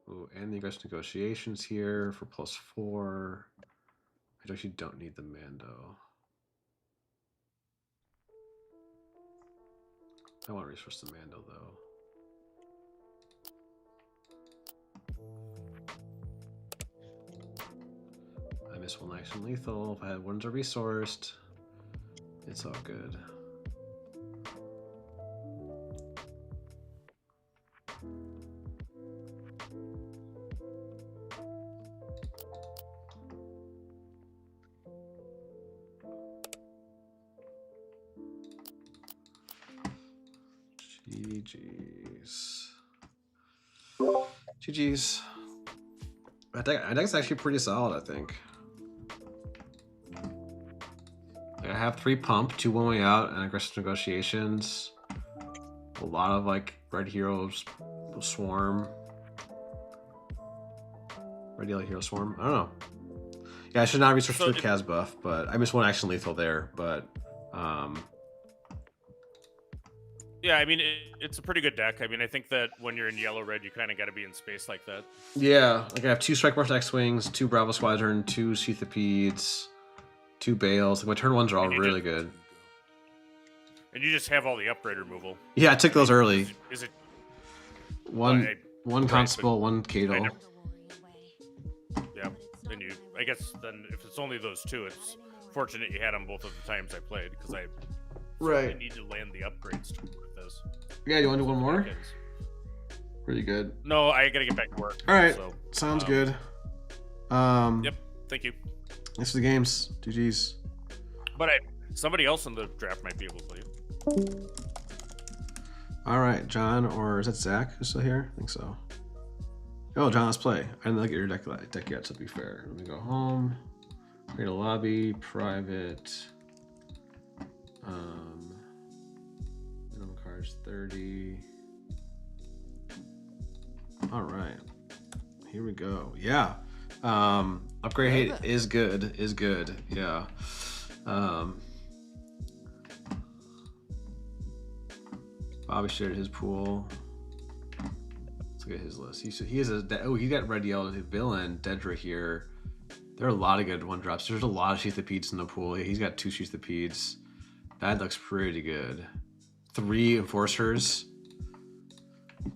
Ooh, and the aggressive negotiations here for +4. I actually don't need the Mando. I want to resource the Mando though. I missed one action lethal. If I had one to resourced, it's all good. GG's. GG's. I think it's actually pretty solid, I think. Like, I have 3 pump, 2 one way out, and aggressive negotiations. A lot of like red heroes swarm. Red yellow hero swarm. I don't know. Yeah, I should not research the Kaz buff, but I missed one action lethal there, but yeah, I mean, it's a pretty good deck. I mean, I think that when you're in yellow-red, you kind of got to be in space like that. Yeah, like I have 2 Strike March X-Wings, 2 Bravo Squadron, 2 Sheathopedes, 2 Bales. Like my turn 1s are all really good. And you just have all the upgrade removal. Yeah, I took those early. Is it one Constable, 1 Cadle. Yeah, and I guess then if it's only those 2, it's fortunate you had them both of the times I played, because I need to land the upgrades with this. Yeah, you want to do one more? Pretty good. No, I gotta get back to work. All right, so, sounds good. Yep, thank you. Thanks for the games. GG's. But somebody else in the draft might be able to play. All right, John, or is that Zach who's still here? I think so. Oh, John, let's play. I didn't look at your deck yet, to be fair. Let me go home. Create a lobby, private. Minimum cards 30. All right, here we go. Yeah, upgrade hate is good. Yeah. Bobby shared his pool. Let's look at his list. He got red yellow villain Dedra here. There are a lot of good 1-drops. There's a lot of Sheathopedes in the pool. Yeah, he's got 2 Sheathopedes. That looks pretty good. 3 Enforcers.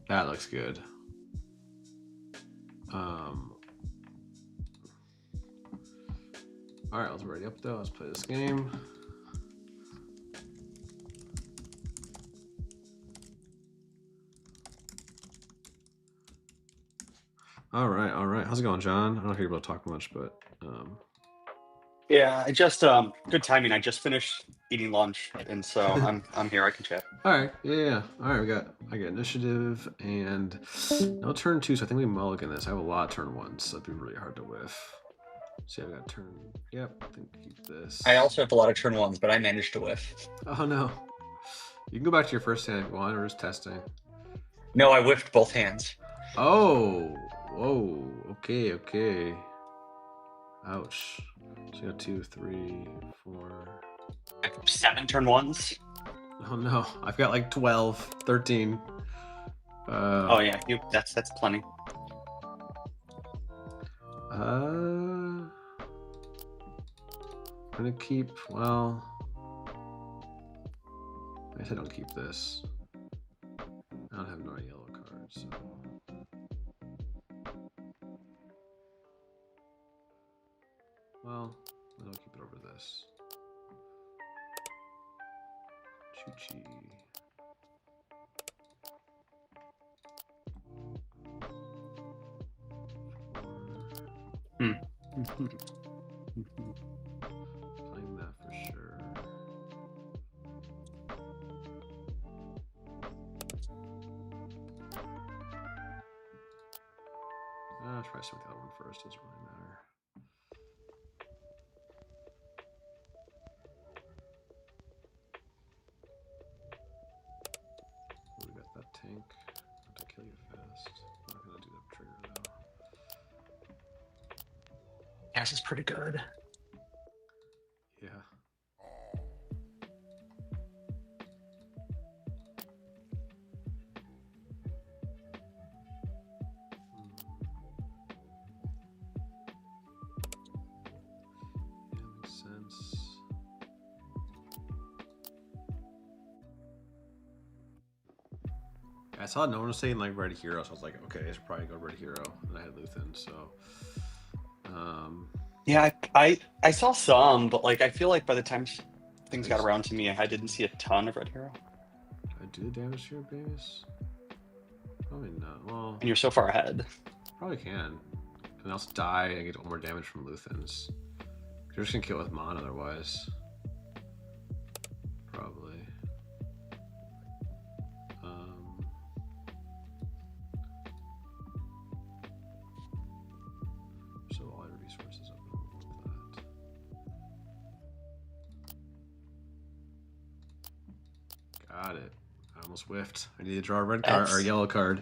That looks good. All right, let's ready up though. Let's play this game. All right. How's it going, John? I don't hear you able to talk much, but yeah, I just good timing. I just finished eating lunch, and so I'm here. I can chat. All right, yeah. All right, I got initiative and no turn 2, so I think we mulligan this. I have a lot of turn 1s, so it'd be really hard to whiff. See, I got turn. Yep, I think keep this. I also have a lot of turn 1s, but I managed to whiff. Oh no! You can go back to your first hand if you want, or just testing. No, I whiffed both hands. Oh, whoa. Okay. Ouch. So you got 2, 3, 4. I have 7 turn 1s. Oh no, I've got like 12, 13. Oh yeah, that's plenty. I'm gonna keep. Well, I guess I don't keep this. I don't have no yellow cards, so. Well, I'll keep it over this. Choo-chee. Playing that for sure. I'll try some of the other one first, doesn't really matter. We got that tank. Have to kill you fast. I'm not gonna do that trigger though. Gas is pretty good. Yeah. Yeah, makes sense. I saw no one was saying like red hero, so I was like, okay, I should probably go red hero. And I had Luthen, so Yeah, I saw some, but like I feel like by the time things got around to me, I didn't see a ton of red hero. I do the damage to your base? Probably not. Well, And you're so far ahead. probably can. And else die and get 1 more damage from Luthens. You're just gonna kill it with Mon otherwise. Probably. Got it. I almost whiffed. I need to draw a red card or a yellow card.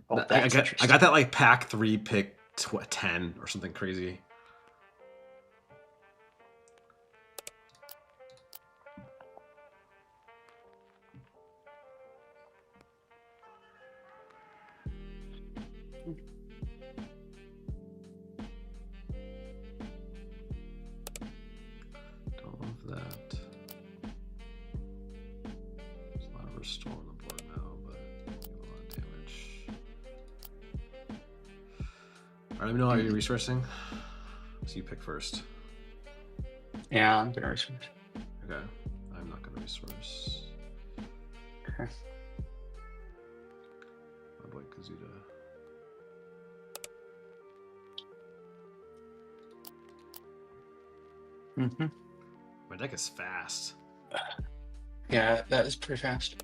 Oh, I got that like pack 3 pick 10 or something crazy. Don't love that. There's a lot of restore on the board now, but a lot of damage. All right, let me know how you're resourcing. So you pick first. Yeah, I'm gonna resource. Okay, I'm not gonna resource. Okay. My boy Kazuda. My deck is fast. Yeah, that is pretty fast.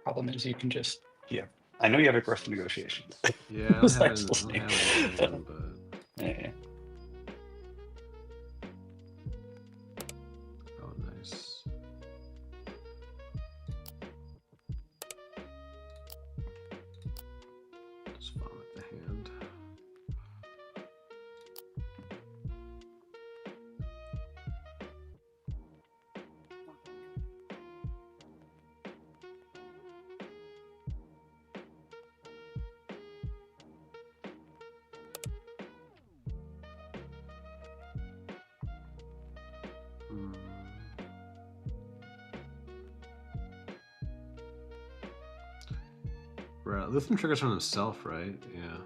Problem is, you can just I know you have aggressive negotiations. Yeah, I don't have anything, but yeah. oh, nice. Just vomit the hand. Right, Lithium triggers on himself, right? Yeah.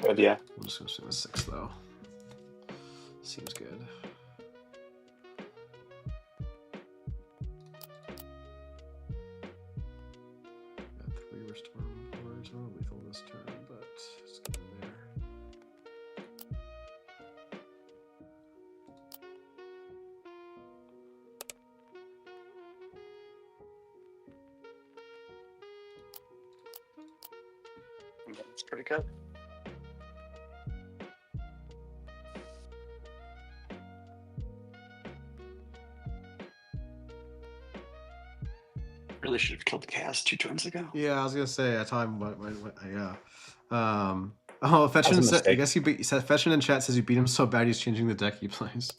Good, yeah. I'm just gonna swing the 6 though. Seems good. Got 3 restore boards. Oh, lethal this turn, but just get in there. It's pretty good. Really should have killed the cast 2 turns ago. Yeah, I was gonna say. I told him yeah. Oh, Fetchin said. I guess he said Fetchin in chat says you beat him so bad he's changing the deck he plays.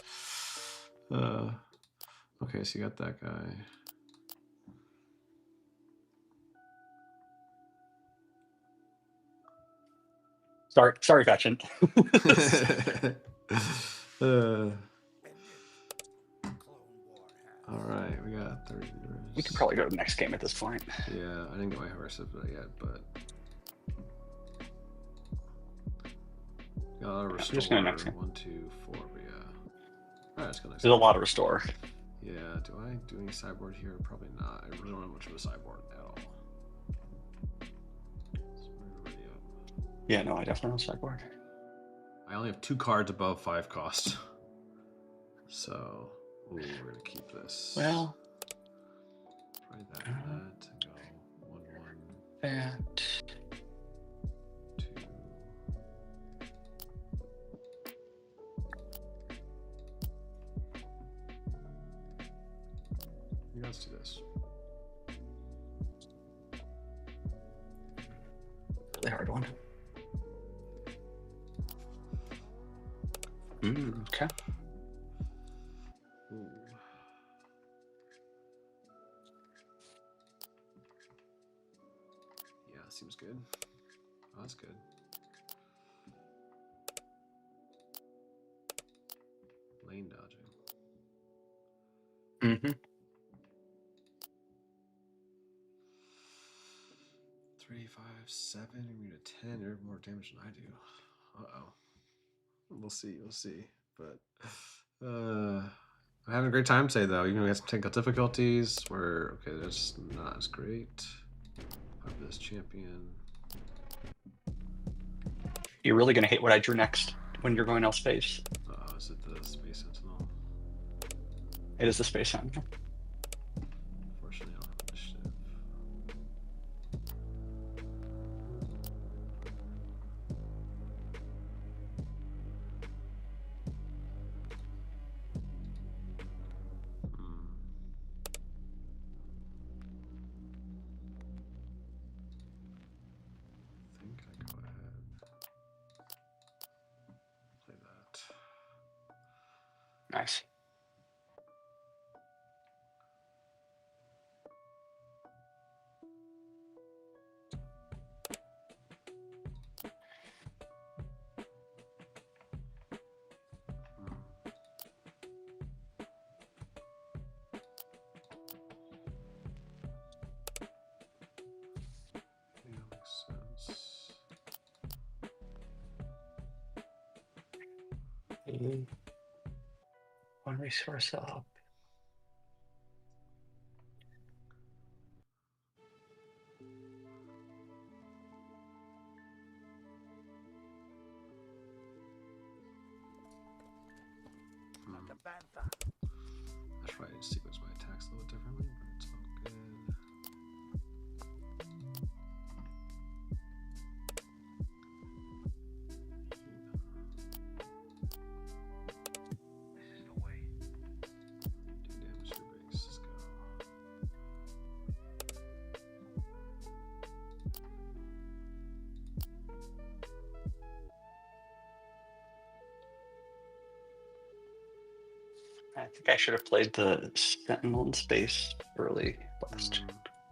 Okay, so you got that guy. Sorry, Fetchin. All right, we got 30 years. We could probably go to the next game at this point. Yeah, I didn't get my aggressive yet, but got a restore. Just gonna next game. 1, 2, 4, but yeah. All right, let's go next. There's a lot of restore. Yeah, do I do any sideboard here? Probably not. I really don't have much of a sideboard at all. Yeah, no, I definitely have sideboard. I only have 2 cards above 5 cost. So, ooh, we're gonna keep this. Well, try that and that and go 1, 1. That. 2. Yeah, let's do this. Really hard one. Okay. Ooh. Yeah, seems good. Oh, that's good. Lane dodging. 3, 5, 7. You're at 10. You're more damage than I do. Uh-oh. We'll see. We'll see. But I'm having a great time today, though. Even though we had some technical difficulties. Okay, that's not as great. Pop this champion. You're really gonna hate what I drew next when you're going out space. Oh, is it the Space Sentinel? It is the Space Sentinel. Unfortunately, I don't have initiative. I think I go ahead. Play that. Nice. Yeah, makes sense. One resource up. That's right, I sequence my attacks a little differently, but it's all good. Do damage to your base. Let's go. I think I should have played the Sentinel in space early last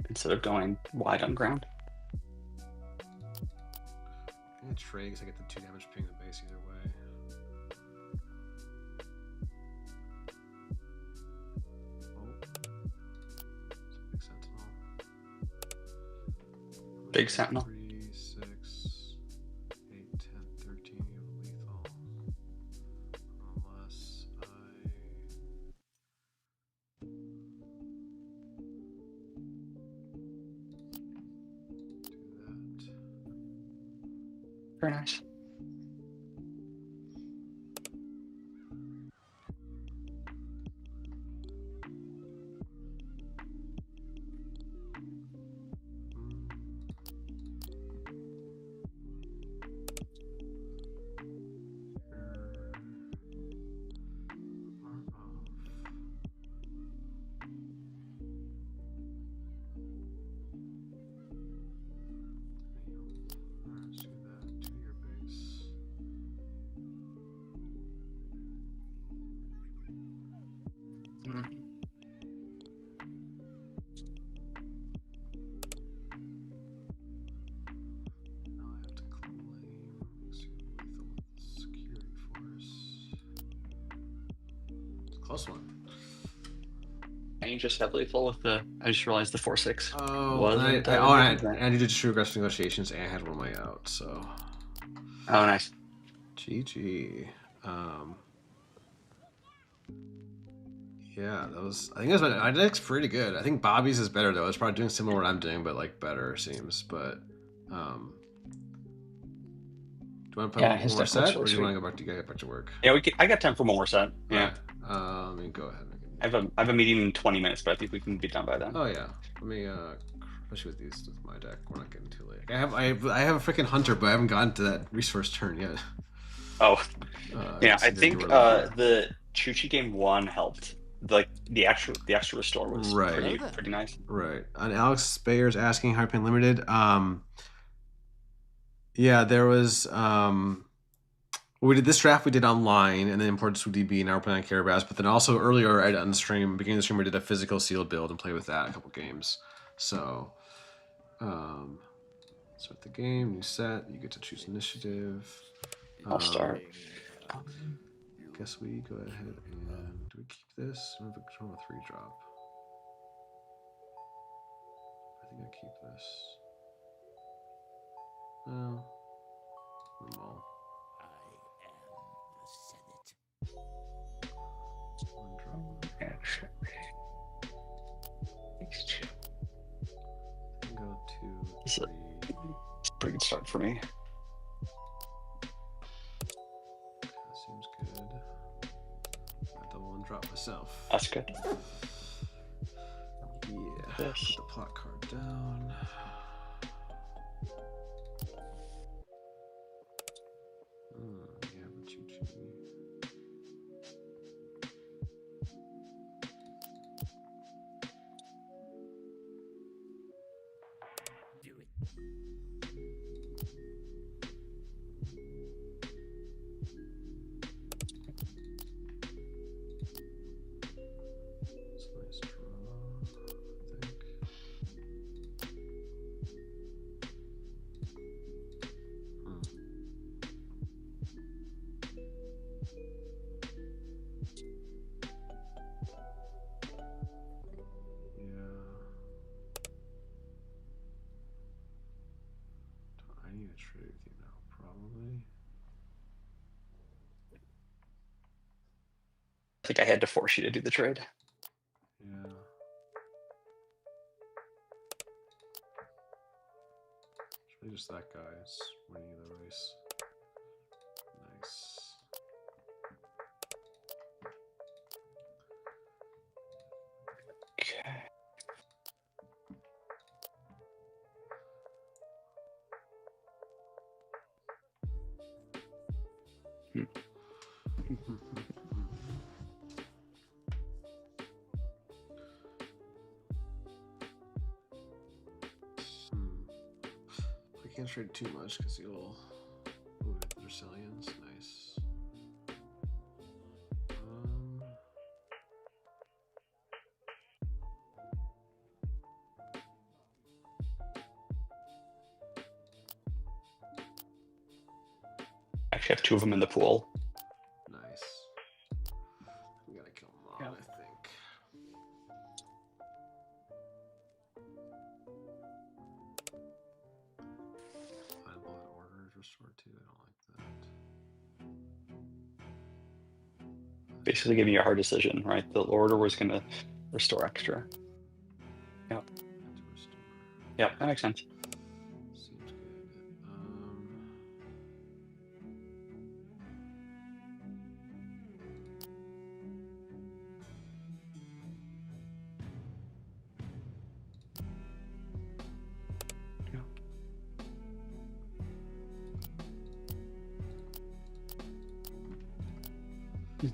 instead of going wide on ground. I'm gonna trade because I get the 2 damage ping the base either way. It's a big sentinel. Big Sentinel. 3, 6, 8, 10, 13. You have lethal. Unless I. Do that. Very nice. Let's do that to your base. Now I have to claim lethal security force. It's a close one. And you just have lethal with the. I just realized the 4/6. Oh, Wasn't, I did true aggressive negotiations and I had one of my out, so. Oh, nice. GG. Yeah, that was. I think that's my deck's pretty good. I think Bobby's is better though. It's probably doing similar to what I'm doing, but like better it seems. But do you want to play one more set, or do you want to go back to get back to work? Yeah, I got time for one more set. Yeah. Right. Let me go ahead. I have a meeting in 20 minutes, but I think we can be done by then. Oh yeah. Let me especially with these with my deck. We're not getting too late. I have a freaking hunter, but I haven't gotten to that resource turn yet. Oh. Yeah, I think the Chuchi game 1 helped. Like the extra restore was pretty nice. Right. And Alex Bayer's asking Harpin Limited. Yeah, there was we did this draft we did online and then imported SWDB and now we're playing on Carabas, but then also earlier right on the stream, beginning of the stream, we did a physical sealed build and played with that a couple games. So start the game, new set, you get to choose initiative. I'll start. Guess we go ahead and do we keep this? I have a 3-drop. I think I keep this. Oh. The mall. One drop. Actually, these two. Go 2, It's 3. a pretty good start for me. That seems good. I double and drop myself. That's good. Yeah. This. Put the plot card down. Yeah, but you Do it. It's a nice draw, I think. I need to trade with you now, probably. I think I had to force you to do the trade. Yeah. It's really just that guy's winning the race. Nice. Okay. I can't trade too much because you'll. Ooh, Brazilians, nice. Actually, I have 2 of them in the pool. Nice. We gotta kill them all, Yeah. I think. Find bullet orders restored too. I don't like that. Basically giving you a hard decision, right? The order was going to restore extra. Yep. Yep, that makes sense. Seems good. Okay.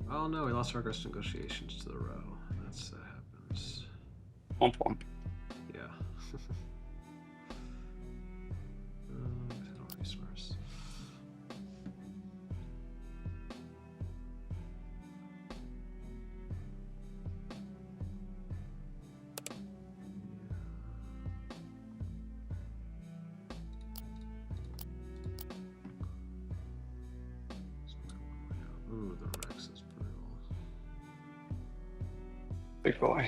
Oh no, we lost our aggressive negotiations to the row. That happens. Womp womp. Yeah. Resource. Ooh, the Rex is brutal. Big boy.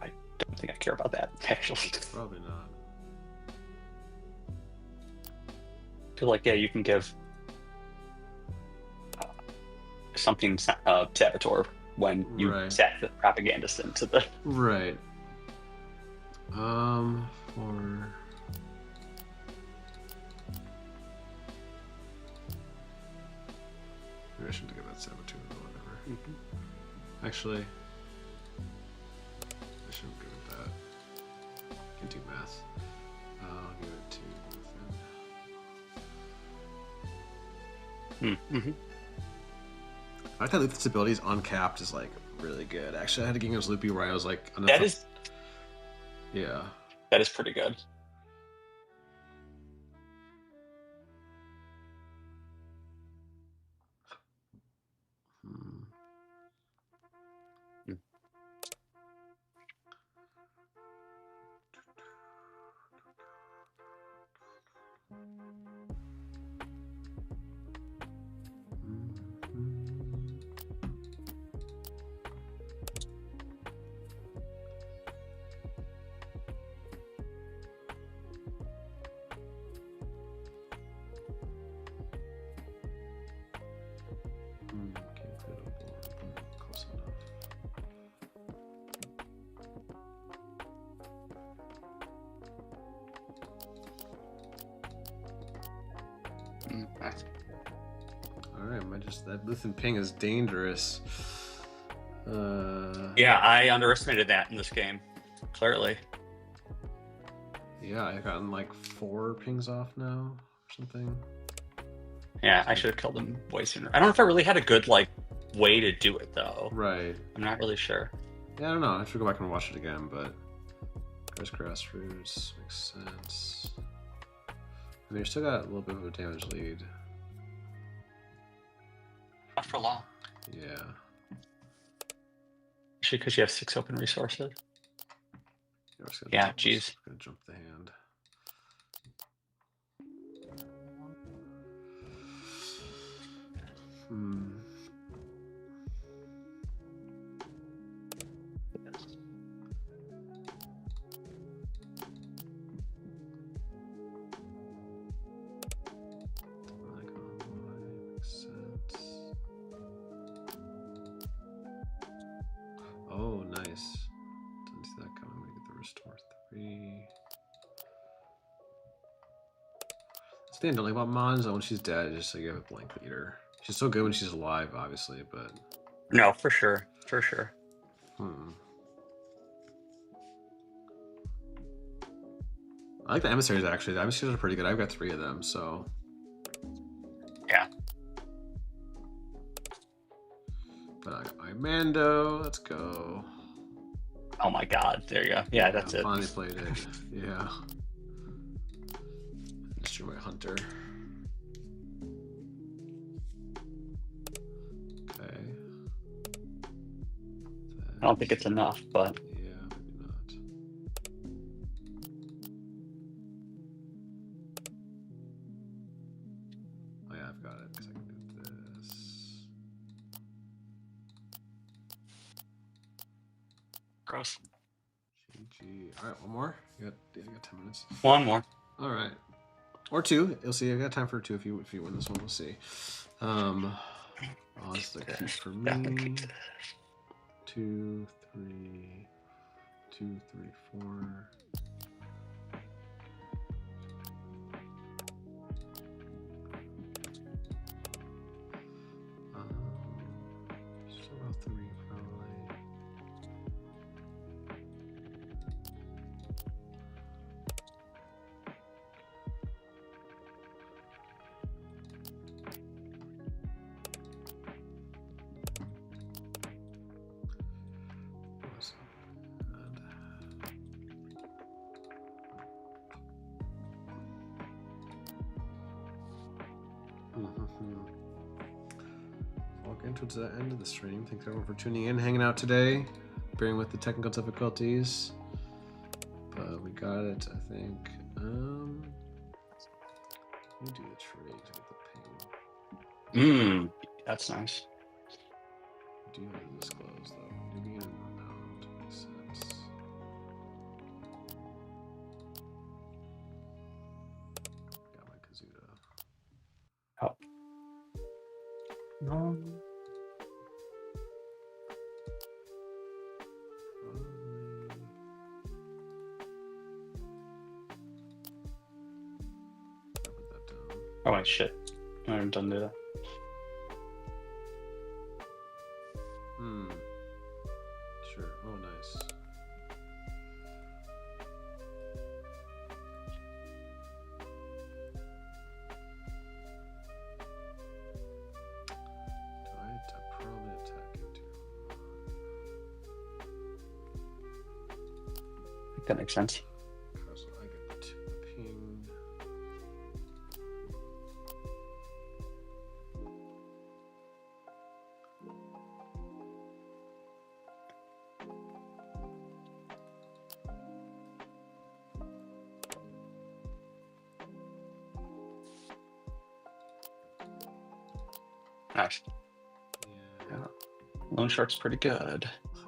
I don't think I care about that, actually. Probably not. I feel like, yeah, you can give something saboteur when you set the propagandist into the... Right. For... Maybe I shouldn't give that saboteur or whatever. Actually, I shouldn't give it that. Can do math. I'll give it to Within. I thought Loop's abilities uncapped is like really good. Actually, I had a game against Loopee where I was like, that is, yeah, that is pretty good. All right, that Luthen ping is dangerous. Yeah, I underestimated that in this game. Clearly. Yeah, I've gotten like 4 pings off now or something. Yeah, I should have killed him way sooner. I don't know if I really had a good way to do it though. Right. I'm not really sure. Yeah, I don't know. I have to go back and watch it again, but there's grassroots makes sense. I mean, you still got a little bit of a damage lead. Not for long. Yeah. Actually, because you have 6 open resources. Yeah, jeez. Gonna jump the hand. Oh, nice. Didn't see that coming. I'm gonna get the restore 3. That's the thing I don't like about Monzo when she's dead. Just like you have a blank leader. She's so good when she's alive, obviously, but no, for sure, for sure. I like the emissaries actually. The emissaries are pretty good. I've got 3 of them, so yeah. But I got my Mando. Let's go. Oh my God! There you go. Yeah, that's it. Finally played it. Yeah. Destroy my hunter. Okay. I don't think it's enough, but yeah, maybe not. Oh yeah, I've got it because I can do this. gross. GG. All right, one more. You got 10 minutes. One more. All right, or 2. You'll see. I got time for 2 if you win this one. We'll see. Oh, this is a keep for me. 2, 3, 2, 3, 4. Still about 3 probably. Getting towards the end of the stream. Thanks everyone for tuning in, hanging out today, bearing with the technical difficulties. But we got it, I think. Let me do the trade to get the ping. That's nice. Do you have to disclose though? Do you mean no? Makes sense. Got my Kazuda. Oh. No. Oh wait, shit. I haven't done that. Sure. Oh, nice. I probably attack into. I think that makes sense. So I get the ping. Nice. Yeah. Loan Shark's pretty good. Oh,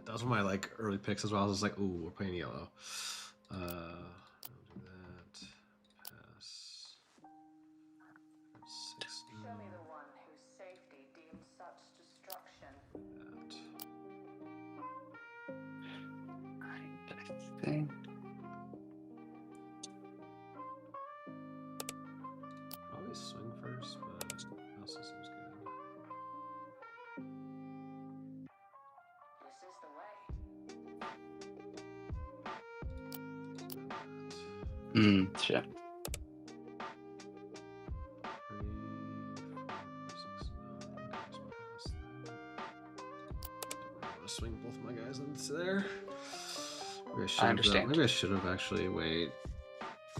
those were my like early picks as well. I was like, ooh, we're playing yellow. I'll do that. Pass. 6 Show me the one whose safety deems such destruction. I think. Always swing Shit. 3, 4, 6, 9. Swing both my guys into there. I understand. Maybe I should have actually wait.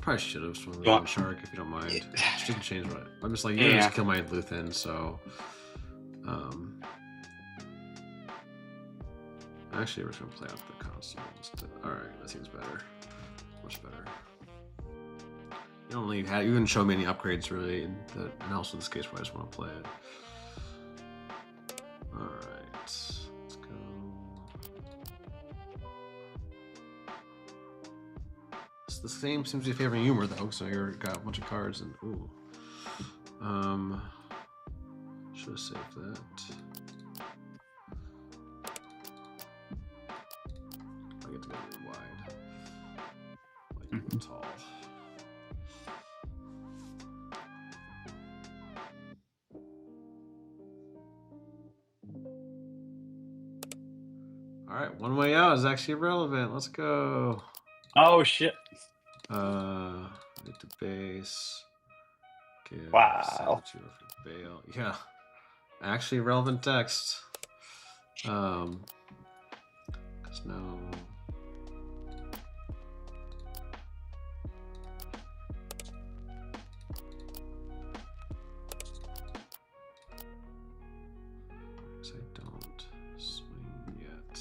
Probably should have swung the Luthen Shark if you don't mind. It just didn't change what I'm just like, you're gonna just kill my Luthen, so actually we're just gonna play out the console instead. Alright, that seems better. Much better. You don't really have, you didn't show me any upgrades really, and also in this case where I just want to play it. Alright, let's go. It's the same, seems to be favoring humor though, so you've got a bunch of cards and ooh. Should have saved that. I get to go really wide. Like tall. Alright, one way out is actually relevant. Let's go. Oh shit. Hit the base. Give Wow. Bail. Yeah. Actually relevant text. Cause no. I don't swing yet.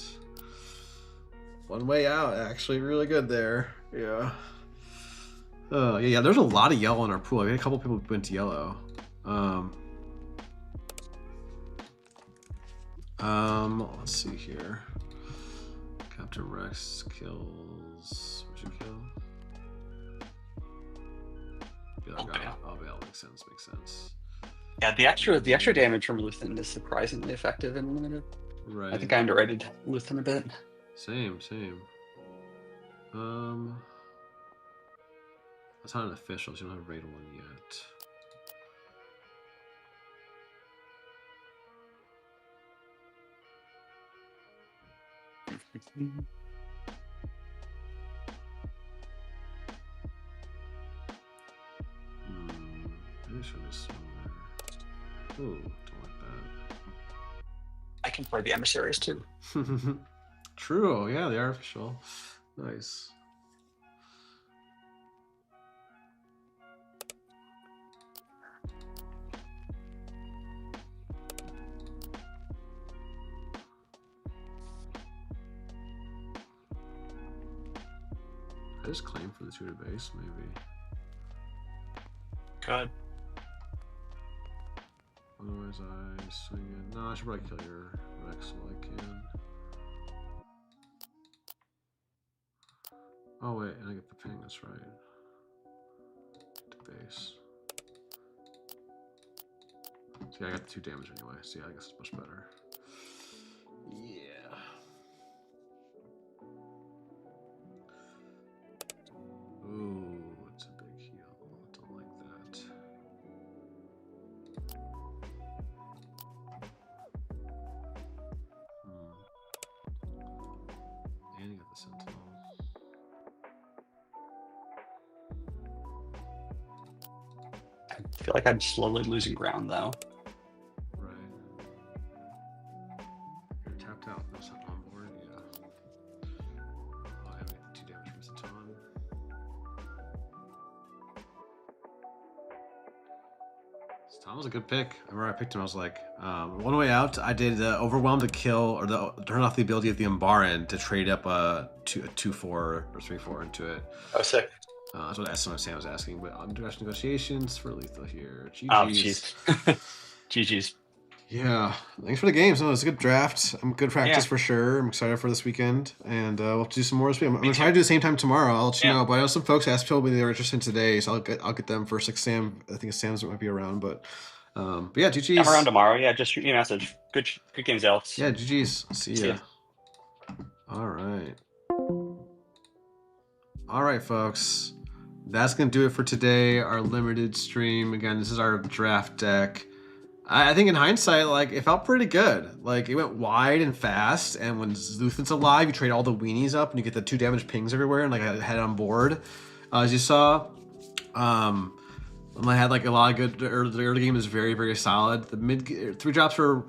One way out, actually really good there. Yeah. Yeah, there's a lot of yellow in our pool. I got a couple people who went to yellow. Let's see here. Captain Rex kills. What'd you kill? I'll bail. Makes sense. Yeah, the extra damage from Luthen is surprisingly effective in limited. Right. I think I underrated Luthen a bit. Same. That's not an official, so you don't have a rated one yet. Maybe I should have swung there. Ooh, don't like that. I can play the emissaries too. True, yeah, they are official. Nice. I just claim for the 2 to base, maybe. Good. Otherwise, I swing it. No, I should probably kill your Rex while I can. Oh, wait, and I get the ping, that's right. To base. So, yeah, I got the 2 damage anyway, so yeah, I guess it's much better. Yeah. Ooh, it's a big heal. Don't like that. And you got the Sentinel. I feel like I'm slowly losing ground though. Right. You're tapped out. No Sentinel on board. Yeah. Oh, I haven't got the 2 damage from Sentinel. Tom was a good pick. I remember I picked him. I was like, one way out, I did overwhelm to kill or turn off the ability of the Umbaran to trade up a 2/4 or 3/4 into it. Oh, sick. That's what Sam was asking. But direct negotiations for lethal here. GG's. Oh, jeez. GG's. Yeah. Thanks for the games. No, it's a good draft. Good practice for sure. I'm excited for this weekend, and we'll have to do some more this week. I'm gonna try to do the same time tomorrow. I'll let you know. But I know some folks asked me they were interested in today, so I'll get them first. Like Sam, I think Sam's might be around, but yeah, GG's. I'm around tomorrow. Yeah, just shoot me a message. Good games, Alex. Yeah, GG's. See ya. All right, folks. That's gonna do it for today. Our limited stream. Again, this is our draft deck. I think in hindsight, like, it felt pretty good. Like, it went wide and fast, and when Luthen's alive, you trade all the weenies up, and you get the 2 damage pings everywhere, and like I had it on board. As you saw, I had like a lot of good. The early game is very, very solid. The mid 3-drops are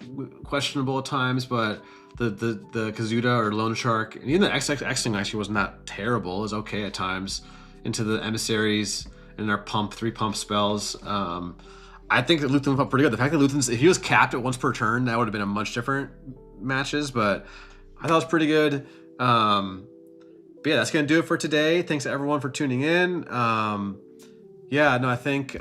questionable at times, but the Kazuda or Lone Shark, and even the X-Wing actually was not terrible. It was okay at times. Into the emissaries and our 3 pump spells. I think that Luthen felt pretty good. The fact that Luthen's, if he was capped at once per turn, that would have been a much different matches. But I thought it was pretty good. But yeah, that's gonna do it for today. Thanks to everyone for tuning in. Yeah, no, I think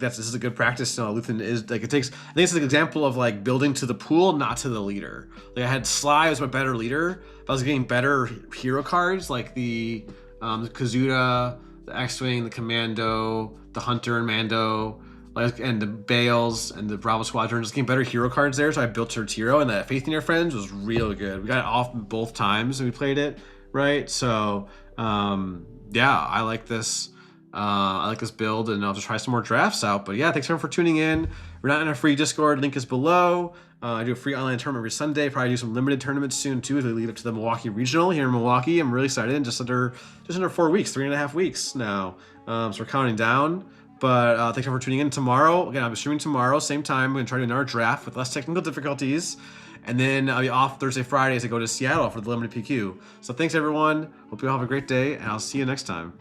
this is a good practice. No, Luthen is like, I think it's an example of like building to the pool, not to the leader. Like I had Sly as my better leader, but I was getting better hero cards like the Kazuda, the X-Wing, the Commando, the Hunter and Mando, like, and the Bales and the Bravo Squadron, just getting better hero cards there. So I built her hero, and that Faith in Your Friends was real good. We got it off both times and we played it, right? So yeah, I like this. I like this build, and I'll just try some more drafts out. But yeah, thanks everyone for tuning in. We're not in a free Discord. Link is below. I do a free online tournament every Sunday. Probably do some limited tournaments soon too as we lead up to the Milwaukee Regional here in Milwaukee. I'm really excited. Just under 4 weeks, 3.5 weeks now. So we're counting down. But thanks everyone for tuning in. Tomorrow, again, I'll be streaming tomorrow, same time. We're gonna try to do another draft with less technical difficulties. And then I'll be off Thursday, Friday as I go to Seattle for the limited PQ. So thanks everyone. Hope you all have a great day, and I'll see you next time.